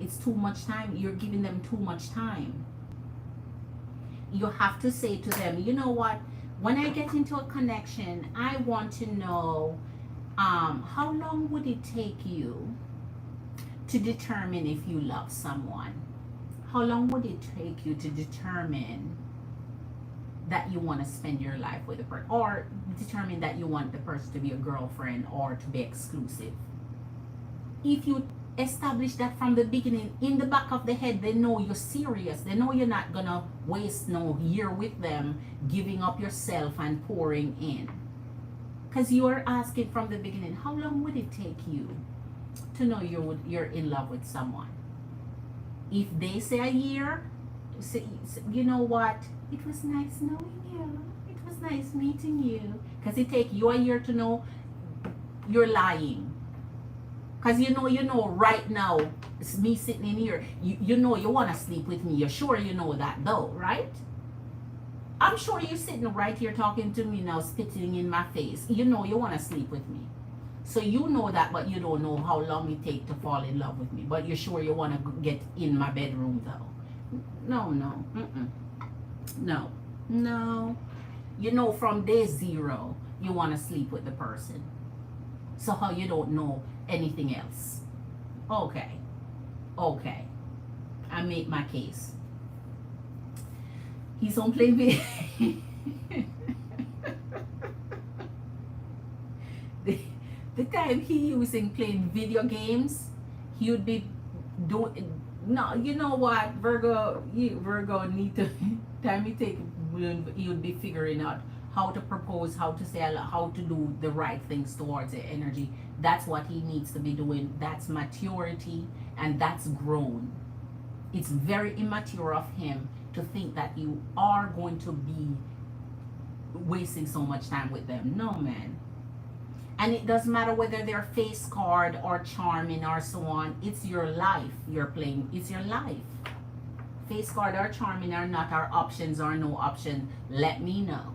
It's too much time. You're giving them too much time. You have to say to them, you know what, when I get into a connection, I want to know how long would it take you to determine if you love someone? How long would it take you to determine that you want to spend your life with a person, or determine that you want the person to be a girlfriend or to be exclusive? If you establish that from the beginning, in the back of the head, they know you're serious. They know you're not gonna waste no year with them, giving up yourself and pouring in. Because you are asking from the beginning, how long would it take you to know you're in love with someone? If they say a year, say, you know what, it was nice knowing you, it was nice meeting you. Because it takes you a year to know, you're lying. Because you know right now, it's me sitting in here, you know you want to sleep with me. You're sure you know that though, right? I'm sure you're sitting right here talking to me now, spitting in my face. You know you want to sleep with me. So you know that, but you don't know how long it takes to fall in love with me. But you're sure you want to get in my bedroom though. No. No. You know from day 0, you want to sleep with the person. So how you don't know anything else? Okay. I make my case. He's on playing video. the time he using playing video games, he would be doing. No, you know what, Virgo need to time he take, he would be figuring out how to propose, how to say, how to do the right things towards the energy. That's what he needs to be doing. That's maturity, and that's grown. It's very immature of him to think that you are going to be wasting so much time with them. No, man. And it doesn't matter whether they're face card or charming or so on. It's your life you're playing. It's your life. Face card or charming are not our options or no option. Let me know.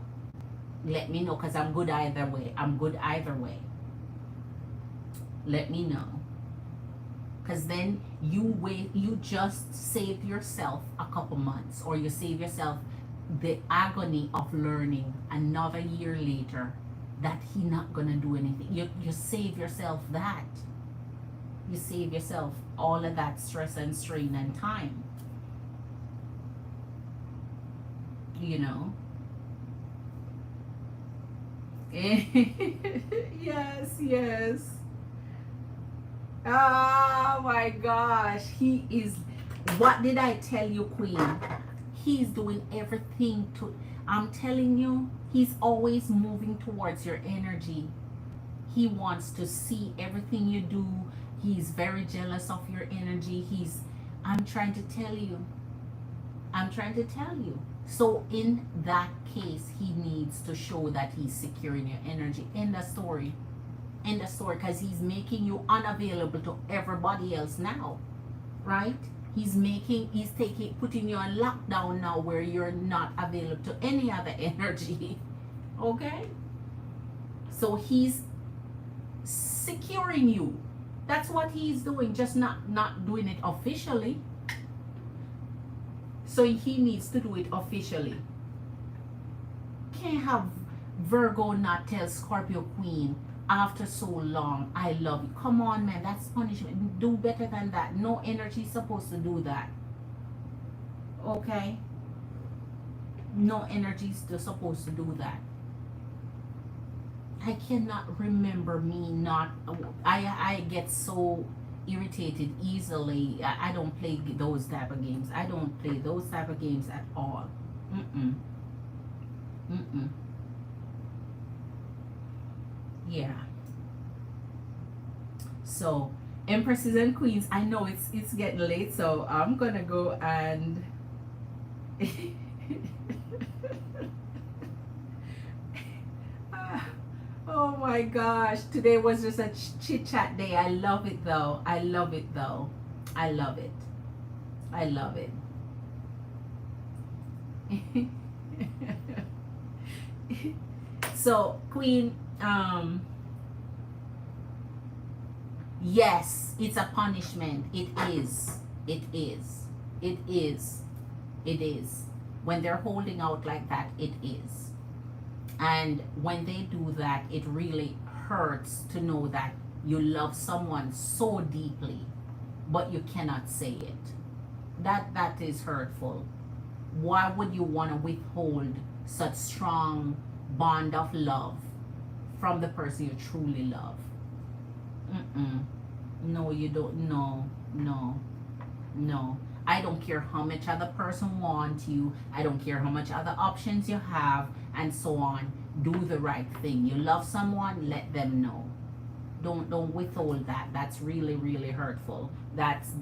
Let me know, because I'm good either way. I'm good either way. Let me know. Because then you just save yourself a couple months, or you save yourself the agony of learning another year later that he not gonna do anything. You save yourself that. You save yourself all of that stress and strain and time. You know. Yes, yes. Oh my gosh. He is, what did I tell you, Queen? He's doing everything to, I'm telling you, he's always moving towards your energy. He wants to see everything you do. He's very jealous of your energy. I'm trying to tell you. I'm trying to tell you. So in that case, he needs to show that he's securing your energy. In the story. In the story, because he's making you unavailable to everybody else now. Right? He's putting you on lockdown now, where you're not available to any other energy. Okay? So he's securing you. That's what he's doing, just not doing it officially. So he needs to do it officially. Can't have Virgo not tell Scorpio Queen after so long, I love you. Come on, man, that's punishment. Do better than that. No energy is supposed to do that. Okay? No energy is supposed to do that. I cannot remember me not. I get so irritated easily. I don't play those type of games. I don't play those type of games at all. Mm-mm. Mm-mm. Yeah. So, Empresses and Queens, I know it's getting late, so I'm gonna go and oh my gosh, today was just a chit chat day. I love it though. I love it though. I love it. I love it. So, Queen, yes, it's a punishment. It is. It is. It is. It is. When they're holding out like that, it is. And when they do that, it really hurts to know that you love someone so deeply, but you cannot say it. That is hurtful. Why would you want to withhold such strong bond of love from the person you truly love? Mm-mm. No, you don't. No, no, no. I don't care how much other person wants you. I don't care how much other options you have, and so on. Do the right thing. You love someone, let them know. Don't withhold that. That's really, really hurtful. That's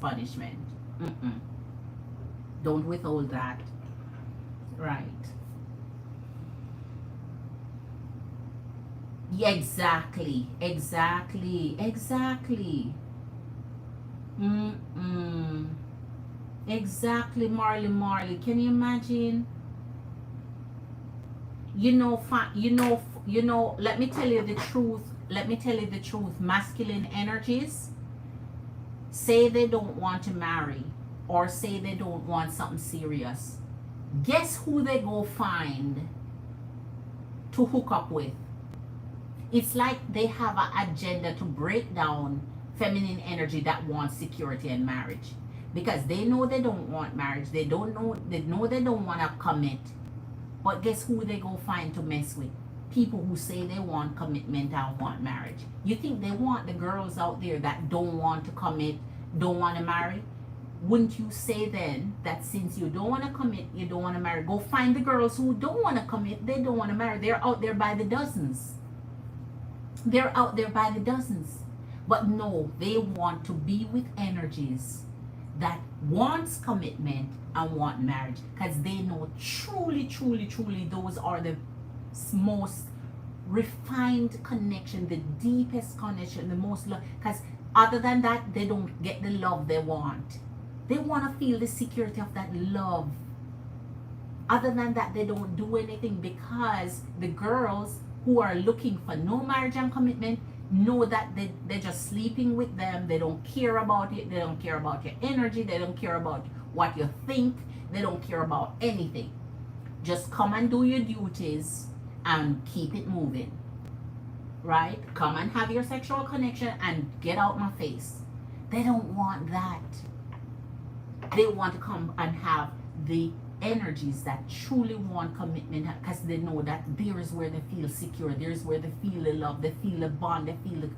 punishment. Mm-mm. Don't withhold that. Right. Yeah, exactly. Exactly. Exactly. Mm-mm. Exactly, Marley. Can you imagine? Let me tell you the truth. Let me tell you the truth. Masculine energies say they don't want to marry, or say they don't want something serious. Guess who they go find to hook up with? It's like they have an agenda to break down feminine energy that wants security and marriage. Because they know they don't want marriage. They know they don't want to commit. But guess who they go find to mess with? People who say they want commitment and want marriage. You think they want the girls out there that don't want to commit, don't want to marry? wouldn't you say then that since you don't want to commit, you don't want to marry, go find the girls who don't want to commit, they don't want to marry. They're out there by the dozens. They're out there by the dozens. But no, they want to be with energies that wants commitment and want marriage, because they know truly, truly, truly those are the most refined connection, the deepest connection, the most love. Because other than that, they don't get the love they want. They want to feel the security of that love. Other than that, they don't do anything, because the girls who are looking for no marriage and commitment know that they're just sleeping with them. They don't care about it. They don't care about your energy. They don't care about what you think. They don't care about anything. Just come and do your duties and keep it moving. Right? Come and have your sexual connection and get out my face. They don't want that. They want to come and have the energies that truly want commitment, because they know that there is where they feel secure. There is where they feel the love. They feel the bond. They feel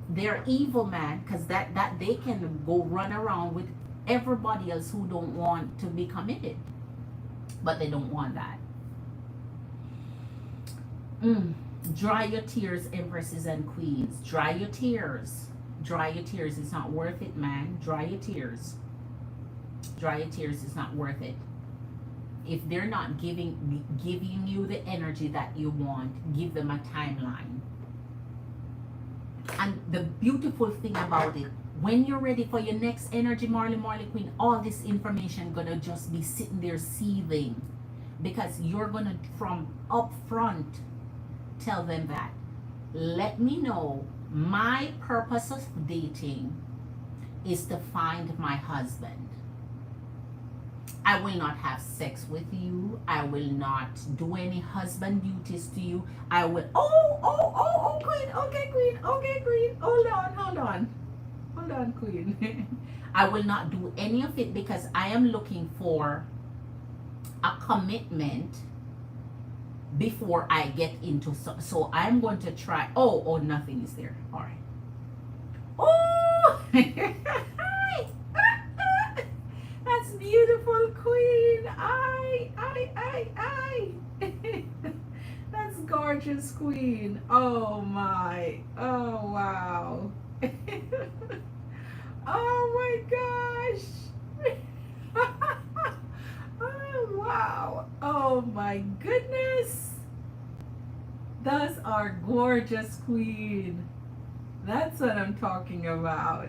they're evil, man, because that they can go run around with everybody else who don't want to be committed, but they don't want that. Dry your tears, empresses and queens. Dry your tears. Dry your tears. It's not worth it, man. Dry your tears. Dry your tears. It's not worth it. If they're not giving you the energy that you want, give them a timeline. And the beautiful thing about it, when you're ready for your next energy, Marley Queen, all this information gonna just be sitting there seething, because you're gonna from up front tell them that, let me know, my purpose of dating is to find my husband. I will not have sex with you. I will not do any husband duties to you. I will, queen, okay, queen, okay, queen, hold on, queen. I will not do any of it, because I am looking for a commitment before I get into, so I'm going to try, nothing is there, all right. That's beautiful, queen. That's gorgeous, queen. Oh my. Oh wow. Oh my gosh. Oh wow. Oh my goodness. Those are gorgeous, queen. That's what I'm talking about.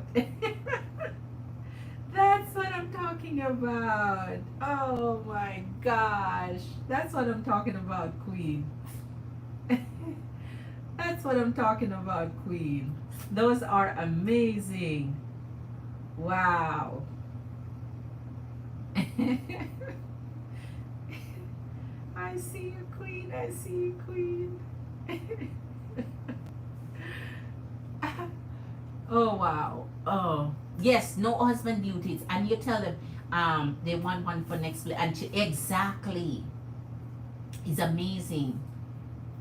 That's what I'm talking about. Oh my gosh. That's what I'm talking about, queen. That's what I'm talking about, queen. Those are amazing. Wow. I see you, queen. I see you, queen. Oh wow. Oh yes, no husband duties, and you tell them they want one for next play, and exactly, it's amazing.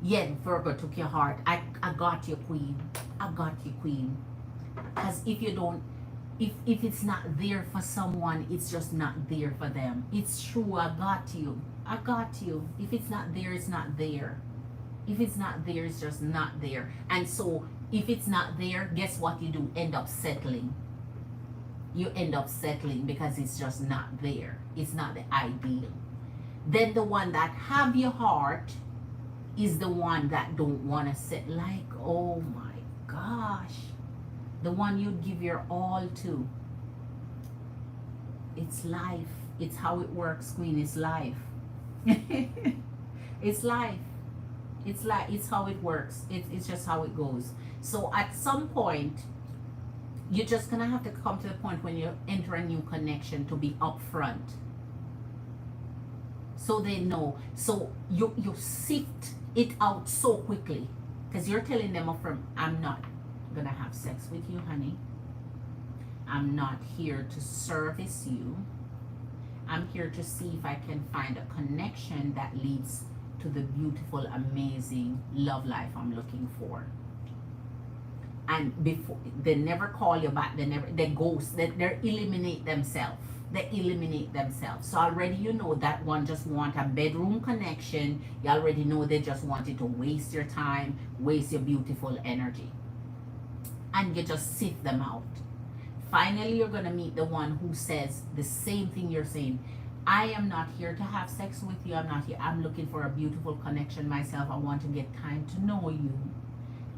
Yeah, Virgo took your heart. I got you, queen. I got you, queen. Because if you don't, if it's not there for someone, it's just not there for them. It's true. I got you. I got you. If it's not there, it's not there. If it's not there, it's just not there. And so if it's not there, guess what you do? End up settling. You end up settling because it's just not there. It's not the ideal. Then the one that have your heart is the one that don't want to set, like, oh my gosh, the one you'd give your all to. It's life. It's how it works, queen. It's life. It's life. It's like, it's how it works. It's just how it goes. So at some point, you're just gonna have to come to the point when you enter a new connection to be upfront, so they know. So you sift it out so quickly, because you're telling them upfront, I'm not gonna have sex with you, honey. I'm not here to service you. I'm here to see if I can find a connection that leads to the beautiful, amazing love life I'm looking for. and before they never call you back, they ghost, they eliminate themselves. They eliminate themselves. So already you know that one just want a bedroom connection. You already know they just wanted to waste your time, waste your beautiful energy, and you just sift them out. Finally, you're gonna meet the one who says the same thing you're saying. I am not here to have sex with you. I'm not here. I'm looking for a beautiful connection myself. I want to get time to know you.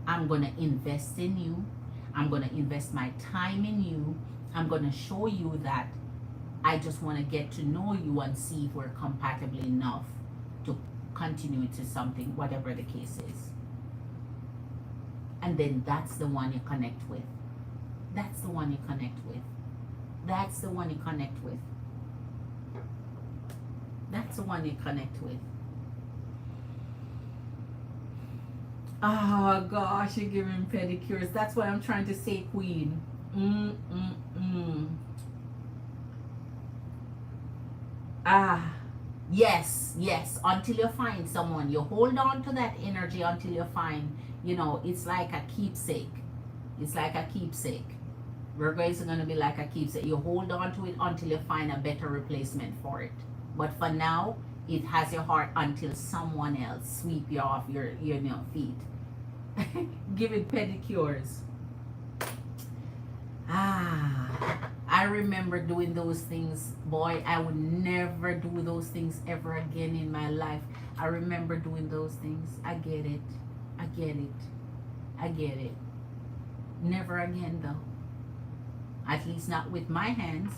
I'm going to invest in you. I'm going to invest my time in you. I'm going to show you that I just want to get to know you and see if we're compatible enough to continue to something, whatever the case is. And then that's the one you connect with. That's the one you connect with. That's the one you connect with. That's the one you connect with. Oh gosh, you're giving pedicures. That's why I'm trying to say queen. Ah, yes, yes. Until you find someone, you hold on to that energy until you find, it's like a keepsake. It's like a keepsake. Virgo is going to be like a keepsake. You hold on to it until you find a better replacement for it. But for now, it has your heart until someone else sweep you off your feet. Give it pedicures. I remember doing those things. Boy, I would never do those things ever again in my life. I remember doing those things. I get it. I get it. I get it. Never again, though. At least not with my hands.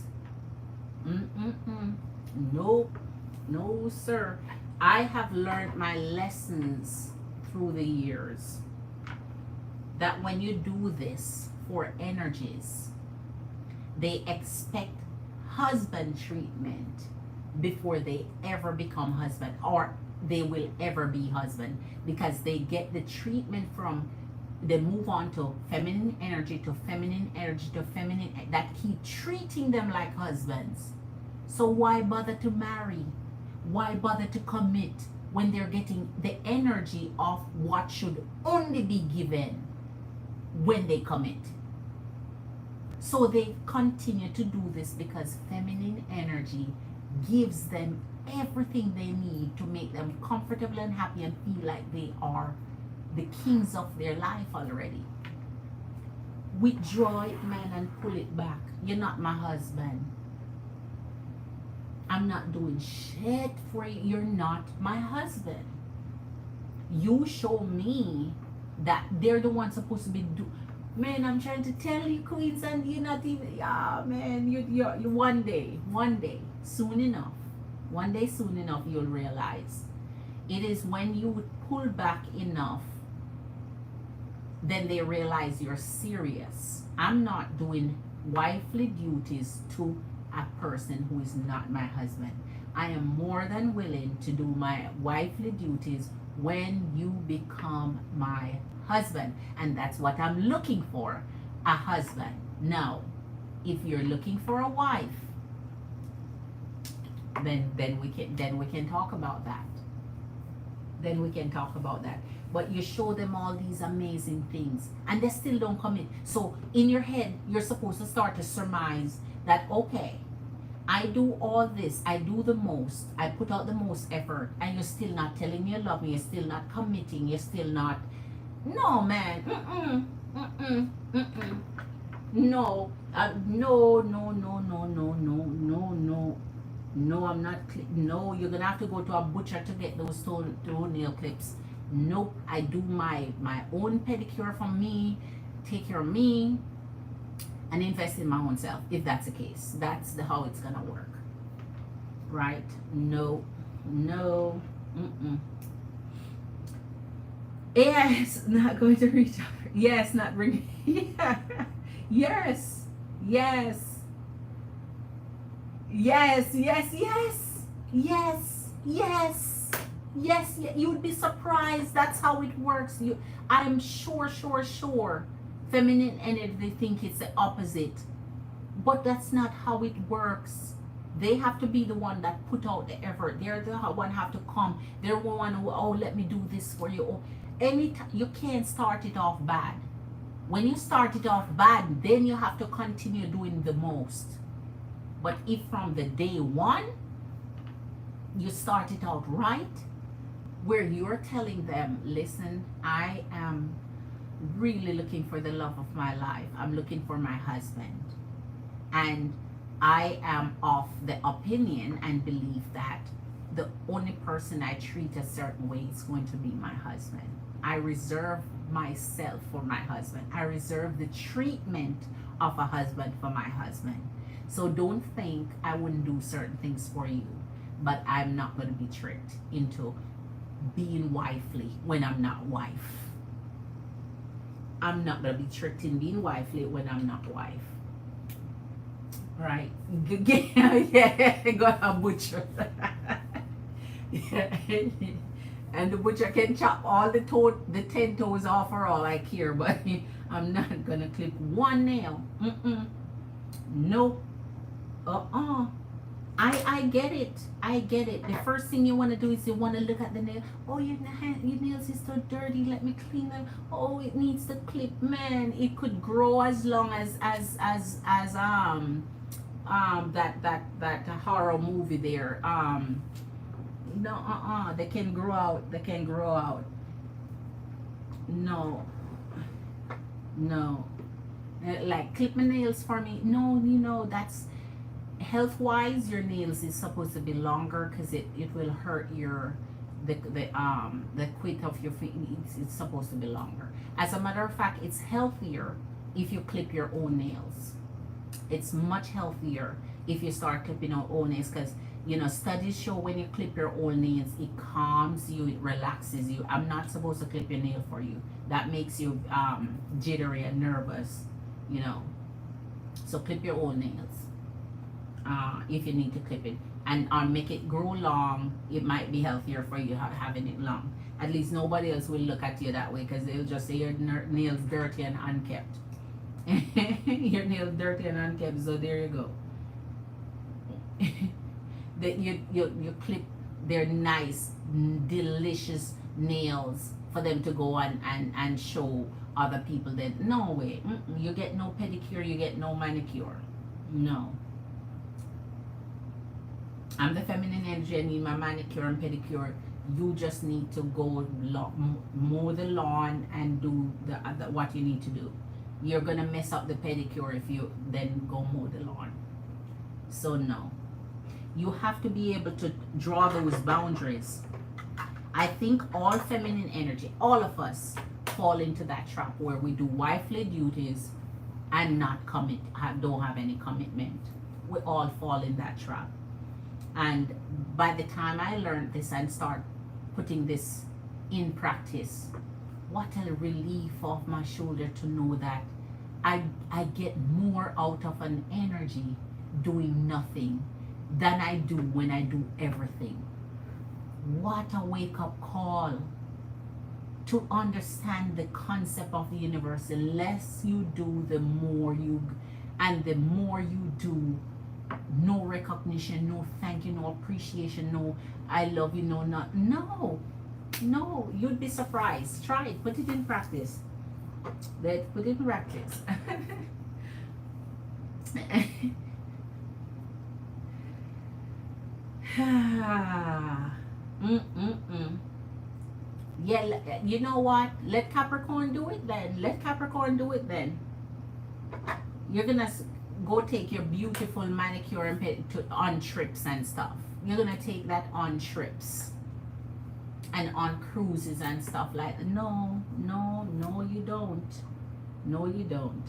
Nope. No, sir. I have learned my lessons through the years. That when you do this for energies, they expect husband treatment before they ever become husband, or they will ever be husband, because they get the treatment from, they move on to feminine energy, to feminine energy, to feminine, that keep treating them like husbands. So why bother to marry? Why bother to commit when they're getting the energy of what should only be given when they commit? So they continue to do this because feminine energy gives them everything they need to make them comfortable and happy and feel like they are the kings of their life already. Withdraw it, man, and pull it back. You're not my husband. I'm not doing shit for you. You're not my husband. You show me that they're the ones supposed to be Man, I'm trying to tell you, queens, and you're not even. Yeah, man, you one day, soon enough, one day soon enough, you'll realize. It is when you pull back enough, then they realize you're serious. I'm not doing wifely duties to a person who is not my husband. I am more than willing to do my wifely duties when you become my husband, and that's what I'm looking for, a husband. Now, if you're looking for a wife, then we can talk about that. Then we can talk about that. But you show them all these amazing things, and they still don't commit. So in your head, you're supposed to start to surmise that, okay, I do all this, I do the most, I put out the most effort, and you're still not telling me you love me, you're still not committing, you're still not. No, man. No. No, I'm not. No, you're gonna have to go to a butcher to get those toenail clips. Nope. I do my own pedicure for me, take care of me, and invest in my own self. If that's the case, that's how it's gonna work. Right? No. Yes, not going to reach out. Yes, not bring. Yeah. Yes. You would be surprised. That's how it works. I'm sure. Feminine energy, they think it's the opposite, but that's not how it works. They have to be the one that put out the effort. They're the one have to come. They're the one who, let me do this for you. Anytime, you can't start it off bad. When you start it off bad, then you have to continue doing the most. But if from the day one you start it out right, where you're telling them, listen, I am really looking for the love of my life. I'm looking for my husband. And I am of the opinion and belief that the only person I treat a certain way is going to be my husband. I reserve myself for my husband. I reserve the treatment of a husband for my husband. So don't think I wouldn't do certain things for you, but I'm not going to be tricked into being wifely when I'm not wife. I'm not going to be tricked in being wifely when I'm not wife. Right? Yeah, got a butcher. Yeah. And the butcher can chop all the 10 toes off for all I care, but I'm not gonna clip one nail. Nope. I get it. I get it. The first thing you want to do is you want to look at the nail. Oh, your nails is so dirty. Let me clean them. Oh, it needs to clip. Man, it could grow as long as that horror movie there. No, they can grow out. They can grow out. No. Like clip my nails for me. No, that's health wise. Your nails is supposed to be longer because it will hurt your the quit of your feet. It's supposed to be longer. As a matter of fact, it's healthier if you clip your own nails. It's much healthier if you start clipping your own nails, because studies show when you clip your own nails, it calms you, it relaxes you. I'm not supposed to clip your nail for you. That makes you jittery and nervous. So clip your own nails if you need to clip it, and make it grow long. It might be healthier for you having it long. At least nobody else will look at you that way, because they'll just say your nails dirty and unkept. Your nails dirty and unkept. So there you go. That you clip their nice, delicious nails for them to go and show other people that no way. You get no pedicure, you get no manicure. No. I'm the feminine energy. I need my manicure and pedicure. You just need to go mow the lawn and do the what you need to do. You're gonna mess up the pedicure if you then go mow the lawn. So no. You have to be able to draw those boundaries. I think all feminine energy, all of us, fall into that trap where we do wifely duties and not don't have any commitment. We all fall in that trap. And by the time I learned this and start putting this in practice, what a relief off my shoulder to know that I get more out of an energy doing nothing than I do when I do everything. What a wake-up call to understand the concept of the universe. The less you do, the more you do, no recognition, no thank you, no appreciation, no I love you, no, you'd be surprised. Try it, put it in practice. Put it in practice. Yeah, you know what? Let Capricorn do it then. You're gonna go take your beautiful manicure and on trips and stuff. You're gonna take that on trips and on cruises and stuff like that. No, you don't. No, you don't.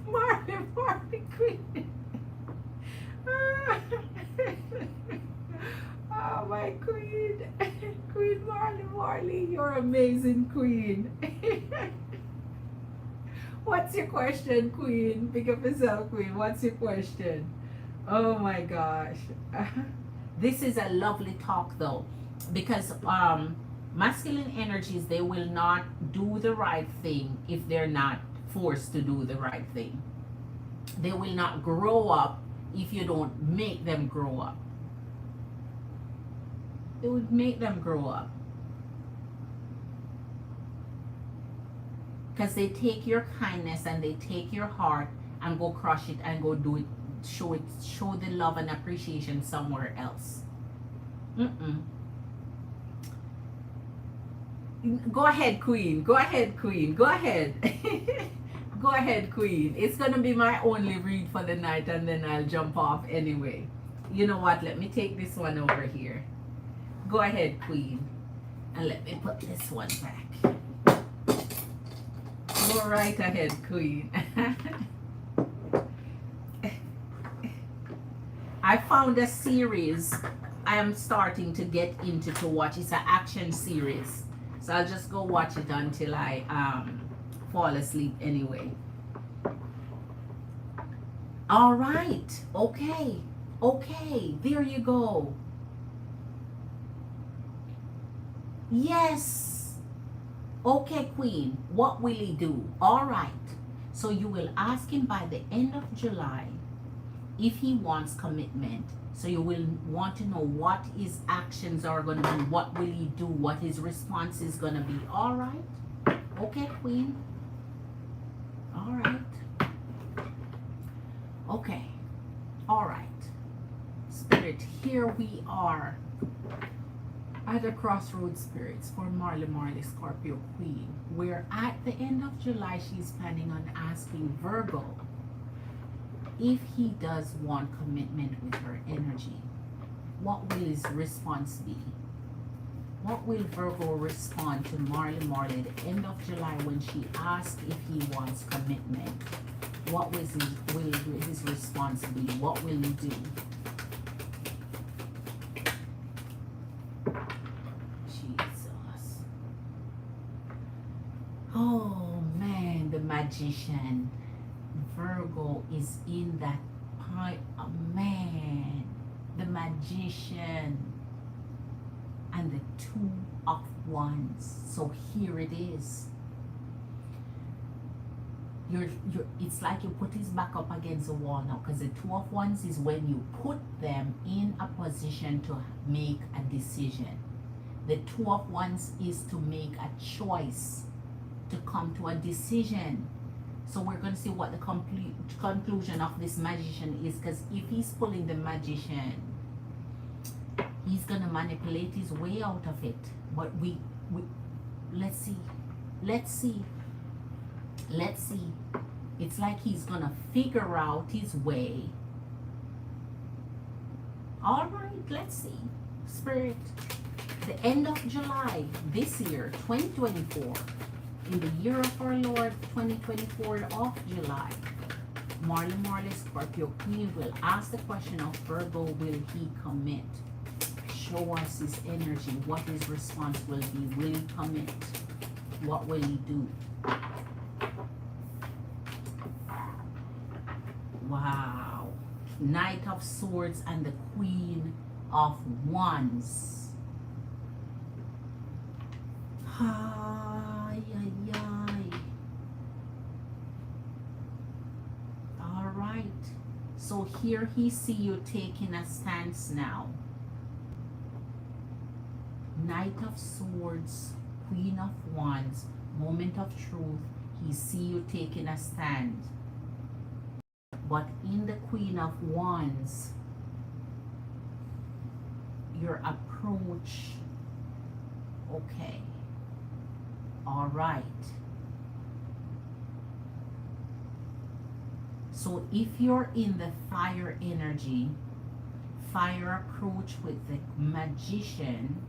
Marley Queen. Oh, my queen. Queen Marley, you're amazing, queen. What's your question, queen? Pick up yourself, queen. What's your question? Oh my gosh. This is a lovely talk though, because masculine energies, they will not do the right thing if they're not forced to do the right thing. They will not grow up if you don't make them grow up. It would make them grow up. Because they take your kindness and they take your heart and go crush it and go do it, show the love and appreciation somewhere else. Mm-mm. Go ahead, Queen. Go ahead, Queen. Go ahead. Go ahead, Queen. It's gonna be my only read for the night, and then I'll jump off anyway. You know what? Let me take this one over here. Go ahead, Queen. And let me put this one back. Go right ahead, Queen. I found a series I am starting to get into to watch. It's an action series. So I'll just go watch it until I fall asleep anyway. All right. Okay. Okay. There you go. Yes. Okay, Queen. What will he do? All right. So you will ask him by the end of July if he wants commitment. So you will want to know what his actions are going to be. What will he do? What his response is going to be. All right. Okay, Queen. All right. Okay. All right. Spirit, here we are at the crossroads, spirits, for Marley Scorpio Queen. Where at the end of July, she's planning on asking Virgo if he does want commitment with her energy. What will his response be? What will Virgo respond to Marley at the end of July when she asks if he wants commitment? What will his response be? What will he do? Jesus. Oh man, the magician. Virgo is in that point. Oh man, the magician and the two of wands. So here it is. It's like you put his back up against the wall now, because the two of wands is when you put them in a position to make a decision. The two of wands is to make a choice, to come to a decision. So we're going to see what the complete conclusion of this magician is, because if he's pulling the magician, he's going to manipulate his way out of it. But we let's see. It's like he's going to figure out his way. All right, let's see. Spirit, the end of July this year, 2024. In the year of our Lord 2024 of July, Marley Scorpio Queen will ask the question of Virgo, will he commit? Show us his energy, what his response will be. Will he commit? What will he do? Wow. Knight of Swords and the Queen of Wands. All right. So here he see you taking a stance now. Knight of Swords, Queen of Wands, moment of truth. He see you taking a stand. But in the Queen of Wands, your approach, okay. All right. So if you're in the fire energy, fire approach with the magician,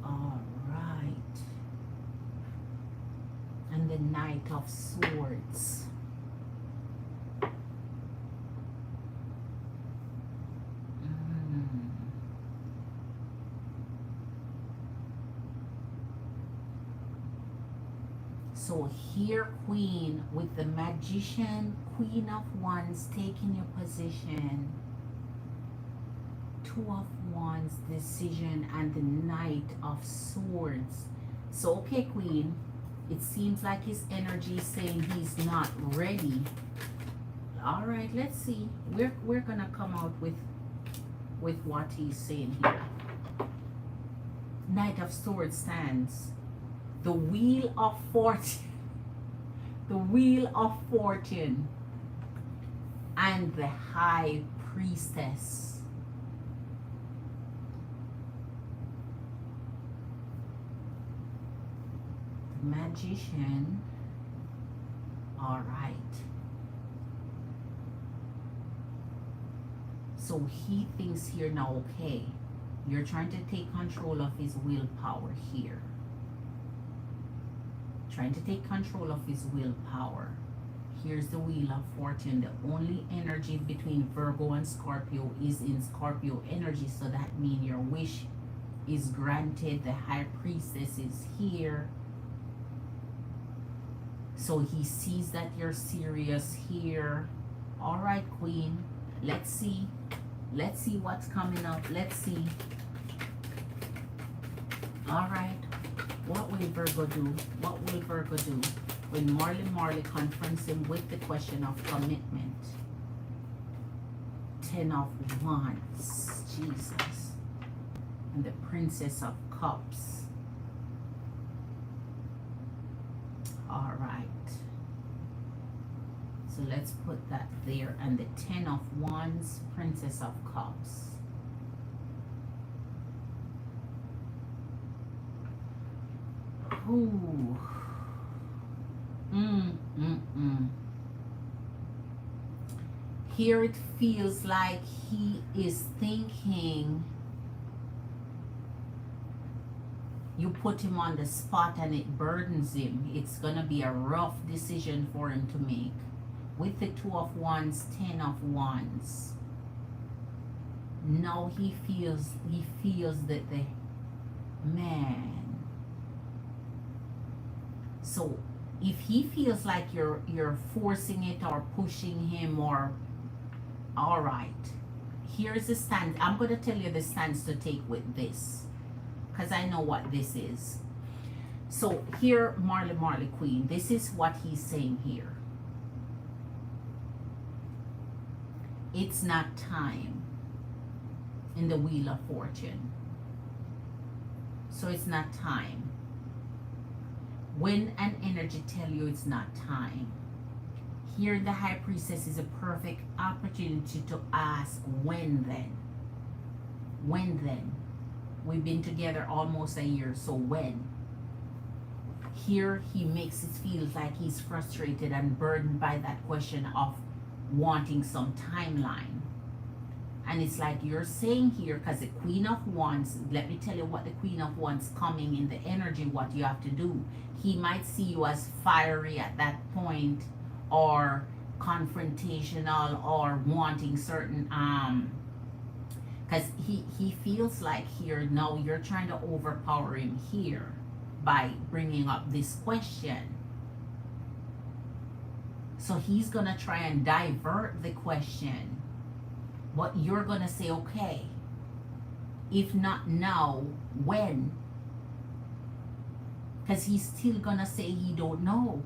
all right. And the Knight of Swords. So here, Queen, with the magician, Queen of Wands taking your position, Two of Wands, decision, and the Knight of Swords. So, okay, Queen, it seems like his energy is saying he's not ready. All right, let's see. We're gonna come out with what he's saying here. Knight of Swords stands. The Wheel of Fortune. The Wheel of Fortune. And the High Priestess. The Magician. All right. So he thinks here now, okay, you're trying to take control of his willpower here. Trying to take control of his willpower. Here's the Wheel of Fortune. The only energy between Virgo and Scorpio is in Scorpio energy. So that means your wish is granted. The High Priestess is here. So he sees that you're serious here. All right, Queen. Let's see. Let's see what's coming up. Let's see. All right. What will Virgo do? What will Virgo do when Marley confronts him with the question of commitment? 10 of Wands. Jesus. And the Princess of Cups. All right. So let's put that there. And the 10 of Wands, Princess of Cups. Ooh. Here it feels like he is thinking you put him on the spot and it burdens him. It's gonna be a rough decision for him to make. With the 2 of Wands, 10 of Wands. Now he feels that the man. So if he feels like you're forcing it or pushing him, or all right, here's the stance. I'm going to tell you the stance to take with this, because I know what this is. So here, Marley Queen, this is what he's saying here. It's not time in the Wheel of Fortune. So it's not time. When an energy tell you it's not time, here the High Priestess is a perfect opportunity to ask, when then? When then? We've been together almost a year, so when? Here he makes it feel like he's frustrated and burdened by that question of wanting some timeline. And it's like you're saying here, because the Queen of Wands, let me tell you what the Queen of Wands coming in the energy, what you have to do. He might see you as fiery at that point, or confrontational, or wanting certain, because he feels like here, now you're trying to overpower him here by bringing up this question. So he's going to try and divert the question. But you're going to say, okay, if not now, when? Because he's still going to say he don't know.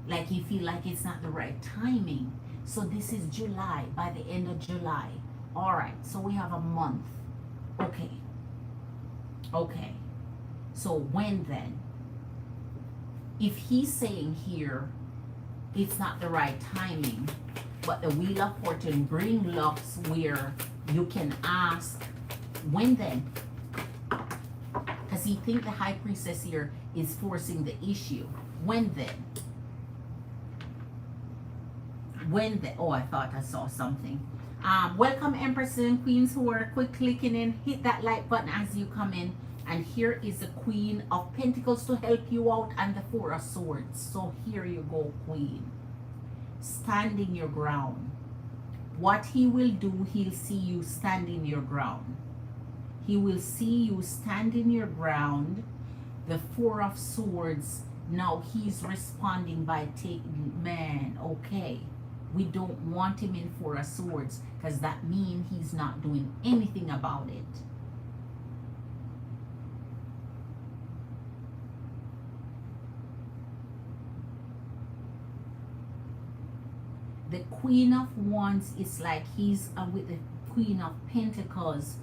Like he feel like it's not the right timing. So this is July, by the end of July. All right, so we have a month. Okay. Okay. So when then? If he's saying here, it's not the right timing, but the Wheel of Fortune bring lucks where you can ask, when then? Because he think the High Priestess here is forcing the issue. When then? When then? Oh, I thought I saw something. Welcome Empresses and Queens who are quick clicking in. Hit that like button as you come in. And here is the Queen of Pentacles to help you out, and the 4 of Swords. So here you go, Queen. Standing your ground. What he will do, he'll see you standing your ground. He will see you standing your ground. The 4 of Swords, now he's responding by taking, man, okay. We don't want him in 4 of Swords, because that means he's not doing anything about it. The Queen of Wands is like he's with the Queen of Pentacles.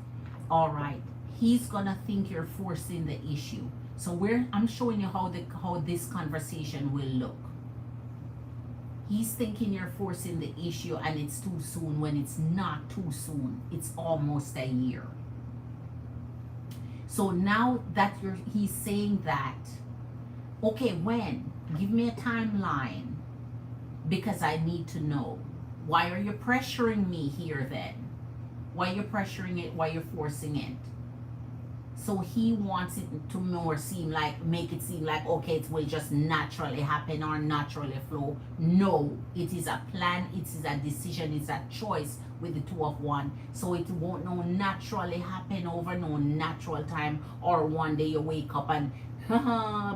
All right. He's gonna think you're forcing the issue. So I'm showing you how this conversation will look. He's thinking you're forcing the issue and it's too soon when it's not too soon. It's almost a year. So now that he's saying that, okay, when? Give me a timeline because I need to know. Why are you pressuring me here then? Why are you pressuring it? Why are you forcing it? So he wants it to make it seem like, okay, it will just naturally happen or naturally flow. No, it is a plan, it is a decision, it's a choice with the Two of Wands. So it won't no naturally happen over no natural time, or one day you wake up and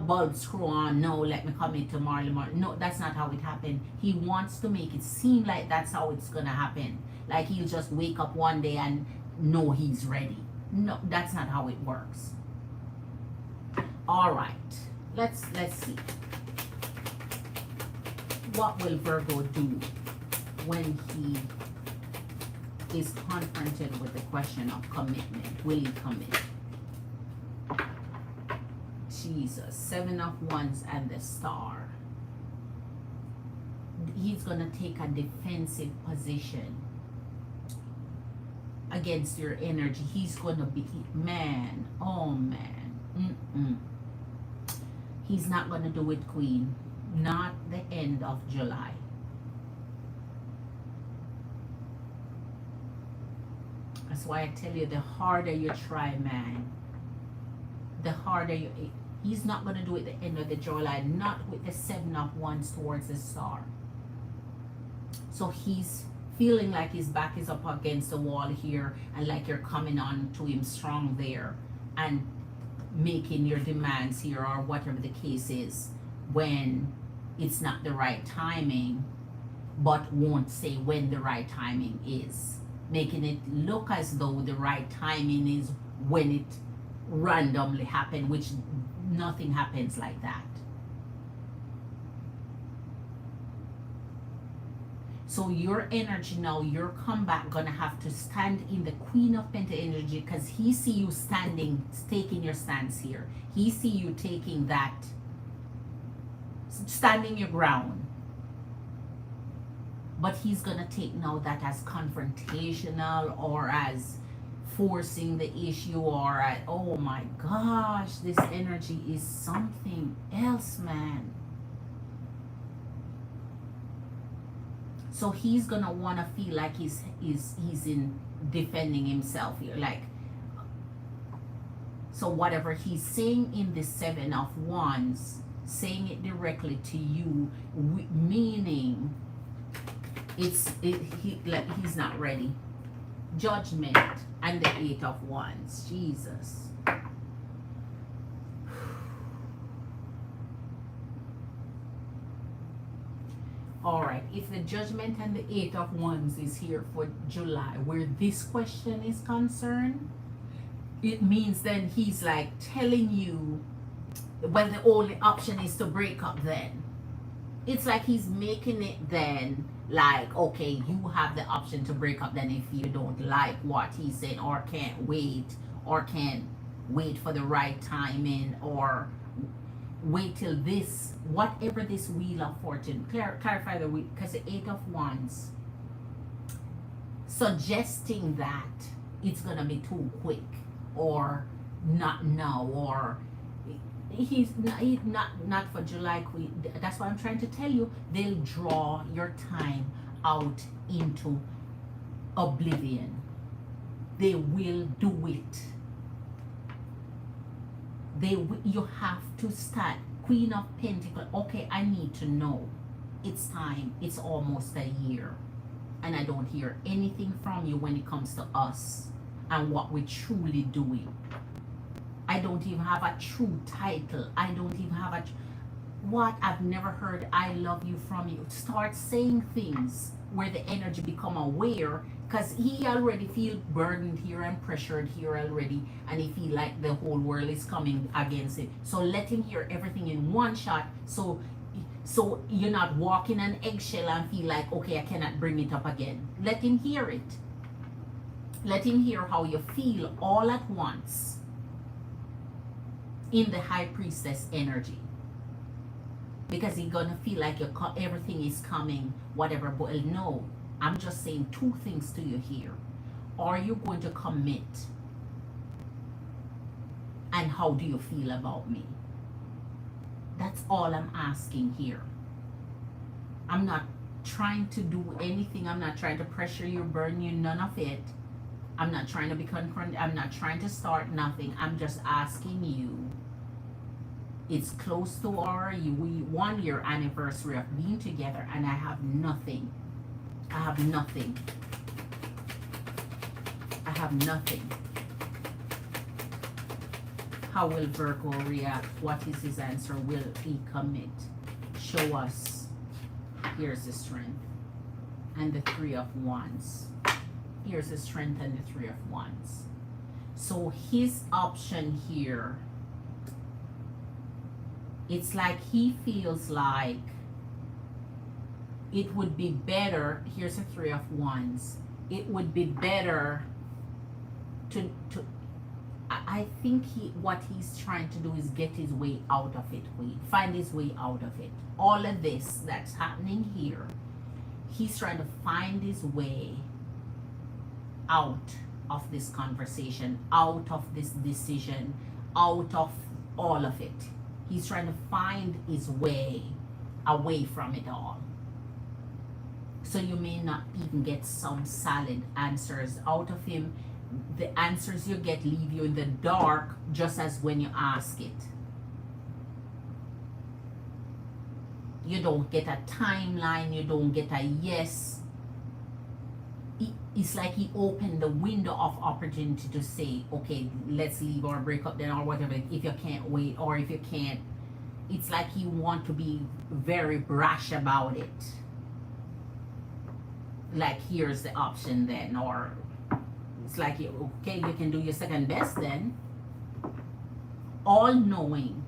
bulb screw on, no, let me commit tomorrow. No, that's not how it happened. He wants to make it seem like that's how it's gonna happen. Like he'll just wake up one day and know he's ready. No, that's not how it works. All right, let's see. What will Virgo do when he is confronted with the question of commitment? Will he commit? Jesus, Seven of Wands and the Star. He's gonna take a defensive position against your energy. He's gonna be, man, oh man, he's not gonna do it, Queen. Not the end of July. That's why I tell you, the harder you try, man, the harder he's not gonna do it the end of the July, not with the Seven of Wands towards the Star. So he's feeling like his back is up against the wall here, and like you're coming on to him strong there and making your demands here, or whatever the case is, when it's not the right timing, but won't say when the right timing is, making it look as though the right timing is when it randomly happened, which nothing happens like that. So your energy now, your comeback gonna have to stand in the Queen of Pentacles energy, because he see you taking your stance here. He see you taking that, standing your ground. But he's gonna take now that as confrontational, or as forcing the issue, or as, oh my gosh, this energy is something else, man. So he's gonna wanna feel like he's in defending himself here, like, so whatever he's saying in the Seven of Wands, saying it directly to you, meaning he's not ready. Judgment and the Eight of Wands. Jesus. All right, if the Judgment and the Eight of Wands is here for July, where this question is concerned, it means then he's like telling you, well, the only option is to break up then. It's like he's making it then like, okay, you have the option to break up then if you don't like what he's saying, or can't wait for the right timing, or wait till this, whatever this Wheel of Fortune, clarify the wheel, because the Eight of Wands suggesting that it's gonna be too quick, or not now, or he's not for July, Queen. That's why I'm trying to tell you, they'll draw your time out into oblivion. They will do it. You have to start. Queen of Pentacles. Okay, I need to know. It's time. It's almost a year, and I don't hear anything from you when it comes to us and what we're truly doing. I don't even have a true title. I don't even have I've never heard I love you from you. Start saying things where the energy become aware, because he already feel burdened here and pressured here already, and he feel like the whole world is coming against it. So let him hear everything in one shot, so you're not walking an eggshell and feel like, okay, I cannot bring it up again. Let him hear it. Let him hear how you feel all at once in the high priestess energy. Because he's gonna feel like everything is coming, whatever. But no, I'm just saying two things to you here. Are you going to commit? And how do you feel about me? That's all I'm asking here. I'm not trying to do anything. I'm not trying to pressure you, burn you, none of it. I'm not trying to be confronted. I'm not trying to start nothing. I'm just asking you. It's close to our 1 year anniversary of being together, and I have nothing. I have nothing. I have nothing. How will Virgo react? What is his answer? Will he commit? Show us. Here's the strength and the 3 of Wands. Here's the strength and the 3 of Wands. So his option here, it's like he feels like it would be better. Here's the 3 of Wands. It would be better to I think what he's trying to do is get his way out of it. Find his way out of it. All of this that's happening here, he's trying to find his way out of this conversation, out of this decision, out of all of it. He's trying to find his way away from it all. So you may not even get some solid answers out of him. The answers you get leave you in the dark, just as when you ask it. You don't get a timeline, you don't get a yes. It's like he opened the window of opportunity to say, okay, let's leave or break up then or whatever, if you can't wait, or if you can't. It's like he want to be very brash about it. Like, here's the option then, or it's like, okay, you can do your second best then. All knowing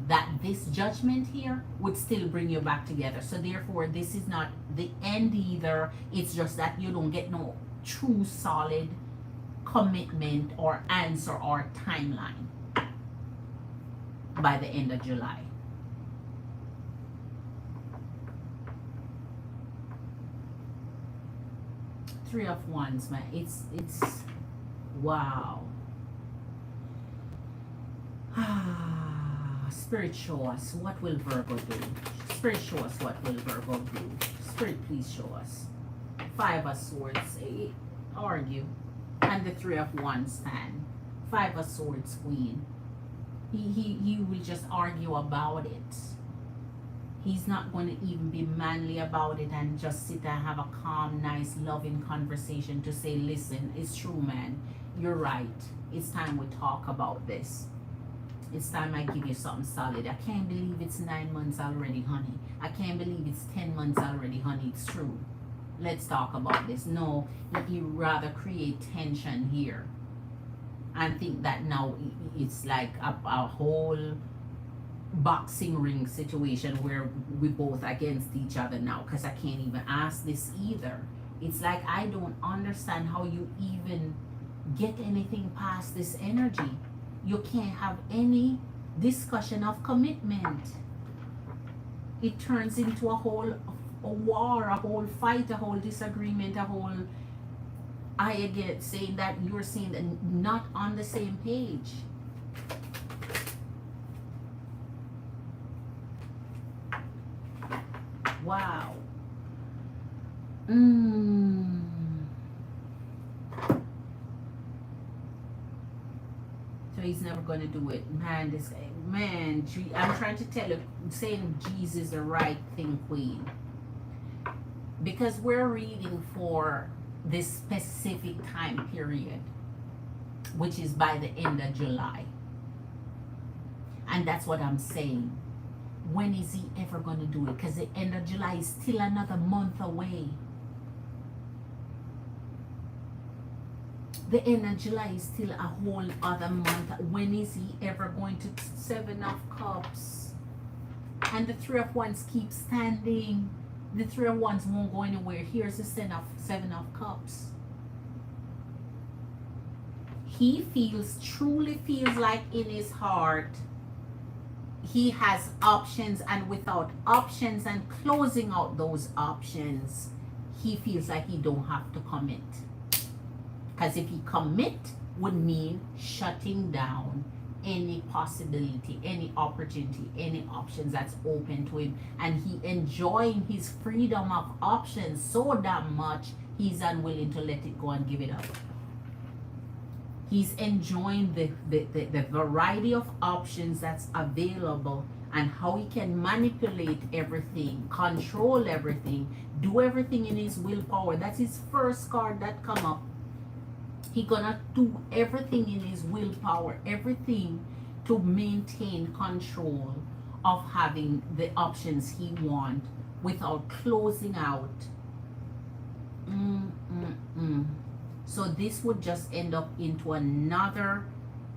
that this judgment here would still bring you back together. So therefore, this is not the end either. It's just that you don't get no true solid commitment or answer or timeline by the end of July. Three of Wands, man. It's wow. Spirit, show us, what will Virgo do? Spirit, show us, what will Virgo do? Spirit, please show us. 5 of Swords, argue. And the 3 of Wands stand. 5 of Swords, Queen. He will just argue about it. He's not going to even be manly about it and just sit and have a calm, nice, loving conversation to say, listen, it's true, man. You're right. It's time we talk about this. It's time I give you something solid. I can't believe it's 9 months already, honey. I can't believe it's 10 months already, honey. It's true. Let's talk about this. No, you rather create tension here and think that now it's like a whole boxing ring situation where we both against each other now, because I can't even ask this either. It's like I don't understand how you even get anything past this energy. You can't have any discussion of commitment. It turns into a war, a whole fight, a whole disagreement, a whole, I get saying that you're saying that not on the same page. Wow. So he's never going to do it. Man, this guy, man, I'm trying to tell you, saying Jesus is the right thing, Queen. Because we're reading for this specific time period, which is by the end of July. And that's what I'm saying. When is he ever going to do it? Because the end of July is still another month away. The end of July is still a whole other month. When is he ever going to? 7 of Cups. And the 3 of Wands keeps standing. The 3 of Wands won't go anywhere. Here's the 7 of Cups. He truly feels like in his heart he has options, and without options and closing out those options, he feels like he don't have to commit. Because if he commit, would mean shutting down any possibility, any opportunity, any options that's open to him, and he enjoying his freedom of options so that much he's unwilling to let it go and give it up. He's enjoying the variety of options that's available, and how he can manipulate everything, control everything, do everything in his willpower. That's his first card that come up. He gonna do everything in his willpower, everything to maintain control of having the options he want without closing out. So this would just end up into another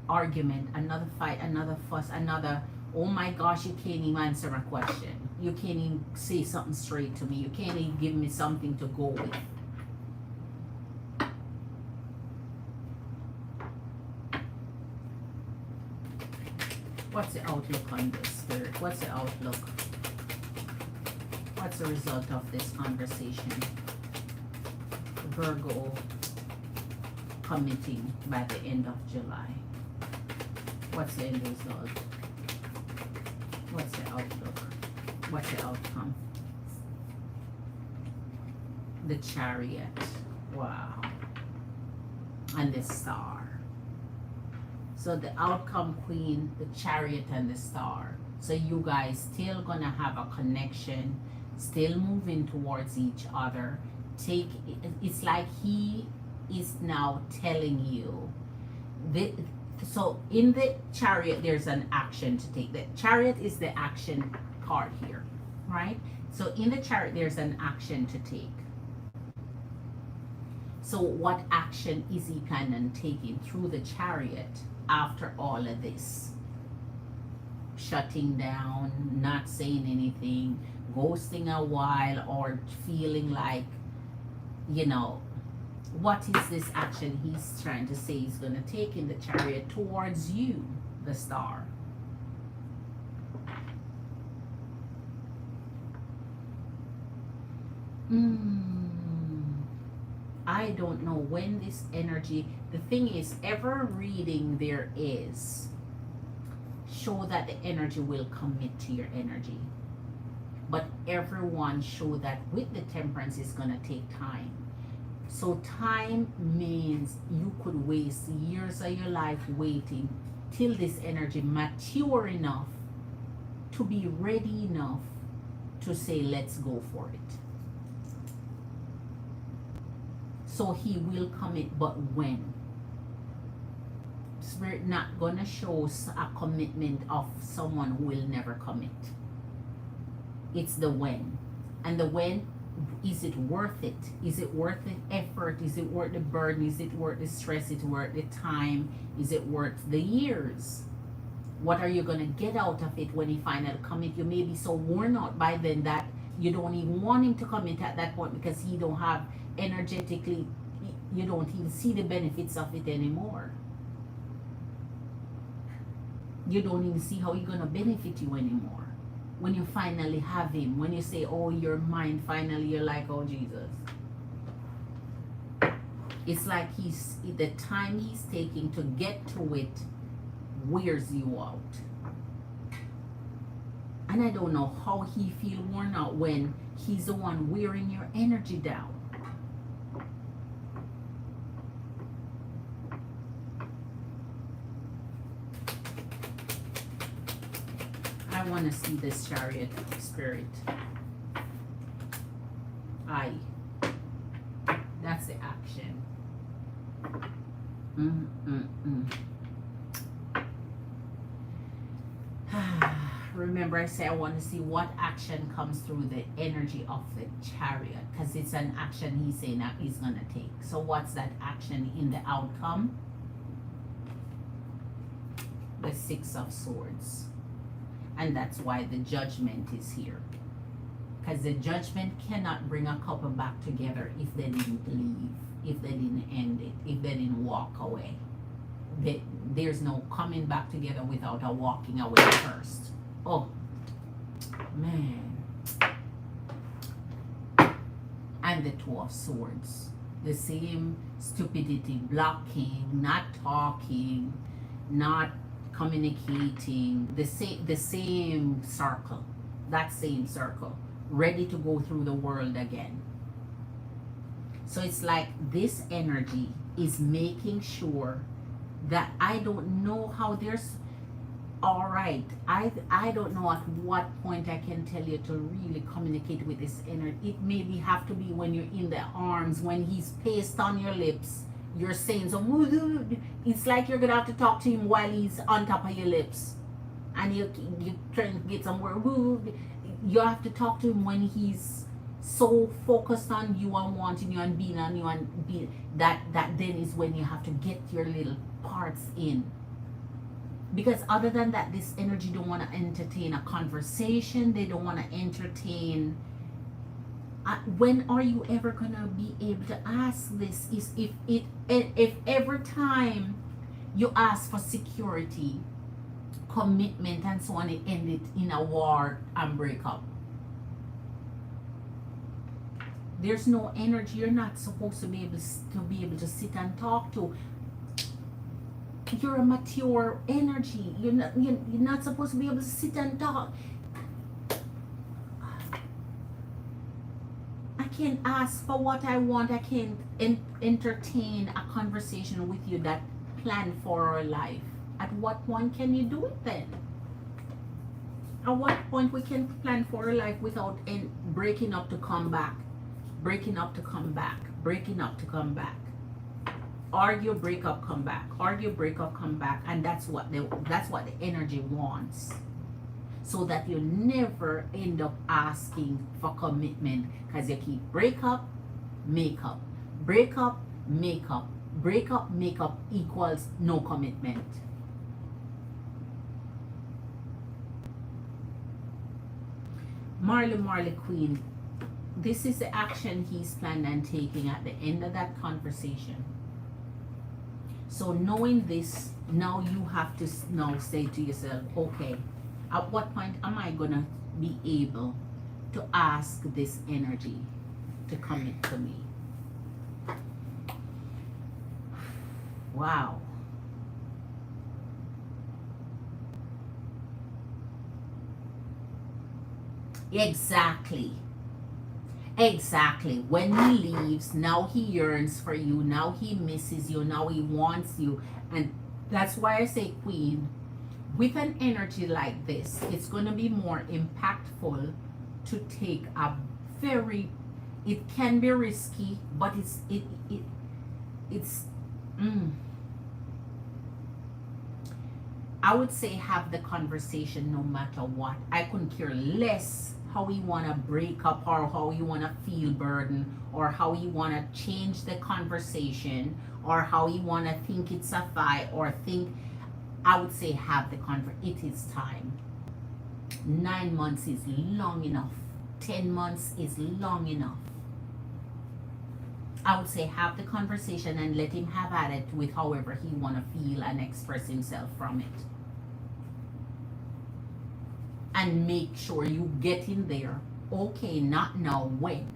argument, another fight, another fuss, another, oh my gosh, you can't even answer my question. You can't even say something straight to me. You can't even give me something to go with. What's the outlook on this, Spirit? What's the outlook? What's the result of this conversation? Virgo committing by the end of July. What's the end result? What's the outlook? What's the outcome? The Chariot. Wow. And the Star. So the outcome, Queen, the Chariot, and the Star. So you guys still gonna have a connection, still moving towards each other. It's like he is now telling you so in the Chariot there's an action to take. The Chariot is the action card here, right? So in the Chariot there's an action to take. So what action is he planning on taking through the Chariot after all of this? Shutting down, not saying anything, ghosting a while, or feeling like, you know, what is this action he's trying to say he's going to take in the Chariot towards you, the Star? I don't know when this energy, the thing is, ever reading there is, show that the energy will commit to your energy. But everyone show that with the Temperance is going to take time. So time means you could waste years of your life waiting till this energy mature enough to be ready enough to say, let's go for it. So he will commit, but when? Spirit not gonna show a commitment of someone who will never commit. It's the when. And the when, is it worth it? Is it worth the effort? Is it worth the burden? Is it worth the stress? Is it worth the time? Is it worth the years? What are you going to get out of it when he finally commit? You may be so worn out by then that you don't even want him to commit at that point, because he don't have energetically, you don't even see the benefits of it anymore. You don't even see how he's going to benefit you anymore. When you finally have him, when you say, oh, you're mine, finally you're like, oh, Jesus. It's like the time he's taking to get to it wears you out. And I don't know how he feel worn out when he's the one wearing your energy down. I want to see this Chariot, Spirit. That's the action. Remember, I say I want to see what action comes through the energy of the Chariot, because it's an action he's saying that he's going to take. So what's that action in the outcome? The Six of Swords. And that's why the Judgment is here. Because the Judgment cannot bring a couple back together if they didn't leave, if they didn't end it, if they didn't walk away. there's no coming back together without a walking away first. Oh man. And the Two of Swords, the same stupidity, blocking, not talking, not communicating, the same circle, that same circle, ready to go through the world again. So it's like this energy is making sure that I don't know how there's, all right, I don't know at what point I can tell you to really communicate with this energy. It maybe have to be when you're in the arms, when he's paced on your lips, you're saying so, it's like you're gonna have to talk to him while he's on top of your lips, and you trying to get somewhere. You have to talk to him when he's so focused on you and wanting you and being on you and be that then is when you have to get your little parts in. Because other than that, this energy don't want to entertain a conversation. They don't want to entertain. When are you ever gonna be able to ask this? Is if every time you ask for security, commitment, and so on, it ended in a war and breakup. There's no energy. You're not supposed to be able to sit and talk to. You're a mature energy. You're not supposed to be able to sit and talk. I can't ask for what I want. I can't entertain a conversation with you that plan for our life. At what point can you do it then? At what point we can plan for our life without breaking up to come back? Breaking up to come back. Breaking up to come back. Argue, break up, come back. Argue, break up, come back. And that's what the energy wants. So that you never end up asking for commitment, because you keep break up, make up. Break up, make up. Break up, make up equals no commitment. Marley Queen, this is the action he's planning and taking at the end of that conversation. So knowing this, now you have to now say to yourself, okay, at what point am I gonna be able to ask this energy to commit to me? Wow. Exactly. Exactly. When he leaves, now he yearns for you. Now he misses you. Now he wants you. And that's why I say, Queen, with an energy like this, it's going to be more impactful to take a very, it can be risky, but I would say have the conversation no matter what. I couldn't care less how you want to break up or how you want to feel burdened or how you want to change the conversation or how you want to think it's a fight or think. I would say have the conversation. It is time. 9 months is long enough. 10 months is long enough. I would say have the conversation and let him have at it with however he want to feel and express himself from it. And make sure you get in there. Okay, not now, when?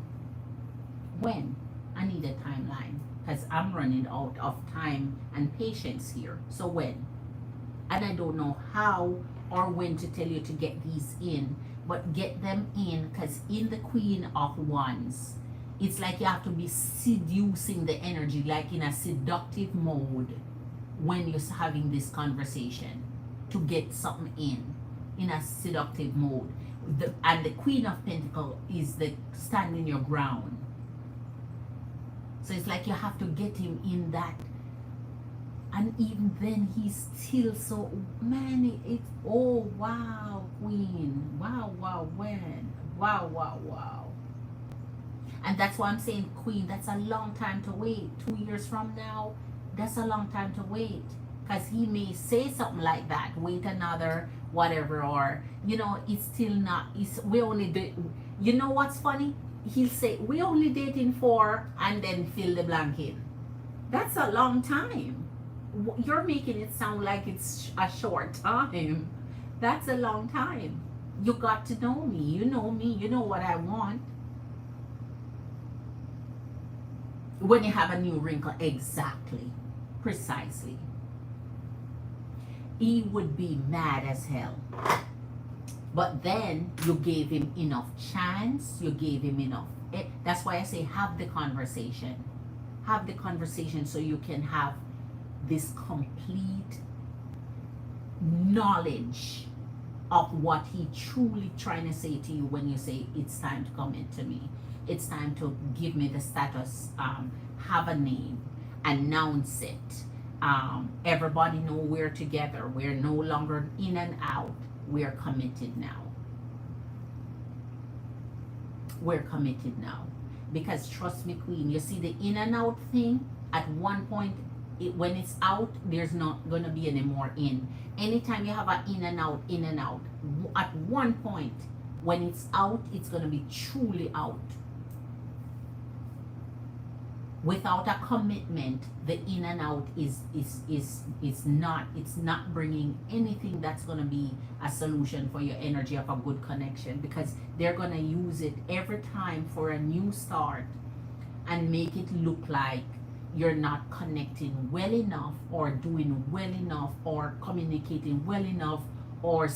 When? I need a timeline because I'm running out of time and patience here. So when? And I don't know how or when to tell you to get these in, but get them in, because in the Queen of Wands, it's like you have to be seducing the energy, like in a seductive mode when you're having this conversation to get something in a seductive mode. And the Queen of Pentacles is the standing your ground. So it's like you have to get him in that. And even then he's still so, man, it's, oh, wow, Queen. Wow, wow, when? Wow, wow, wow. And that's why I'm saying, Queen, that's a long time to wait. 2 years from now, that's a long time to wait. Because he may say something like that, wait another whatever, or, you know, it's still not, we only do, you know what's funny? He'll say, we only dating for, and then fill the blank in. That's a long time. You're making it sound like it's a short time. That's a long time. You got to know me. You know me. You know what I want. When you have a new wrinkle, exactly, precisely. He would be mad as hell. But then you gave him enough chance. You gave him enough. That's why I say have the conversation. Have the conversation so you can have this complete knowledge of what he truly trying to say to you when you say it's time to come into me. It's time to give me the status, have a name, announce it. Everybody know we're together. We're no longer in and out. We're committed now. We're committed now. Because trust me, Queen, you see the in and out thing, at one point, when it's out, there's not going to be any more in. Anytime you have an in and out, at one point, when it's out, it's going to be truly out. Without a commitment, the in and out is not, it's not bringing anything that's going to be a solution for your energy of a good connection, because they're going to use it every time for a new start and make it look like you're not connecting well enough or doing well enough or communicating well enough or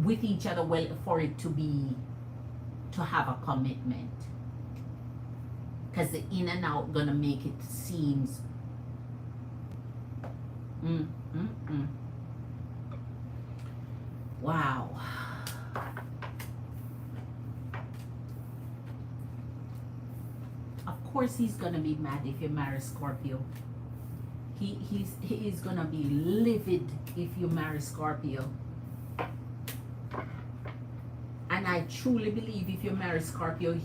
with each other well for it to have a commitment. Because the in and out gonna make it seems wow. Of course he's gonna be mad if you marry Scorpio. He is gonna be livid if you marry Scorpio. And I truly believe if you marry Scorpio,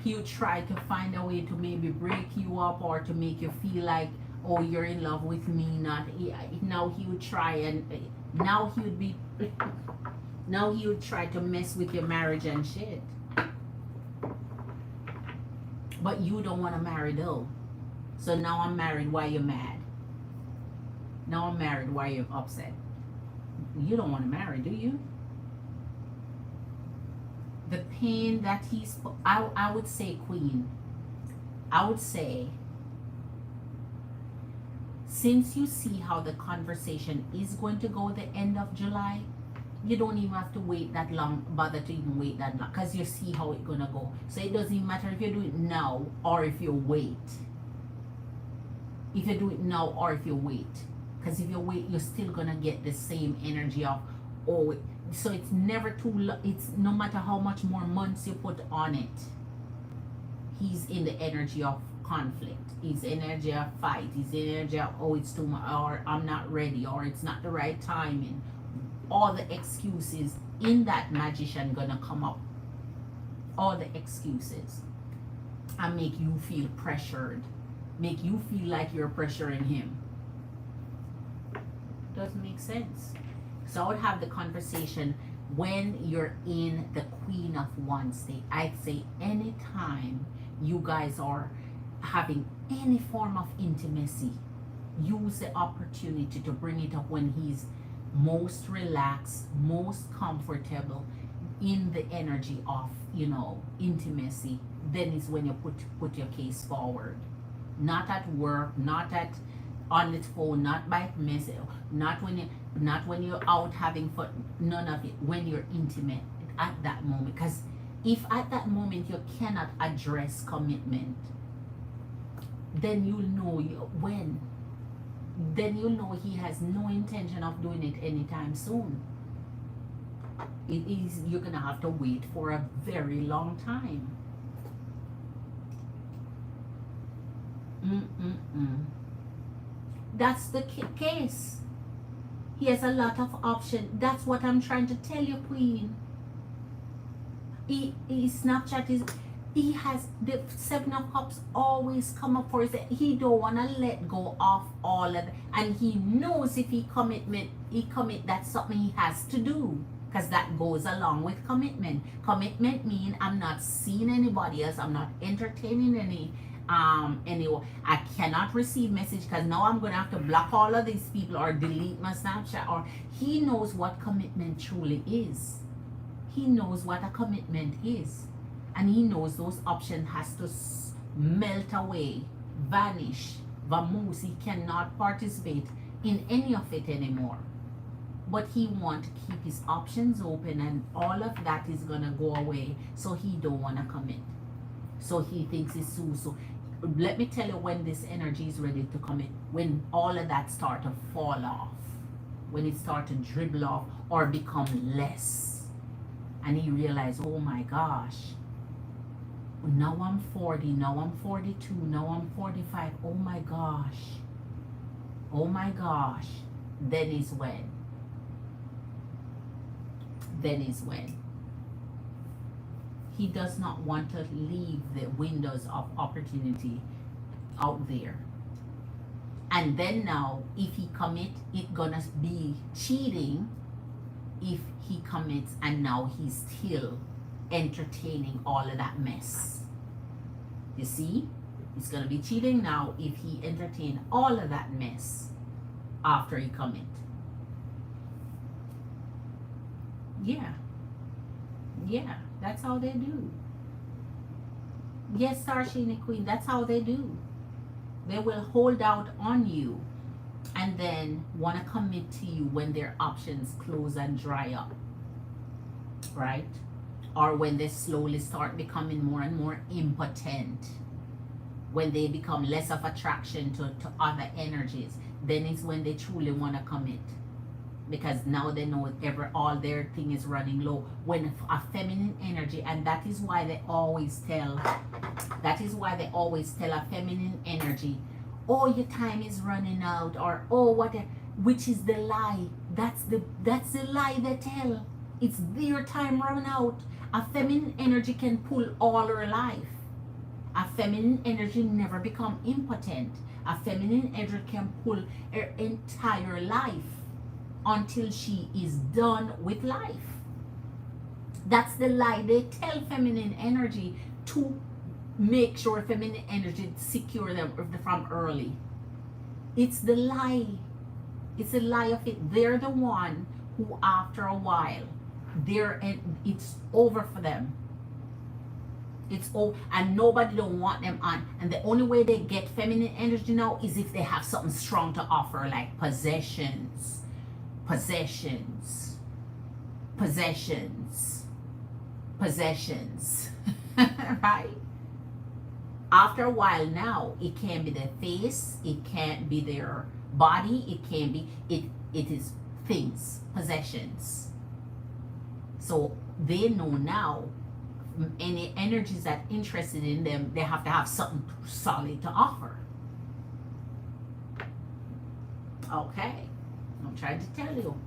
he'll try to find a way to maybe break you up or to make you feel like, oh, you're in love with me. Now he would try and now he would try to mess with your marriage and shit. But you don't want to marry though. So now I'm married, why you mad? Now I'm married, why you upset? You don't want to marry, do you? The pain that I would say, Queen, I would say, since you see how the conversation is going to go the end of July, you don't even have to wait that long, bother to even wait that long, because you see how it's going to go. So it doesn't even matter if you do it now or if you wait. If you do it now or if you wait. Because if you wait, you're still going to get the same energy of, oh, so it's never too it's no matter how much more months you put on it, he's in the energy of conflict, he's in the energy of fight, he's in the energy of, oh, it's too much, or I'm not ready, or it's not the right timing. All the excuses in that magician gonna come up, all the excuses, and make you feel pressured, make you feel like you're pressuring him. Doesn't make sense. So I would have the conversation when you're in the Queen of Wands state. I'd say anytime you guys are having any form of intimacy, use the opportunity to bring it up when he's most relaxed, most comfortable in the energy of, intimacy. Then is when you put your case forward. Not at work, not on the phone, not by message, not when you're out having fun, none of it. When you're intimate at that moment, because if at that moment you cannot address commitment, then you'll know when. Then you'll know he has no intention of doing it anytime soon. You're gonna have to wait for a very long time. That's the case. He has a lot of options. That's what I'm trying to tell you, Queen. Snapchat is, he has the 7 of Cups always come up for his, he don't want to let go of all of it, and he knows if he commit, that's something he has to do, because that goes along with commitment. Commitment means I'm not seeing anybody else, I'm not entertaining anyway, I cannot receive message because now I'm gonna have to block all of these people or delete my Snapchat. Or he knows what commitment truly is. He knows what a commitment is, and he knows those options has to melt away, vanish, vamoose. He cannot participate in any of it anymore. But he want to keep his options open, and all of that is gonna go away. So he don't wanna commit. So he thinks it's so. Let me tell you when this energy is ready to commit. When all of that start to fall off, when it start to dribble off or become less, and he realize, oh my gosh, now I'm 40, now I'm 42, now I'm 45. Oh my gosh. Oh my gosh. Then is when. Then is when. He does not want to leave the windows of opportunity out there. And then now, if he commit, it's gonna be cheating if he commits and now he's still entertaining all of that mess. You see? It's gonna be cheating now if he entertain all of that mess after he commit. Yeah. Yeah, that's how they do. Yes, Starshine Queen, that's how they do. They will hold out on you and then want to commit to you when their options close and dry up. Right? Or when they slowly start becoming more and more impotent. When they become less of attraction to other energies, then it's when they truly want to commit. Because now they know all their thing is running low. When a feminine energy, and that is why they always tell a feminine energy, oh, your time is running out, or oh, what, which is the lie. That's the lie they tell. It's their time running out. A feminine energy can pull all her life. A feminine energy never become impotent. A feminine energy can pull her entire life until she is done with life. That's the lie they tell feminine energy to make sure feminine energy secure them from early. It's the lie. It's a lie of it. They're the one who after a while, it's over for them. It's over, and nobody don't want them on. And the only way they get feminine energy now is if they have something strong to offer, like possessions, right? After a while now, it can be their face, it can't be their body, it can be, it is things, possessions. So they know now, any energies that interested in them, they have to have something solid to offer. Okay, I'm trying to tell you.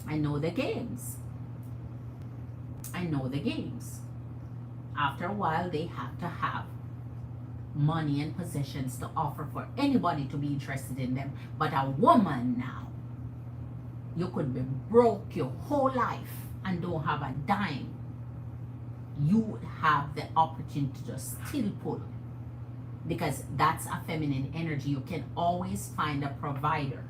I know the games. After a while, they have to have money and possessions to offer for anybody to be interested in them. But a woman now, you could be broke your whole life and don't have a dime. You have the opportunity to just still pull, because that's a feminine energy. You can always find a provider.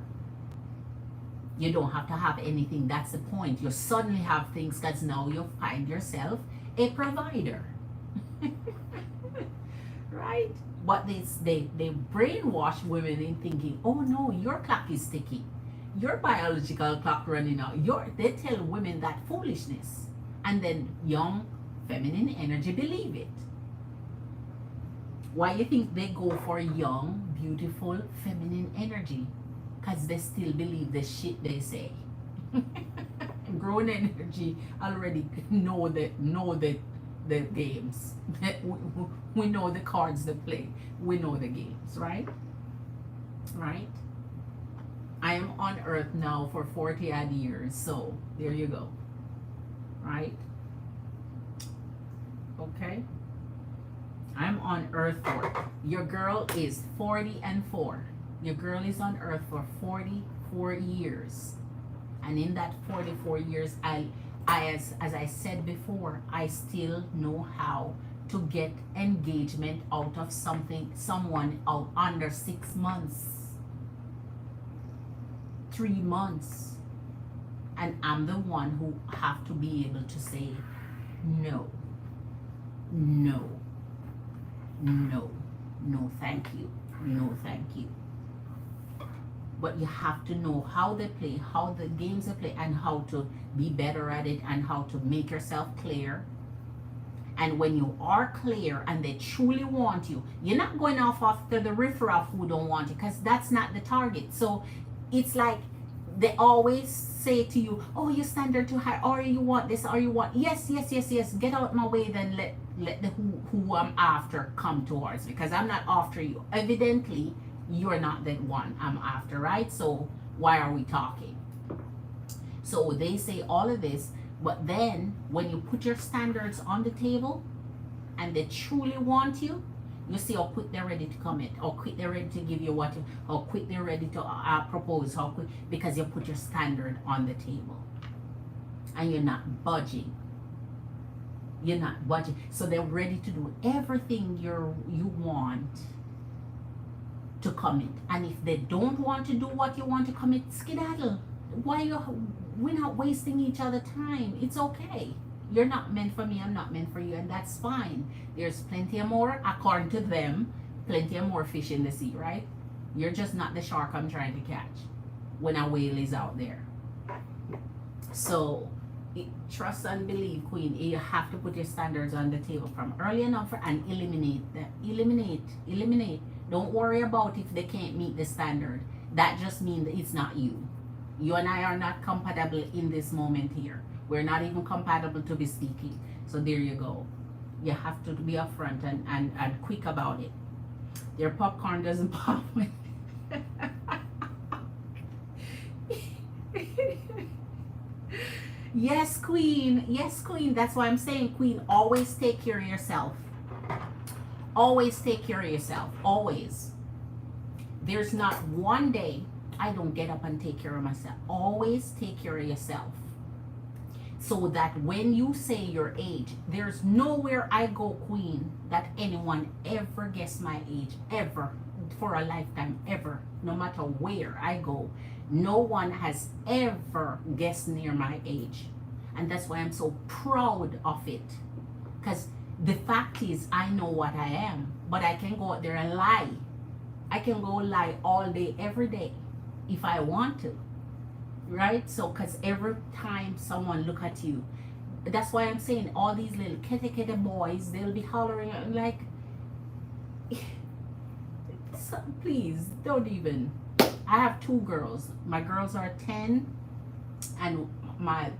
You don't have to have anything. That's the point. You suddenly have things because now you find yourself a provider. Right? But they brainwash women in thinking, oh no, your clock is ticking. Your biological clock running out. They tell women that foolishness. And then young feminine energy believe it. Why you think they go for young, beautiful, feminine energy? Because they still believe the shit they say. Grown energy already know the games. We know the cards they play. We know the games, right? Right? I am on earth now for 40 odd years, so there you go. Right? Okay? I'm on earth for, your girl is 40 and 4. Your girl is on earth for 44 years. And in that 44 years, as I said before, I still know how to get engagement out of someone out under 6 months, 3 months. And I'm the one who have to be able to say no, no, no, no thank you, no thank you. But you have to know how they play, how the games they play, and how to be better at it, and how to make yourself clear. And when you are clear and they truly want you, you're not going off after the riffraff who don't want you, because that's not the target. So it's like they always say to you, oh, your standard too high, or you want this, or you want, yes, get out my way, then let the who I'm after come towards me, because I'm not after you. Evidently, you're not the one I'm after, right? So why are we talking? So they say all of this, but then when you put your standards on the table and they truly want you, you see how quick they're ready to commit, or quick they're ready to give you what, how quick they're ready to propose, how quick, because you put your standard on the table and you're not budging. You're not budging. So they're ready to do everything you want to commit. And if they don't want to do what you want to commit, skedaddle. We're not wasting each other time. It's okay. You're not meant for me, I'm not meant for you, and that's fine. There's plenty of more, according to them, plenty of more fish in the sea, right? You're just not the shark I'm trying to catch when a whale is out there. So trust and believe, Queen. You have to put your standards on the table from early enough and eliminate them. Eliminate. Don't worry about if they can't meet the standard. That just means that it's not you. You and I are not compatible in this moment here. We're not even compatible to be speaking. So there you go. You have to be upfront and quick about it. Your popcorn doesn't pop. Yes, Queen. Yes, Queen. That's why I'm saying, Queen, always take care of yourself. Always take care of yourself. Always. There's not one day I don't get up and take care of myself. Always take care of yourself. So that when you say your age, there's nowhere I go, Queen, that anyone ever guess my age, ever, for a lifetime, ever. No matter where I go, no one has ever guessed near my age. And that's why I'm so proud of it. Because the fact is, I know what I am, but I can go out there and lie. I can go lie all day, every day, if I want to. Right? So, because every time someone look at you, that's why I'm saying all these little kitty boys, they'll be hollering like, so, please don't even. I have 2 girls. My girls are 10, and my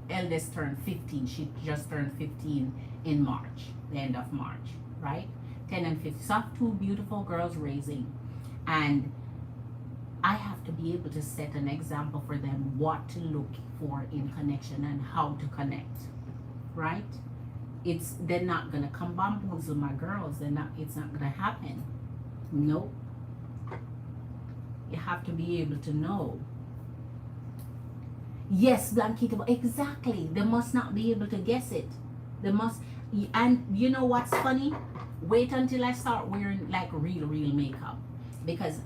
eldest turned 15. She just turned 15 in March, the end of March, right? 10 and 15. So I have 2 beautiful girls raising, and I have to be able to set an example for them what to look for in connection and how to connect, right? They're not gonna come bamboozle my girls. It's not gonna happen. Nope. You have to be able to know. Yes, Blanquita, exactly. They must not be able to guess it. They must. And you know what's funny? Wait until I start wearing like real makeup, because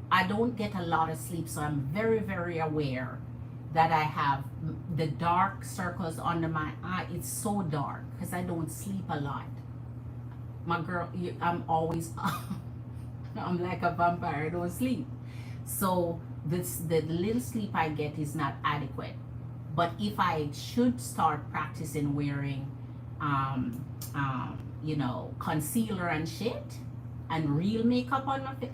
I don't get a lot of sleep, so I'm very, very aware that I have the dark circles under my eye. It's so dark because I don't sleep a lot. My girl, I'm always, I'm like a vampire. I don't sleep. So the little sleep I get is not adequate. But if I should start practicing wearing, concealer and shit, and real makeup on my face,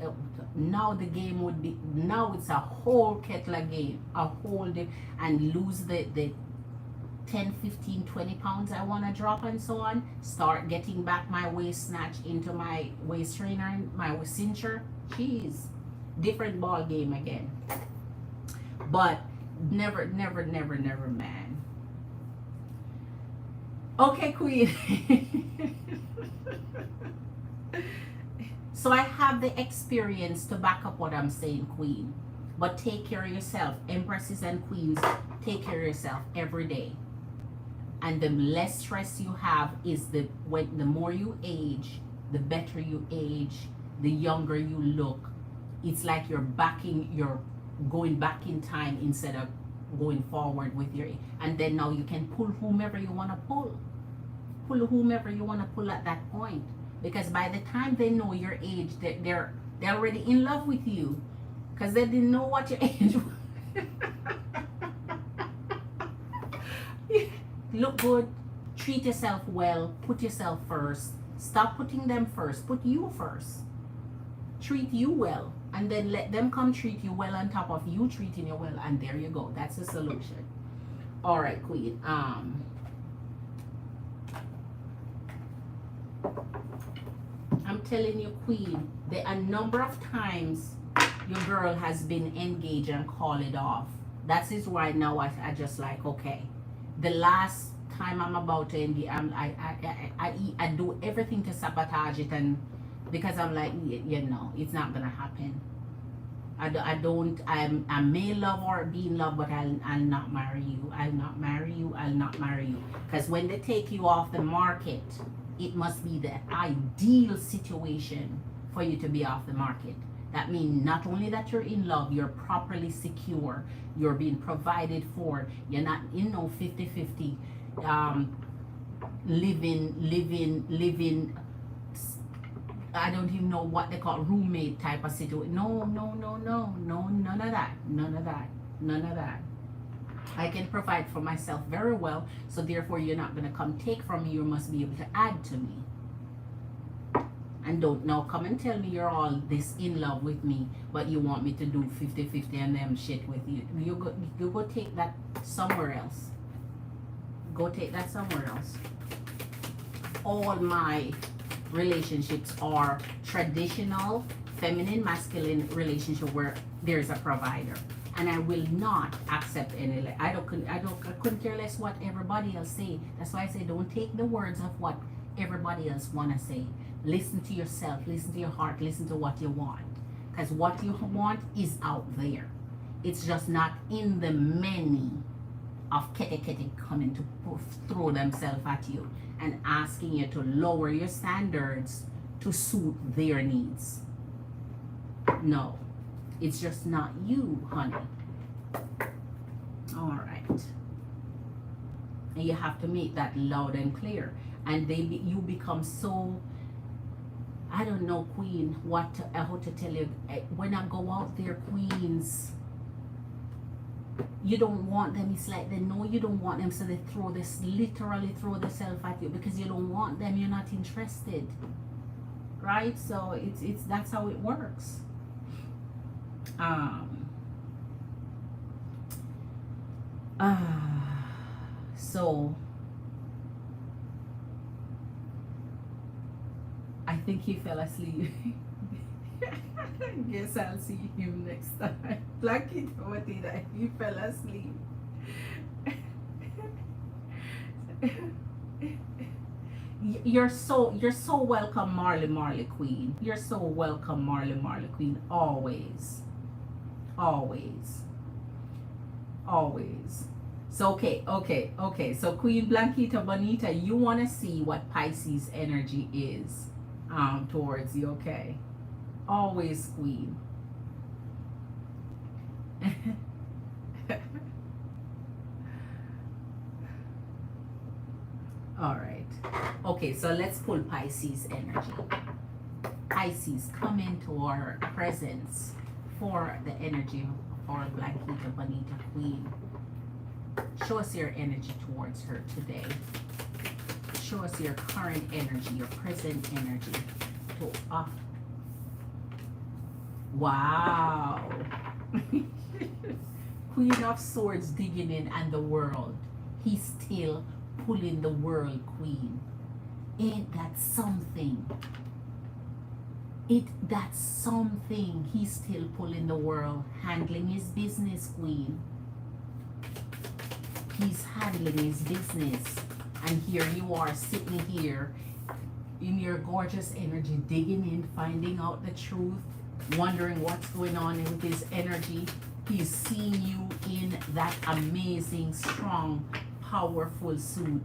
now the game would be, now it's a whole kettle of game, a whole day, and lose the 10, 15, 20 pounds I want to drop and so on, start getting back my waist snatch into my waist trainer and my cincher. Jeez, different ball game again. But never, man. Okay, Queen. So I have the experience to back up what I'm saying, Queen. But take care of yourself. Empresses and queens, take care of yourself every day. And the less stress you have is the more you age, the better you age, the younger you look. It's like you're going back in time instead of going forward with your, and then now you can pull whomever you want to pull whomever you want to pull at that point, because by the time they know your age, they're already in love with you, because they didn't know what your age was. Look good, treat yourself well, put yourself first, stop putting them first, put you first, treat you well, and then let them come treat you well on top of you treating you well, and there you go. That's the solution. All right, Queen. I'm telling you, Queen, there are a number of times your girl has been engaged and call it off. That is why now I just like, okay, the last time I'm about to engage, I do everything to sabotage it, and because I'm like, you know, it's not gonna happen. I may love or be in love, but I'll not marry you. I'll not marry you. I'll not marry you. Because when they take you off the market, it must be the ideal situation for you to be off the market. That means not only that you're in love, you're properly secure, you're being provided for, you're not, 50-50, living, I don't even know what they call roommate type of situation. No, none of that. I can provide for myself very well, so therefore you're not going to come take from me, you must be able to add to me. And don't now come and tell me you're all this in love with me, but you want me to do 50-50 and them shit with you. You go take that somewhere else. Go take that somewhere else. All my relationships are traditional, feminine, masculine relationship where there's a provider. And I will not accept any, I couldn't care less what everybody else say. That's why I say don't take the words of what everybody else want to say. Listen to yourself, listen to your heart, listen to what you want. Because what you want is out there. It's just not in the many of kete coming to throw themselves at you and asking you to lower your standards to suit their needs. No, it's just not you, honey. All right. And you have to make that loud and clear. And you become so, I don't know, Queen, how to tell you. When I go out there, Queens, you don't want them. It's like they know you don't want them, so they literally throw themselves at you because you don't want them. You're not interested, right? So it's that's how it works. So I think he fell asleep. Guess I'll see him next time. Lucky that he fell asleep. You're so welcome, Marley Queen. You're so welcome, Marley Queen. Always. So okay. So Queen Blanquita Bonita, you want to see what Pisces energy is towards you, okay? Always, Queen. All right. Okay, so let's pull Pisces energy. Pisces, come into our presence for the energy of our Blanquita Bonita Queen. Show us your energy towards her today. Show us your current energy, your present energy. Wow. Queen of Swords digging in, and the world. He's still pulling the world, Queen. Ain't that something? That's something. He's still pulling the world, handling his business, Queen. He's handling his business. And here you are sitting here in your gorgeous energy, digging in, finding out the truth, wondering what's going on with his energy. He's seeing you in that amazing, strong, powerful suit.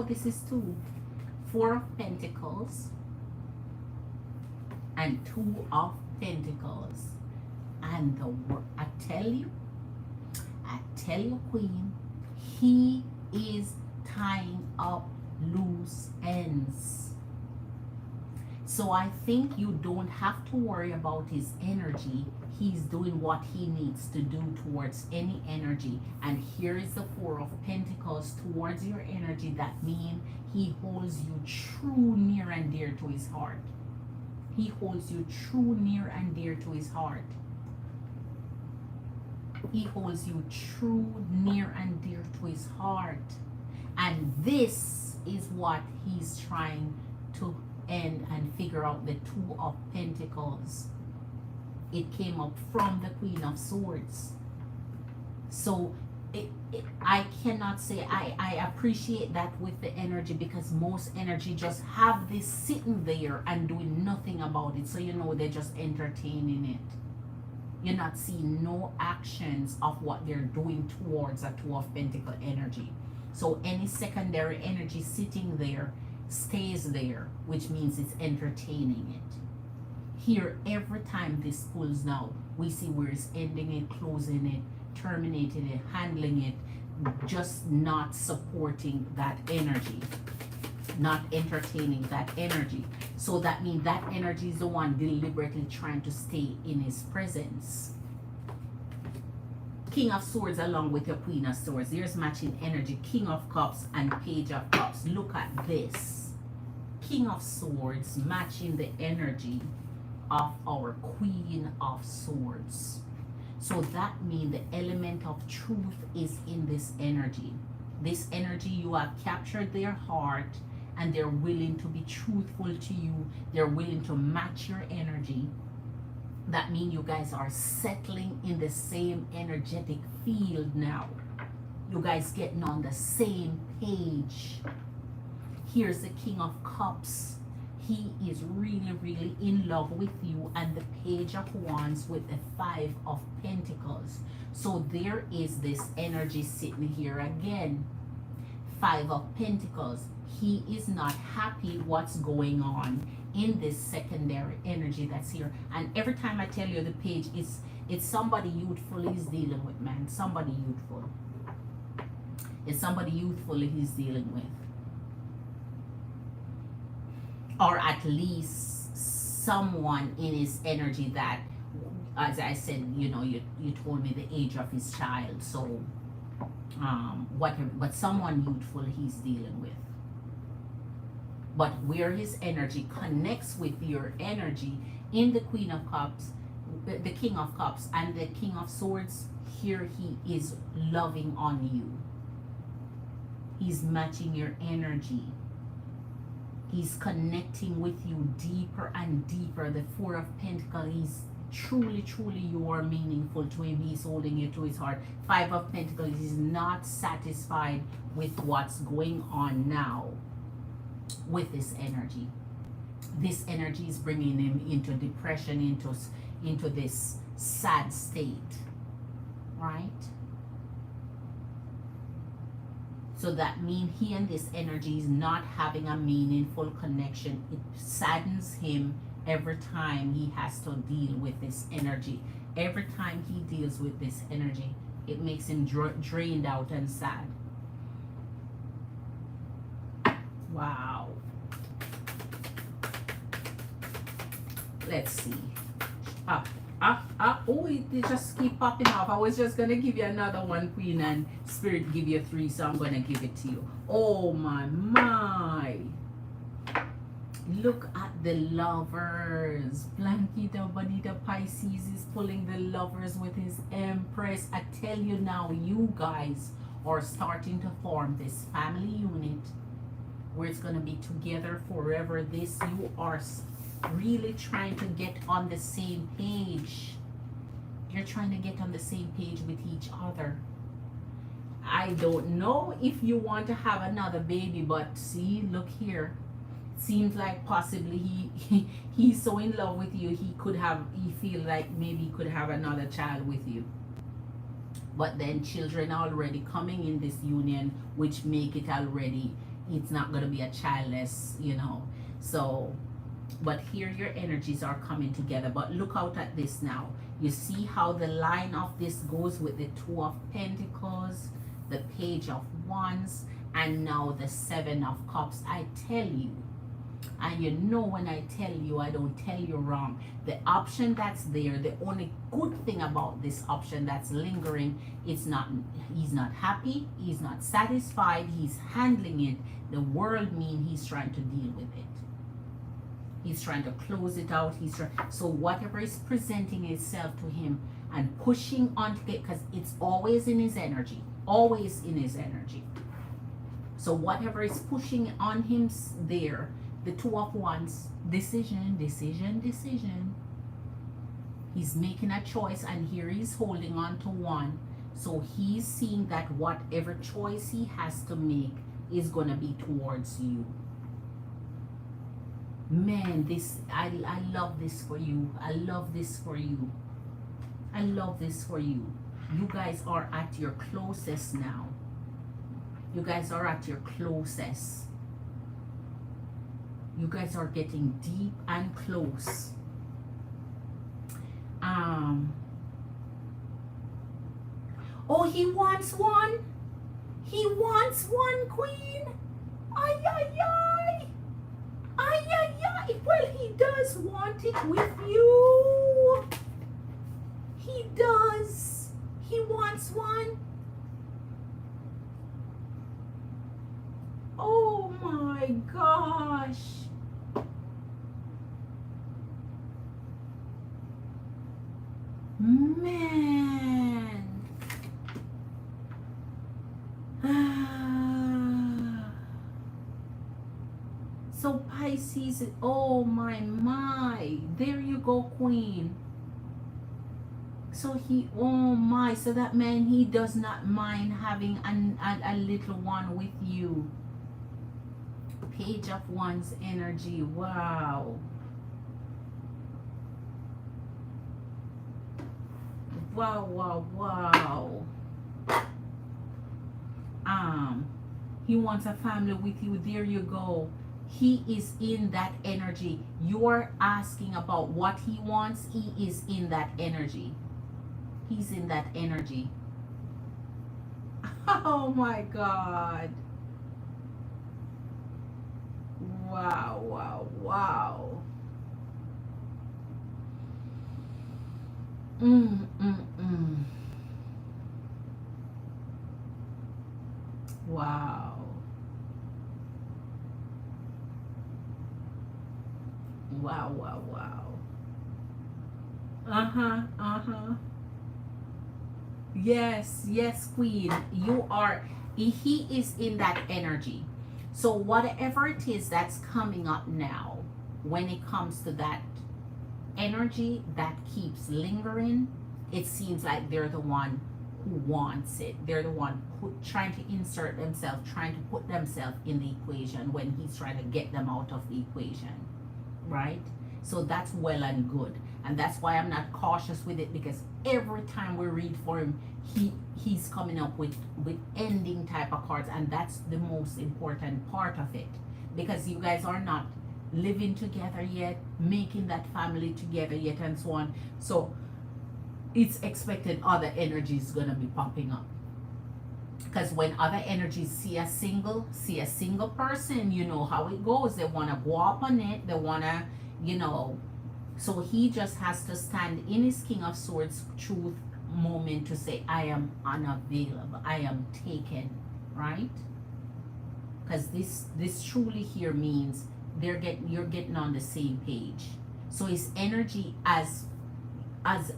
This is two. Four of Pentacles and Two of Pentacles. And I tell you, Queen, he is tying up loose ends. So I think you don't have to worry about his energy. He's doing what he needs to do towards any energy. And here is the Four of Pentacles towards your energy. That means he holds you true, near and dear to his heart. He holds you true, near and dear to his heart. He holds you true, near and dear to his heart. And this is what he's trying to end and figure out, the Two of Pentacles. It came up from the Queen of Swords. So I cannot say I appreciate that with the energy, because most energy just have this sitting there and doing nothing about it. So you know they're just entertaining it. You're not seeing no actions of what they're doing towards a Two of Pentacle energy. So any secondary energy sitting there stays there, which means it's entertaining it. Here, every time this pulls now, we see where it's ending it, closing it, terminating it, handling it, just not supporting that energy, not entertaining that energy. So that means that energy is the one deliberately trying to stay in his presence. King of Swords along with your Queen of Swords. There's matching energy. King of Cups and Page of Cups. Look at this. King of Swords matching the energy of our Queen of Swords. So that means the element of truth is in this energy. This energy, you have captured their heart and they're willing to be truthful to you. They're willing to match your energy. That means you guys are settling in the same energetic field now. You guys getting on the same page. Here's the King of Cups. He is really, really in love with you. And the Page of Wands with the Five of Pentacles. So there is this energy sitting here again. Five of Pentacles. He is not happy what's going on in this secondary energy that's here. And every time I tell you the page, it's somebody youthful he's dealing with, man. Somebody youthful. It's somebody youthful he's dealing with. Or at least someone in his energy that, as I said, you know, you told me the age of his child. So whatever, but someone youthful he's dealing with. But where his energy connects with your energy in the Queen of Cups, the King of Cups and the King of Swords, here he is loving on you. He's matching your energy. He's connecting with you deeper and deeper. The Four of Pentacles, he's truly, truly you are meaningful to him. He's holding you to his heart. Five of Pentacles is not satisfied with what's going on now with this energy. This energy is bringing him into depression, into this sad state, right? So that means he and this energy is not having a meaningful connection. It saddens him every time he has to deal with this energy. Every time he deals with this energy, it makes him drained out and sad. Wow. Let's see. Oh, it just keep popping off. I was just going to give you another one, Queen, and Spirit give you three, so I'm going to give it to you. Oh, my. Look at the Lovers. Blanquita Bonita Pisces is pulling the Lovers with his Empress. I tell you now, you guys are starting to form this family unit where it's going to be together forever. You are really trying to get on the same page. You're trying to get on the same page with each other. I don't know if you want to have another baby, but see, look here. Seems like possibly he's so in love with you, he feel like maybe he could have another child with you. but then children are already coming in this union, which make it already, it's not going to be a childless, so, but here your energies are coming together. But look out at this now. You see how the line of this goes with the Two of Pentacles, the Page of Wands, and now the Seven of Cups. I tell you, and you know when I tell you, I don't tell you wrong. The option that's there, the only good thing about this option that's lingering, he's not happy, he's not satisfied, he's handling it. The world mean he's trying to deal with it. He's trying to close it out. So whatever is presenting itself to him and pushing on to get, because it's always in his energy, always in his energy. So whatever is pushing on him there, the Two of Wands, decision. He's making a choice, and here he's holding on to one. So he's seeing that whatever choice he has to make is going to be towards you. Man, I love this for you. I love this for you. I love this for you. You guys are at your closest now. You guys are at your closest. You guys are getting deep and close. Oh, he wants one. He wants one, Queen. Ay, ay, ay. Ay, ay, ay. Well, he does want it with you. He does. He wants one. Oh my gosh. Man. So Pisces, oh my. There you go, Queen. So oh my, so that man, he does not mind having a little one with you. Page of Wands energy, wow. Wow. He wants a family with you. There you go. He is in that energy. You're asking about what he wants. He is in that energy. He's in that energy. Oh my God. Wow. Wow. Wow. Yes, Queen. You are, he is in that energy. So whatever it is that's coming up now, when it comes to that energy that keeps lingering, it seems like they're the one who wants it. They're the one who trying to insert themselves, trying to put themselves in the equation when he's trying to get them out of the equation, right? So that's well and good, and that's why I'm not cautious with it, because every time we read for him, he's coming up with ending type of cards, and that's the most important part of it, because you guys are not living together yet, making that family together yet, and so on. So it's expected other energies gonna be popping up, because when other energies see a single person, you know how it goes. They want to go up on it. They want to, so he just has to stand in his King of Swords truth moment to say, I am unavailable, I am taken, right? Because this truly here means you're getting on the same page. So his energy, as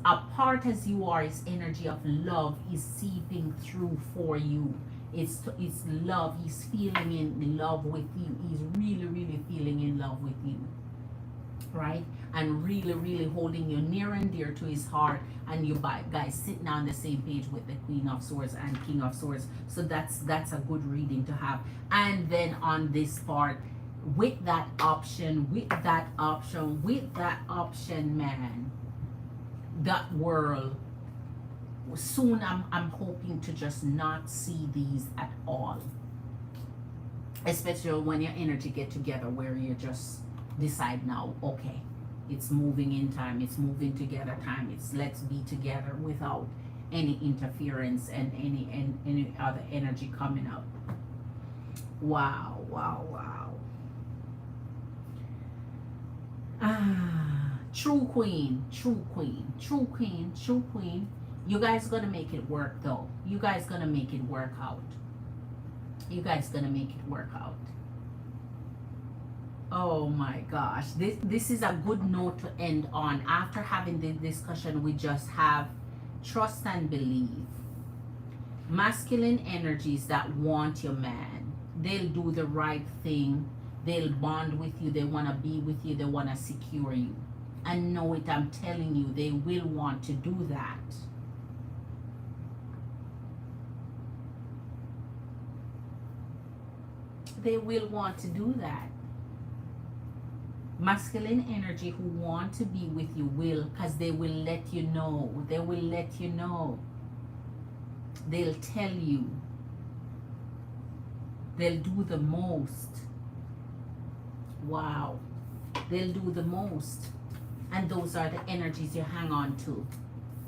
apart as you are, his energy of love is seeping through for you. It's love. He's feeling in love with you. He's really feeling in love with you, right? And really holding you near and dear to his heart, and you guys sitting on the same page with the Queen of Swords and King of Swords. So that's a good reading to have. And then on this part, with that option, man, that world soon I'm hoping to just not see these at all, especially when your energy get together where you just decide now, okay, it's moving in time, it's moving together time, it's let's be together without any interference and any other energy coming up. Wow, wow, wow. True queen, true queen, true queen, true queen. You guys gonna make it work though. You guys gonna make it work out. You guys gonna make it work out. Oh my gosh. This is a good note to end on. After having the discussion, we just have trust and believe. Masculine energies that want your man. They'll do the right thing. They'll bond with you. They want to be with you. They want to secure you. And know it, I'm telling you, they will want to do that. They will want to do that. Masculine energy who want to be with you will, because they will let you know. They will let you know. They'll tell you. They'll do the most. Wow. They'll do the most. And those are the energies you hang on to.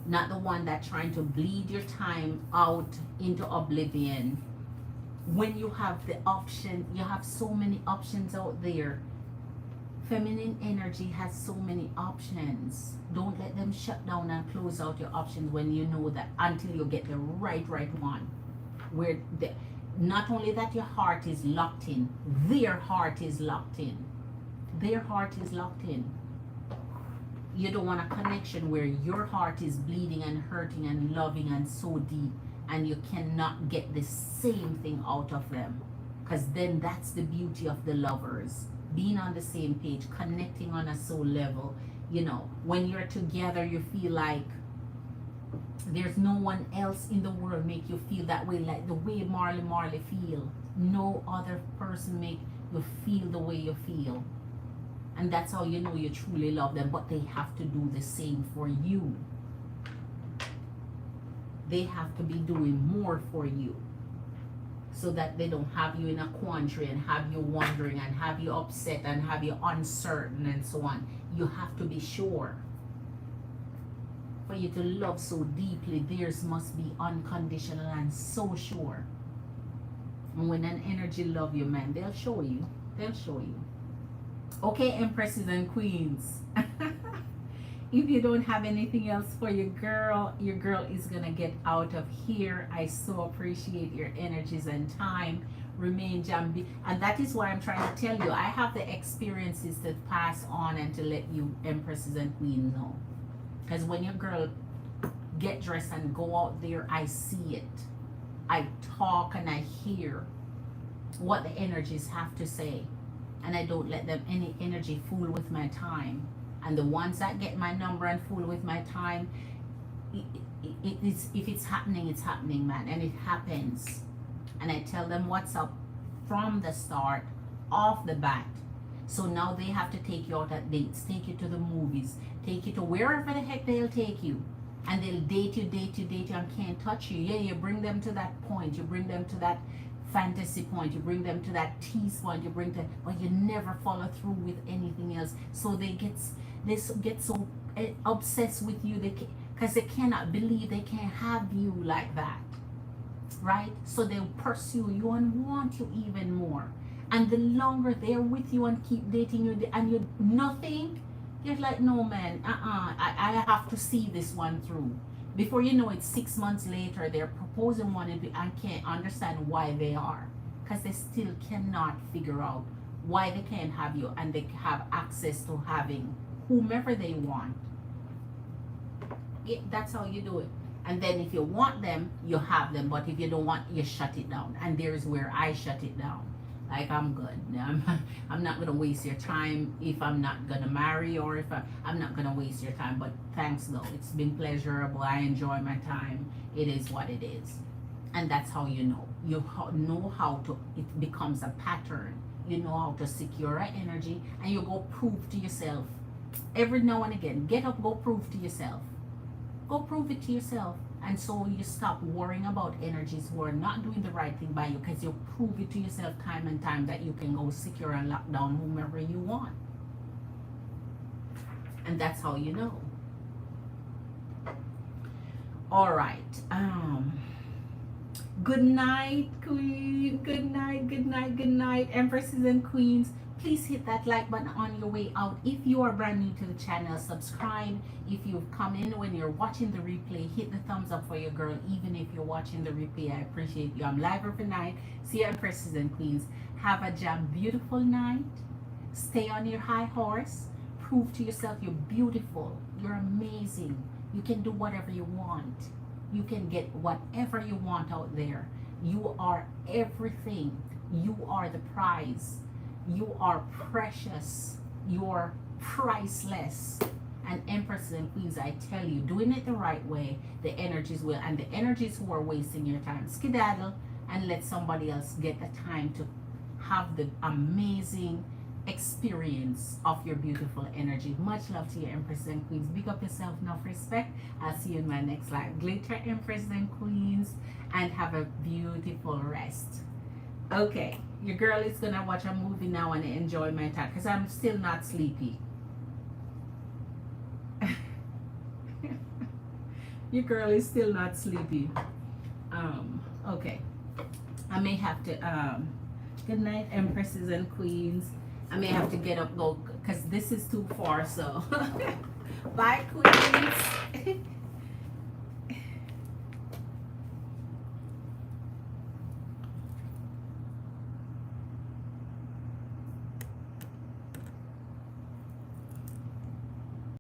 Not the one that trying to bleed your time out into oblivion. When you have the option, you have so many options out there. Feminine energy has so many options. Don't let them shut down and close out your options when you know that, until you get the right one. Where not only that your heart is locked in, their heart is locked in. Their heart is locked in. You don't want a connection where your heart is bleeding and hurting and loving and so deep, and you cannot get the same thing out of them. Because then that's the beauty of the lovers. Being on the same page, connecting on a soul level. You know, when you're together, you feel like there's no one else in the world make you feel that way, like the way Marley feel. No other person make you feel the way you feel. And that's how you know you truly love them. But they have to do the same for you. They have to be doing more for you, so that they don't have you in a quandary and have you wondering and have you upset and have you uncertain and so on. You have to be sure. For you to love so deeply, theirs must be unconditional and so sure. And when an energy love you, man, they'll show you. They'll show you. Okay, empresses and queens. If you don't have anything else for your girl is gonna get out of here. I so appreciate your energies and time. Remain jambi, and that is why I'm trying to tell you, I have the experiences to pass on and to let you empresses and queens know. Because when your girl get dressed and go out there, I see it. I talk and I hear what the energies have to say, and I don't let them any energy fool with my time. And the ones that get my number and fool with my time, if it's happening, it's happening, man. And it happens. And I tell them what's up from the start, off the bat. So now they have to take you out at dates, take you to the movies, take you to wherever the heck they'll take you. And they'll date you, and can't touch you. Yeah, you bring them to that point. You bring them to that fantasy point. You bring them to that tease point. You bring them, but you never follow through with anything else. So they get so obsessed with you, because they cannot believe they can't have you like that, right? So they'll pursue you and want you even more. And the longer they're with you and keep dating you, and you nothing, you're like, no man, I have to see this one through. Before you know it, 6 months later, they're proposing one and can't understand why they are, because they still cannot figure out why they can't have you, and they have access to having whomever they want. That's how you do it. And then if you want them, you have them. But if you don't want, you shut it down. And there's where I shut it down. Like, I'm good. I'm not going to waste your time if I'm not going to marry, or if I'm not going to waste your time. But thanks though. It's been pleasurable. I enjoy my time. It is what it is. And that's how you know. You know how to, it becomes a pattern. You know how to secure an energy, and you go prove to yourself. Every now and again, get up, go prove to yourself. Go prove it to yourself. And so you stop worrying about energies who are not doing the right thing by you, because you prove it to yourself time and time that you can go secure and lock down whomever you want. And that's how you know. All right. Good night, Queen. Good night, good night, good night, Empresses and Queens. Please hit that like button on your way out. If you are brand new to the channel, subscribe. If you've come in when you're watching the replay, hit the thumbs up for your girl. Even if you're watching the replay, I appreciate you. I'm live every night. See you, Empresses and Queens. Have a beautiful night. Stay on your high horse. Prove to yourself you're beautiful. You're amazing. You can do whatever you want. You can get whatever you want out there. You are everything. You are the prize. You are precious. You're priceless. And Empresses and Queens, I tell you, doing it the right way, the energies will. And the energies who are wasting your time, skedaddle and let somebody else get the time to have the amazing experience of your beautiful energy. Much love to you, Empresses and Queens. Big up yourself, enough respect. I'll see you in my next live. Glitter, Empresses and Queens, and have a beautiful rest. Okay, your girl is gonna watch a movie now and enjoy my time because I'm still not sleepy. Your girl is still not sleepy. Okay, I may have to good night, Empresses and Queens. I may have to get up, go, because this is too far, so bye, Queens.